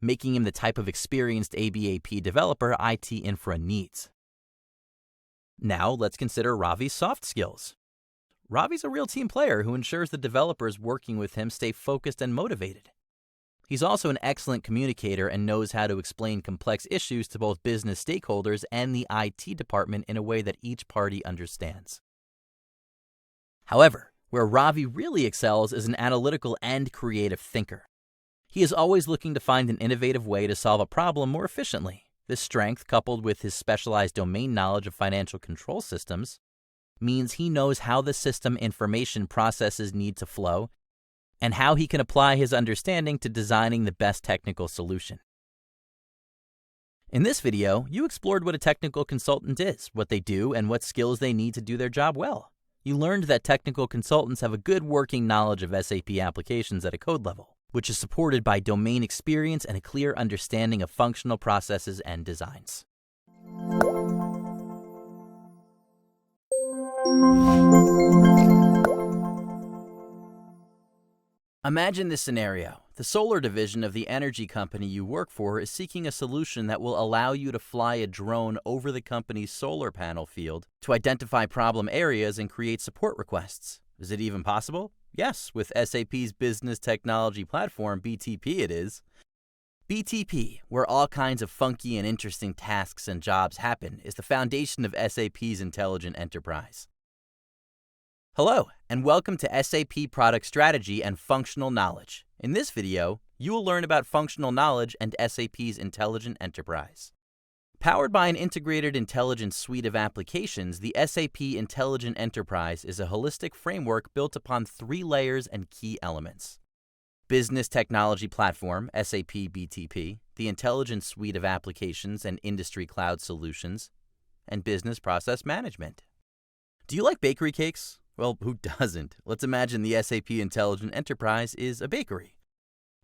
making him the type of experienced ABAP developer IT Infra needs. Now, let's consider Ravi's soft skills. Ravi's a real team player who ensures the developers working with him stay focused and motivated. He's also an excellent communicator and knows how to explain complex issues to both business stakeholders and the IT department in a way that each party understands. However, where Ravi really excels is an analytical and creative thinker. He is always looking to find an innovative way to solve a problem more efficiently. This strength, coupled with his specialized domain knowledge of financial control systems, means he knows how the system information processes need to flow and how he can apply his understanding to designing the best technical solution. In this video, you explored what a technical consultant is, what they do, and what skills they need to do their job well. You learned that technical consultants have a good working knowledge of SAP applications at a code level, which is supported by domain experience and a clear understanding of functional processes and designs. Imagine this scenario. The solar division of the energy company you work for is seeking a solution that will allow you to fly a drone over the company's solar panel field to identify problem areas and create support requests. Is it even possible? Yes, with SAP's business technology platform, BTP it is. BTP, where all kinds of funky and interesting tasks and jobs happen, is the foundation of SAP's intelligent enterprise. Hello, and welcome to SAP Product Strategy and Functional Knowledge. In this video, you will learn about functional knowledge and SAP's intelligent enterprise. Powered by an integrated intelligence suite of applications, the SAP Intelligent Enterprise is a holistic framework built upon 3 layers and key elements. Business Technology Platform, SAP BTP, the Intelligence Suite of Applications and Industry Cloud Solutions, and Business Process Management. Do you like bakery cakes? Well, who doesn't? Let's imagine the SAP Intelligent Enterprise is a bakery.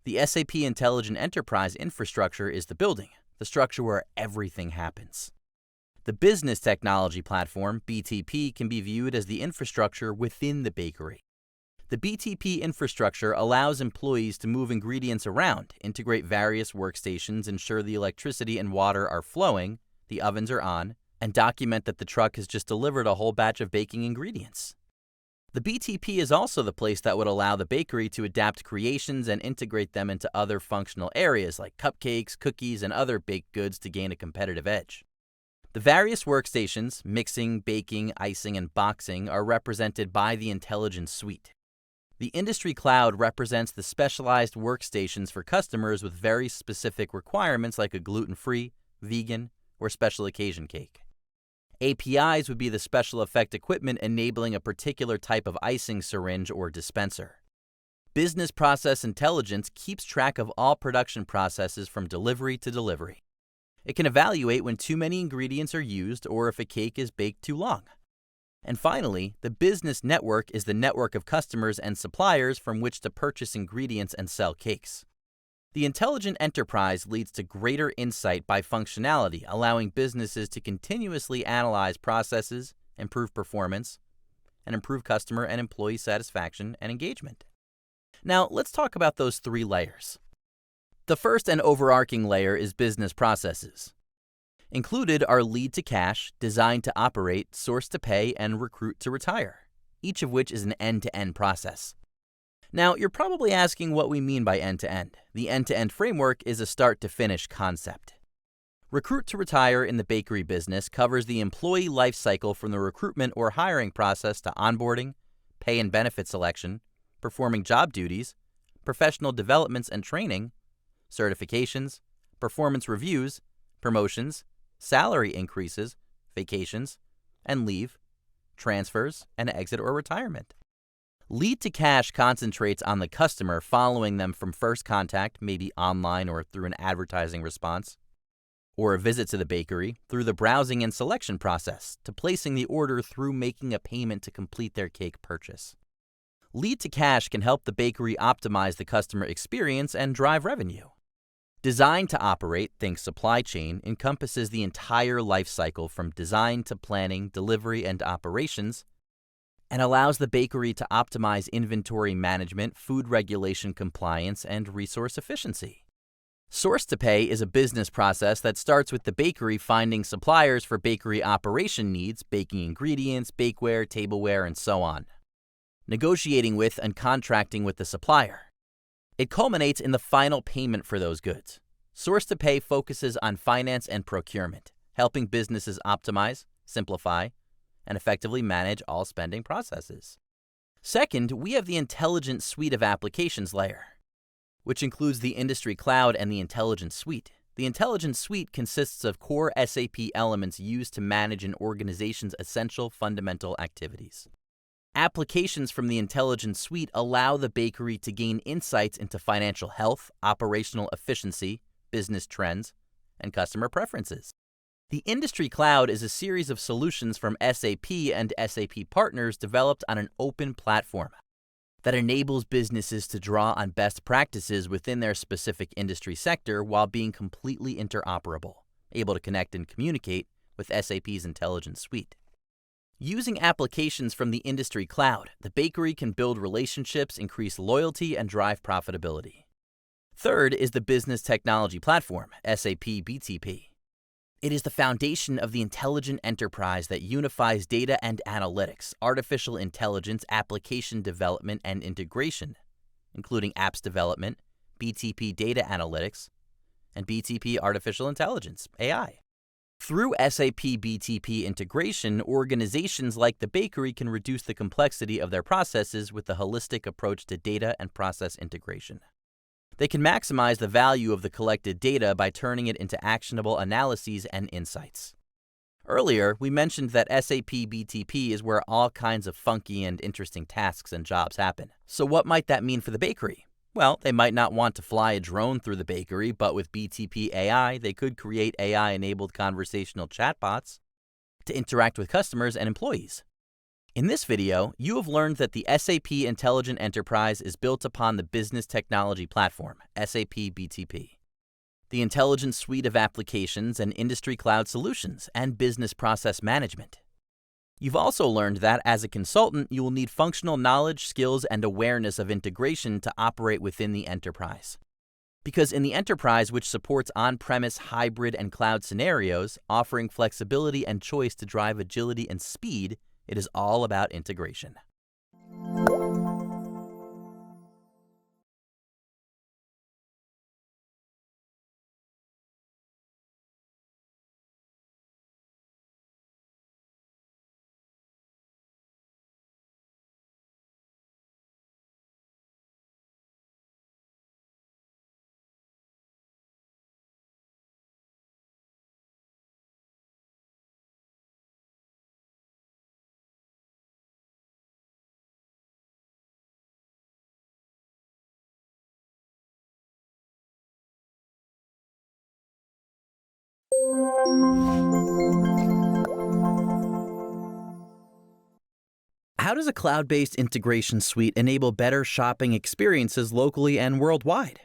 The SAP Intelligent Enterprise infrastructure is the building, the structure where everything happens. The Business Technology Platform, BTP, can be viewed as the infrastructure within the bakery. The BTP infrastructure allows employees to move ingredients around, integrate various workstations, ensure the electricity and water are flowing, the ovens are on, and document that the truck has just delivered a whole batch of baking ingredients. The BTP is also the place that would allow the bakery to adapt creations and integrate them into other functional areas like cupcakes, cookies, and other baked goods to gain a competitive edge. The various workstations, mixing, baking, icing, and boxing, are represented by the Intelligence Suite. The Industry Cloud represents the specialized workstations for customers with very specific requirements like a gluten-free, vegan, or special occasion cake. APIs would be the special effect equipment enabling a particular type of icing syringe or dispenser. Business Process Intelligence keeps track of all production processes from delivery to delivery. It can evaluate when too many ingredients are used or if a cake is baked too long. And finally, the Business Network is the network of customers and suppliers from which to purchase ingredients and sell cakes. The intelligent enterprise leads to greater insight by functionality, allowing businesses to continuously analyze processes, improve performance, and improve customer and employee satisfaction and engagement. Now, let's talk about those 3 layers. The first and overarching layer is business processes. Included are lead to cash, design to operate, source to pay, and recruit to retire, each of which is an end-to-end process. Now, you're probably asking what we mean by end-to-end. The end-to-end framework is a start-to-finish concept. Recruit to retire in the bakery business covers the employee life cycle from the recruitment or hiring process to onboarding, pay and benefit selection, performing job duties, professional developments and training, certifications, performance reviews, promotions, salary increases, vacations, and leave, transfers, and exit or retirement. Lead to cash concentrates on the customer following them from first contact, maybe online or through an advertising response, or a visit to the bakery through the browsing and selection process to placing the order through making a payment to complete their cake purchase. Lead to Cash can help the bakery optimize the customer experience and drive revenue. Design to Operate, think supply chain, encompasses the entire life cycle from design to planning, delivery, and operations, and allows the bakery to optimize inventory management, food regulation compliance, and resource efficiency. Source to Pay is a business process that starts with the bakery finding suppliers for bakery operation needs, baking ingredients, bakeware, tableware, and so on, negotiating with and contracting with the supplier. It culminates in the final payment for those goods. Source to Pay focuses on finance and procurement, helping businesses optimize, simplify, and effectively manage all spending processes. Second, we have the Intelligent Suite of Applications layer, which includes the Industry Cloud and the Intelligent Suite. The Intelligent Suite consists of core SAP elements used to manage an organization's essential fundamental activities. Applications from the Intelligent Suite allow the bakery to gain insights into financial health, operational efficiency, business trends, and customer preferences. The Industry Cloud is a series of solutions from SAP and SAP partners developed on an open platform that enables businesses to draw on best practices within their specific industry sector while being completely interoperable, able to connect and communicate with SAP's Intelligent Suite. Using applications from the Industry Cloud, the bakery can build relationships, increase loyalty, and drive profitability. Third is the Business Technology Platform, SAP BTP. It is the foundation of the intelligent enterprise that unifies data and analytics, artificial intelligence, application development, and integration, including apps development, BTP data analytics, and BTP artificial intelligence, AI. Through SAP BTP integration, organizations like the bakery can reduce the complexity of their processes with a holistic approach to data and process integration. They can maximize the value of the collected data by turning it into actionable analyses and insights. Earlier, we mentioned that SAP BTP is where all kinds of funky and interesting tasks and jobs happen. So what might that mean for the bakery? Well, they might not want to fly a drone through the bakery, but with BTP AI, they could create AI-enabled conversational chatbots to interact with customers and employees. In this video, you have learned that the SAP Intelligent Enterprise is built upon the Business Technology Platform, SAP BTP, the Intelligent Suite of Applications and Industry Cloud Solutions, and Business Process Management. You've also learned that, as a consultant, you will need functional knowledge, skills, and awareness of integration to operate within the enterprise. Because in the enterprise, which supports on-premise, hybrid, and cloud scenarios, offering flexibility and choice to drive agility and speed, it is all about integration. How does a cloud-based integration suite enable better shopping experiences locally and worldwide?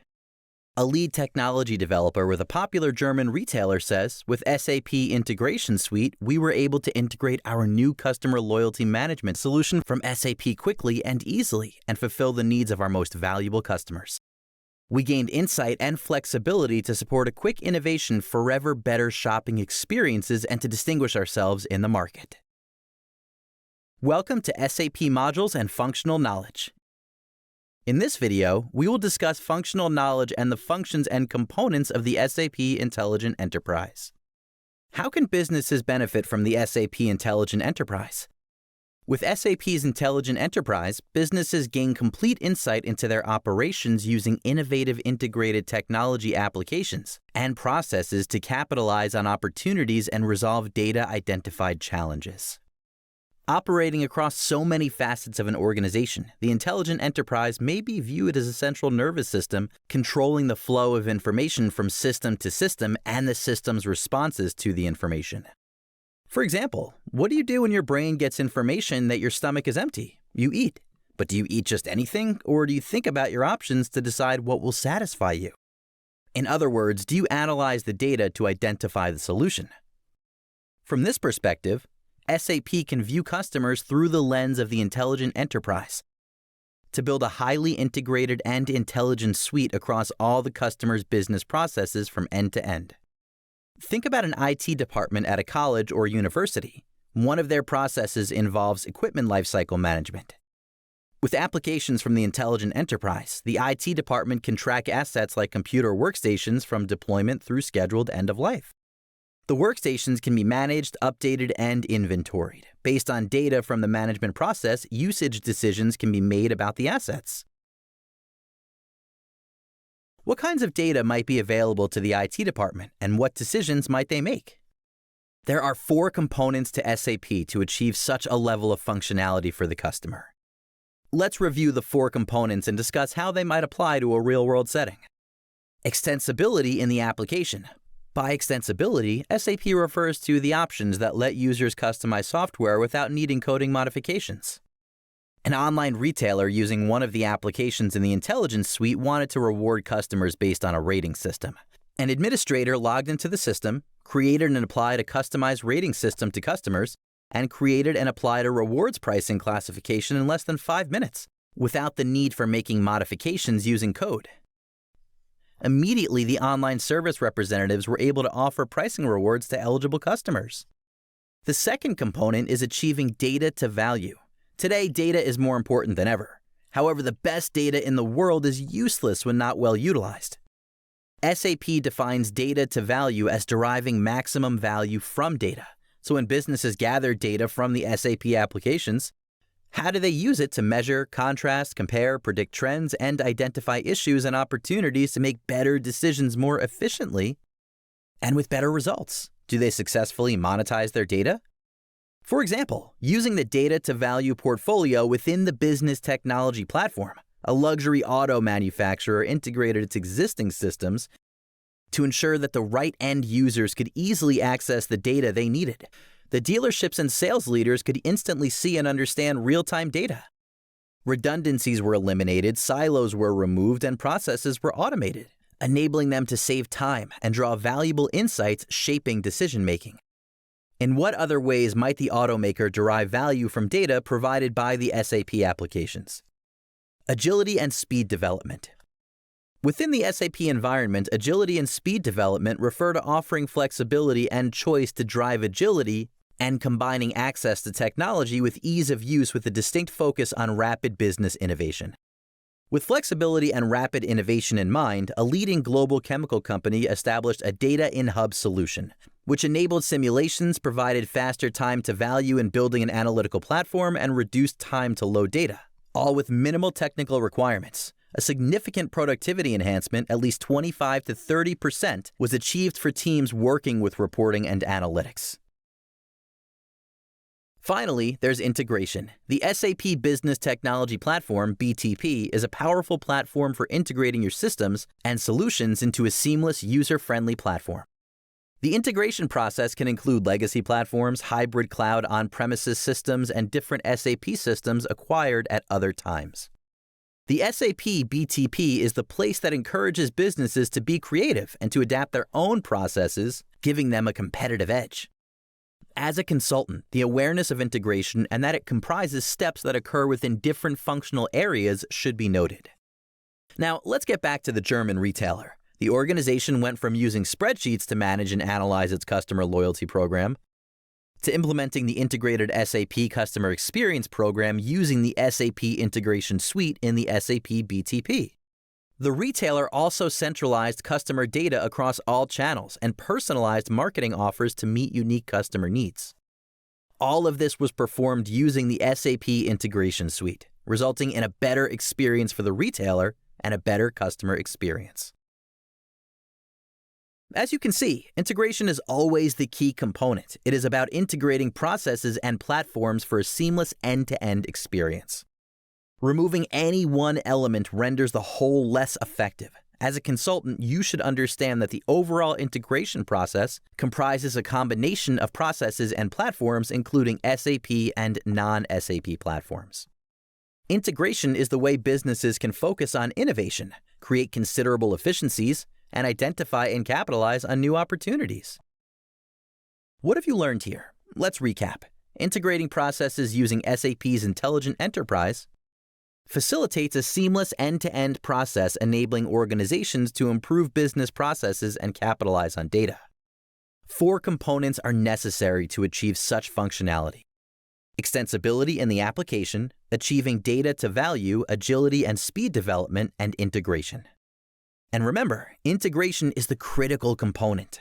A lead technology developer with a popular German retailer says, with SAP Integration Suite, we were able to integrate our new customer loyalty management solution from SAP quickly and easily and fulfill the needs of our most valuable customers. We gained insight and flexibility to support a quick innovation forever better shopping experiences and to distinguish ourselves in the market. Welcome to SAP Modules and Functional Knowledge. In this video, we will discuss functional knowledge and the functions and components of the SAP Intelligent Enterprise. How can businesses benefit from the SAP Intelligent Enterprise? With SAP's Intelligent Enterprise, businesses gain complete insight into their operations using innovative integrated technology applications and processes to capitalize on opportunities and resolve data-identified challenges. Operating across so many facets of an organization, the intelligent enterprise may be viewed as a central nervous system controlling the flow of information from system to system and the system's responses to the information. For example, what do you do when your brain gets information that your stomach is empty? You eat. But do you eat just anything, or do you think about your options to decide what will satisfy you? In other words, do you analyze the data to identify the solution? From this perspective, SAP can view customers through the lens of the intelligent enterprise to build a highly integrated and intelligent suite across all the customer's business processes from end to end. Think about an IT department at a college or university. One of their processes involves equipment lifecycle management. With applications from the intelligent enterprise, the IT department can track assets like computer workstations from deployment through scheduled end of life. The workstations can be managed, updated, and inventoried. Based on data from the management process, usage decisions can be made about the assets. What kinds of data might be available to the IT department, and what decisions might they make? There are 4 components to SAP to achieve such a level of functionality for the customer. Let's review the 4 components and discuss how they might apply to a real-world setting. Extensibility in the application. By extensibility, SAP refers to the options that let users customize software without needing coding modifications. An online retailer using one of the applications in the Intelligence Suite wanted to reward customers based on a rating system. An administrator logged into the system, created and applied a customized rating system to customers, and created and applied a rewards pricing classification in less than 5 minutes, without the need for making modifications using code. Immediately, the online service representatives were able to offer pricing rewards to eligible customers. The second component is achieving data to value. Today, data is more important than ever. However, the best data in the world is useless when not well utilized. SAP defines data to value as deriving maximum value from data. So when businesses gather data from the SAP applications, how do they use it to measure, contrast, compare, predict trends, and identify issues and opportunities to make better decisions more efficiently and with better results? Do they successfully monetize their data? For example, using the data to value portfolio within the business technology platform, a luxury auto manufacturer integrated its existing systems to ensure that the right end users could easily access the data they needed. The dealerships and sales leaders could instantly see and understand real-time data. Redundancies were eliminated, silos were removed, and processes were automated, enabling them to save time and draw valuable insights shaping decision-making. In what other ways might the automaker derive value from data provided by the SAP applications? Agility and speed development. Within the SAP environment, agility and speed development refer to offering flexibility and choice to drive agility and combining access to technology with ease of use with a distinct focus on rapid business innovation. With flexibility and rapid innovation in mind, a leading global chemical company established a data-in-hub solution, which enabled simulations, provided faster time to value in building an analytical platform, and reduced time to load data, all with minimal technical requirements. A significant productivity enhancement, at least 25 to 30%, was achieved for teams working with reporting and analytics. Finally, there's integration. The SAP Business Technology Platform, BTP, is a powerful platform for integrating your systems and solutions into a seamless, user-friendly platform. The integration process can include legacy platforms, hybrid cloud on-premises systems, and different SAP systems acquired at other times. The SAP BTP is the place that encourages businesses to be creative and to adapt their own processes, giving them a competitive edge. As a consultant, the awareness of integration and that it comprises steps that occur within different functional areas should be noted. Now, let's get back to the German retailer. The organization went from using spreadsheets to manage and analyze its customer loyalty program to implementing the integrated SAP Customer Experience Program using the SAP Integration Suite in the SAP BTP. The retailer also centralized customer data across all channels and personalized marketing offers to meet unique customer needs. All of this was performed using the SAP Integration Suite, resulting in a better experience for the retailer and a better customer experience. As you can see, integration is always the key component. It is about integrating processes and platforms for a seamless end-to-end experience. Removing any one element renders the whole less effective. As a consultant, you should understand that the overall integration process comprises a combination of processes and platforms, including SAP and non-SAP platforms. Integration is the way businesses can focus on innovation, create considerable efficiencies, and identify and capitalize on new opportunities. What have you learned here? Let's recap. Integrating processes using SAP's Intelligent Enterprise facilitates a seamless end-to-end process enabling organizations to improve business processes and capitalize on data. 4 components are necessary to achieve such functionality: extensibility in the application, achieving data to value, agility and speed development, and integration. And remember, integration is the critical component,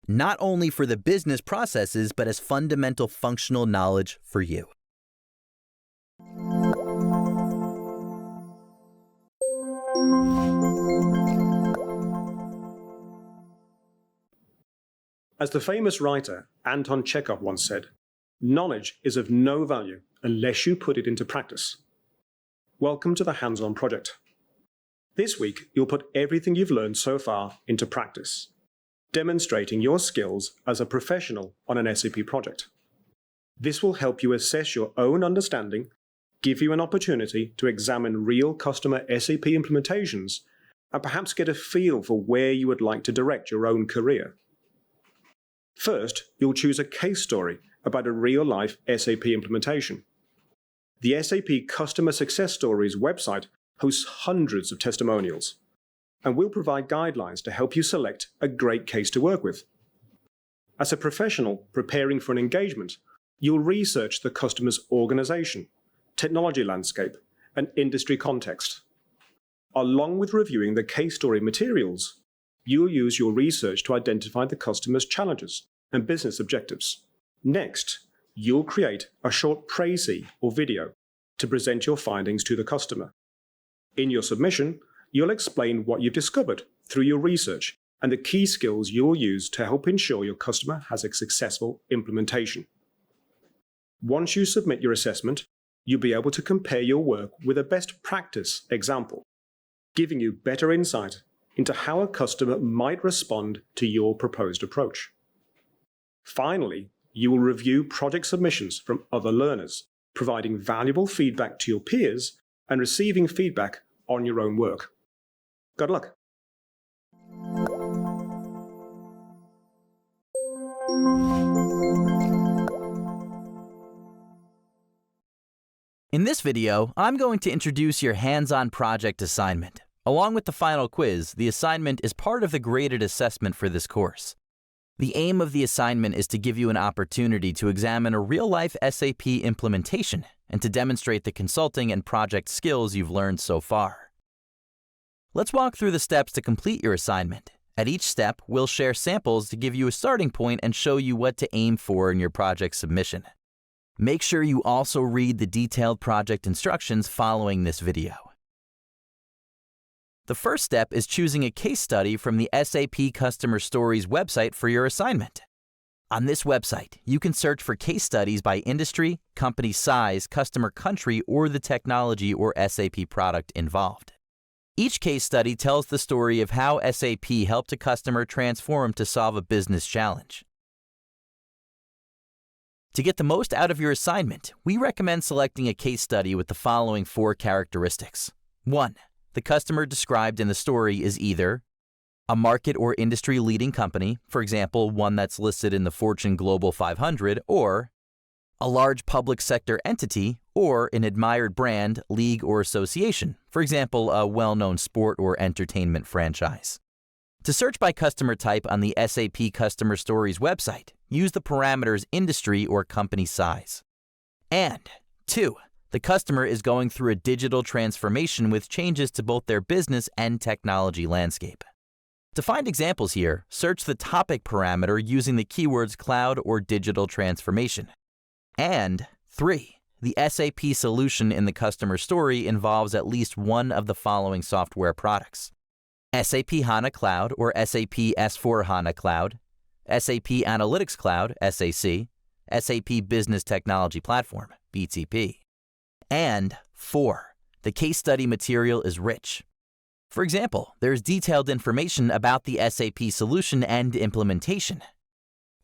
not only for the business processes, but as fundamental functional knowledge for you. As the famous writer Anton Chekhov once said, knowledge is of no value unless you put it into practice. Welcome to the Hands-On Project. This week, you'll put everything you've learned so far into practice, demonstrating your skills as a professional on an SAP project. This will help you assess your own understanding, give you an opportunity to examine real customer SAP implementations, and perhaps get a feel for where you would like to direct your own career. First, you'll choose a case story about a real-life SAP implementation. The SAP Customer Success Stories website hosts hundreds of testimonials, and will provide guidelines to help you select a great case to work with. As a professional preparing for an engagement, you'll research the customer's organization, technology landscape, and industry context. Along with reviewing the case story materials, you'll use your research to identify the customer's challenges and business objectives. Next, you'll create a short précis or video to present your findings to the customer. In your submission, you'll explain what you've discovered through your research and the key skills you'll use to help ensure your customer has a successful implementation. Once you submit your assessment, you'll be able to compare your work with a best practice example, giving you better insight into how a customer might respond to your proposed approach. Finally, you will review project submissions from other learners, providing valuable feedback to your peers and receiving feedback on your own work. Good luck. In this video, I'm going to introduce your hands-on project assignment. Along with the final quiz, the assignment is part of the graded assessment for this course. The aim of the assignment is to give you an opportunity to examine a real-life SAP implementation and to demonstrate the consulting and project skills you've learned so far. Let's walk through the steps to complete your assignment. At each step, we'll share samples to give you a starting point and show you what to aim for in your project submission. Make sure you also read the detailed project instructions following this video. The first step is choosing a case study from the SAP Customer Stories website for your assignment. On this website, you can search for case studies by industry, company size, customer country, or the technology or SAP product involved. Each case study tells the story of how SAP helped a customer transform to solve a business challenge. To get the most out of your assignment, we recommend selecting a case study with the following 4 characteristics. 1. The customer described in the story is either a market or industry-leading company, for example, one that's listed in the Fortune Global 500, or a large public sector entity, or an admired brand, league, or association, for example, a well-known sport or entertainment franchise. To search by customer type on the SAP Customer Stories website, use the parameters industry or company size. And 2. The customer is going through a digital transformation with changes to both their business and technology landscape. To find examples here, search the topic parameter using the keywords cloud or digital transformation. And 3. The SAP solution in the customer story involves at least one of the following software products: SAP HANA Cloud or SAP S/4HANA Cloud, SAP Analytics Cloud, SAC, SAP Business Technology Platform, BTP. And 4. The case study material is rich. For example, there's detailed information about the SAP solution and implementation.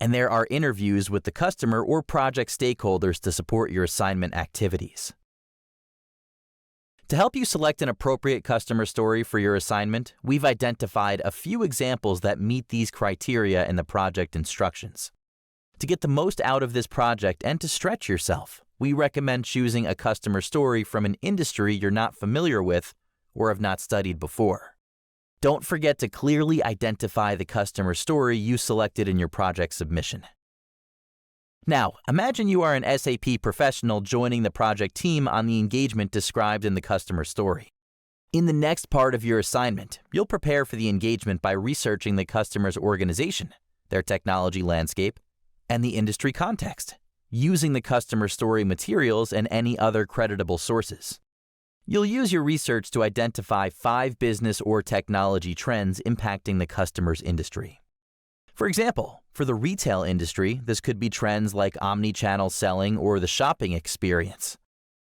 And there are interviews with the customer or project stakeholders to support your assignment activities. To help you select an appropriate customer story for your assignment, we've identified a few examples that meet these criteria in the project instructions. To get the most out of this project and to stretch yourself, we recommend choosing a customer story from an industry you're not familiar with or have not studied before. Don't forget to clearly identify the customer story you selected in your project submission. Now, imagine you are an SAP professional joining the project team on the engagement described in the customer story. In the next part of your assignment, you'll prepare for the engagement by researching the customer's organization, their technology landscape, and the industry context, using the customer story materials and any other creditable sources. You'll use your research to identify 5 business or technology trends impacting the customer's industry. For example, for the retail industry, this could be trends like omni-channel selling or the shopping experience.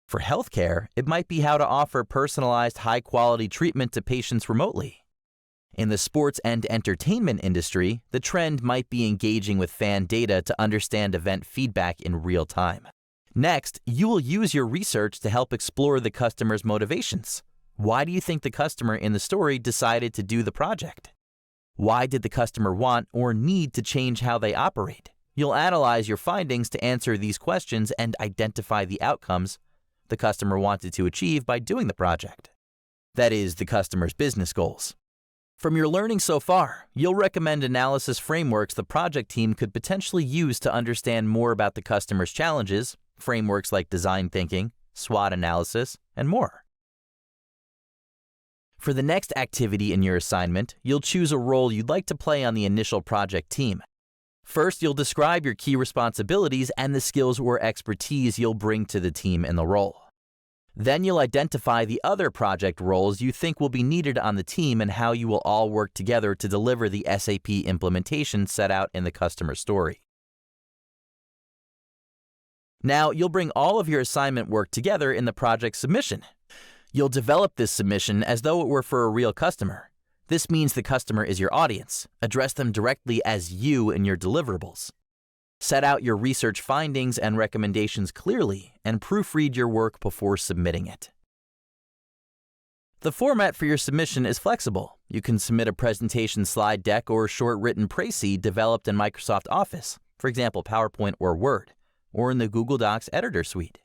For healthcare, it might be how to offer personalized, high-quality treatment to patients remotely. In the sports and entertainment industry, the trend might be engaging with fan data to understand event feedback in real time. Next, you will use your research to help explore the customer's motivations. Why do you think the customer in the story decided to do the project? Why did the customer want or need to change how they operate? You'll analyze your findings to answer these questions and identify the outcomes the customer wanted to achieve by doing the project. That is, the customer's business goals. From your learning so far, you'll recommend analysis frameworks the project team could potentially use to understand more about the customer's challenges, frameworks like design thinking, SWOT analysis, and more. For the next activity in your assignment, you'll choose a role you'd like to play on the initial project team. First, you'll describe your key responsibilities and the skills or expertise you'll bring to the team in the role. Then you'll identify the other project roles you think will be needed on the team and how you will all work together to deliver the SAP implementation set out in the customer story. Now, you'll bring all of your assignment work together in the project submission. You'll develop this submission as though it were for a real customer. This means the customer is your audience. Address them directly as you in your deliverables. Set out your research findings and recommendations clearly and proofread your work before submitting it. The format for your submission is flexible. You can submit a presentation slide deck or short written précis developed in Microsoft Office, for example, PowerPoint or Word, or in the Google Docs editor suite.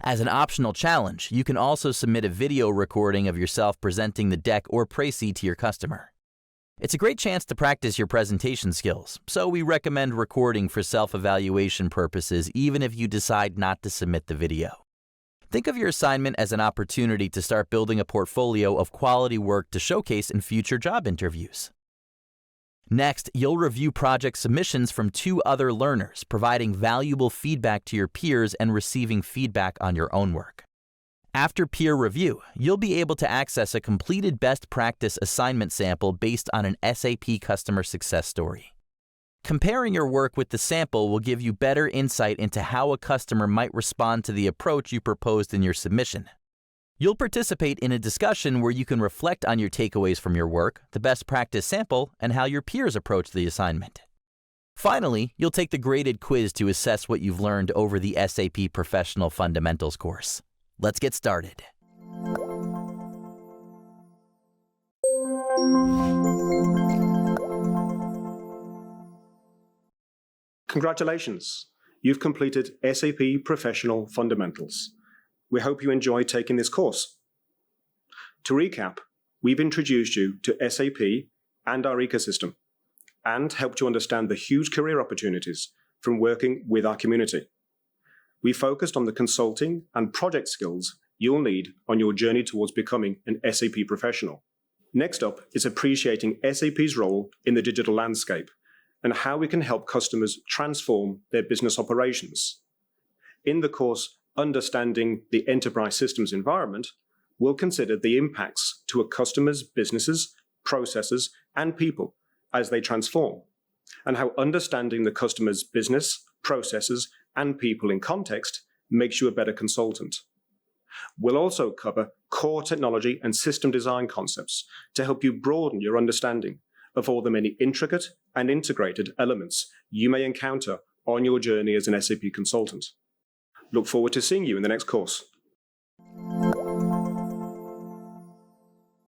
As an optional challenge, you can also submit a video recording of yourself presenting the deck or précis to your customer. It's a great chance to practice your presentation skills, so we recommend recording for self-evaluation purposes even if you decide not to submit the video. Think of your assignment as an opportunity to start building a portfolio of quality work to showcase in future job interviews. Next, you'll review project submissions from 2 other learners, providing valuable feedback to your peers and receiving feedback on your own work. After peer review, you'll be able to access a completed best practice assignment sample based on an SAP customer success story. Comparing your work with the sample will give you better insight into how a customer might respond to the approach you proposed in your submission. You'll participate in a discussion where you can reflect on your takeaways from your work, the best practice sample, and how your peers approach the assignment. Finally, you'll take the graded quiz to assess what you've learned over the SAP Professional Fundamentals course. Let's get started. Congratulations! You've completed SAP Professional Fundamentals. We hope you enjoy taking this course. To recap, we've introduced you to SAP and our ecosystem, and helped you understand the huge career opportunities from working with our community. We focused on the consulting and project skills you'll need on your journey towards becoming an SAP professional. Next up is appreciating SAP's role in the digital landscape and how we can help customers transform their business operations. In the course Understanding the Enterprise Systems Environment, we'll consider the impacts to a customer's businesses, processes, and people as they transform, and how understanding the customer's business, processes, and people in context makes you a better consultant. We'll also cover core technology and system design concepts to help you broaden your understanding of all the many intricate and integrated elements you may encounter on your journey as an SAP consultant. Look forward to seeing you in the next course.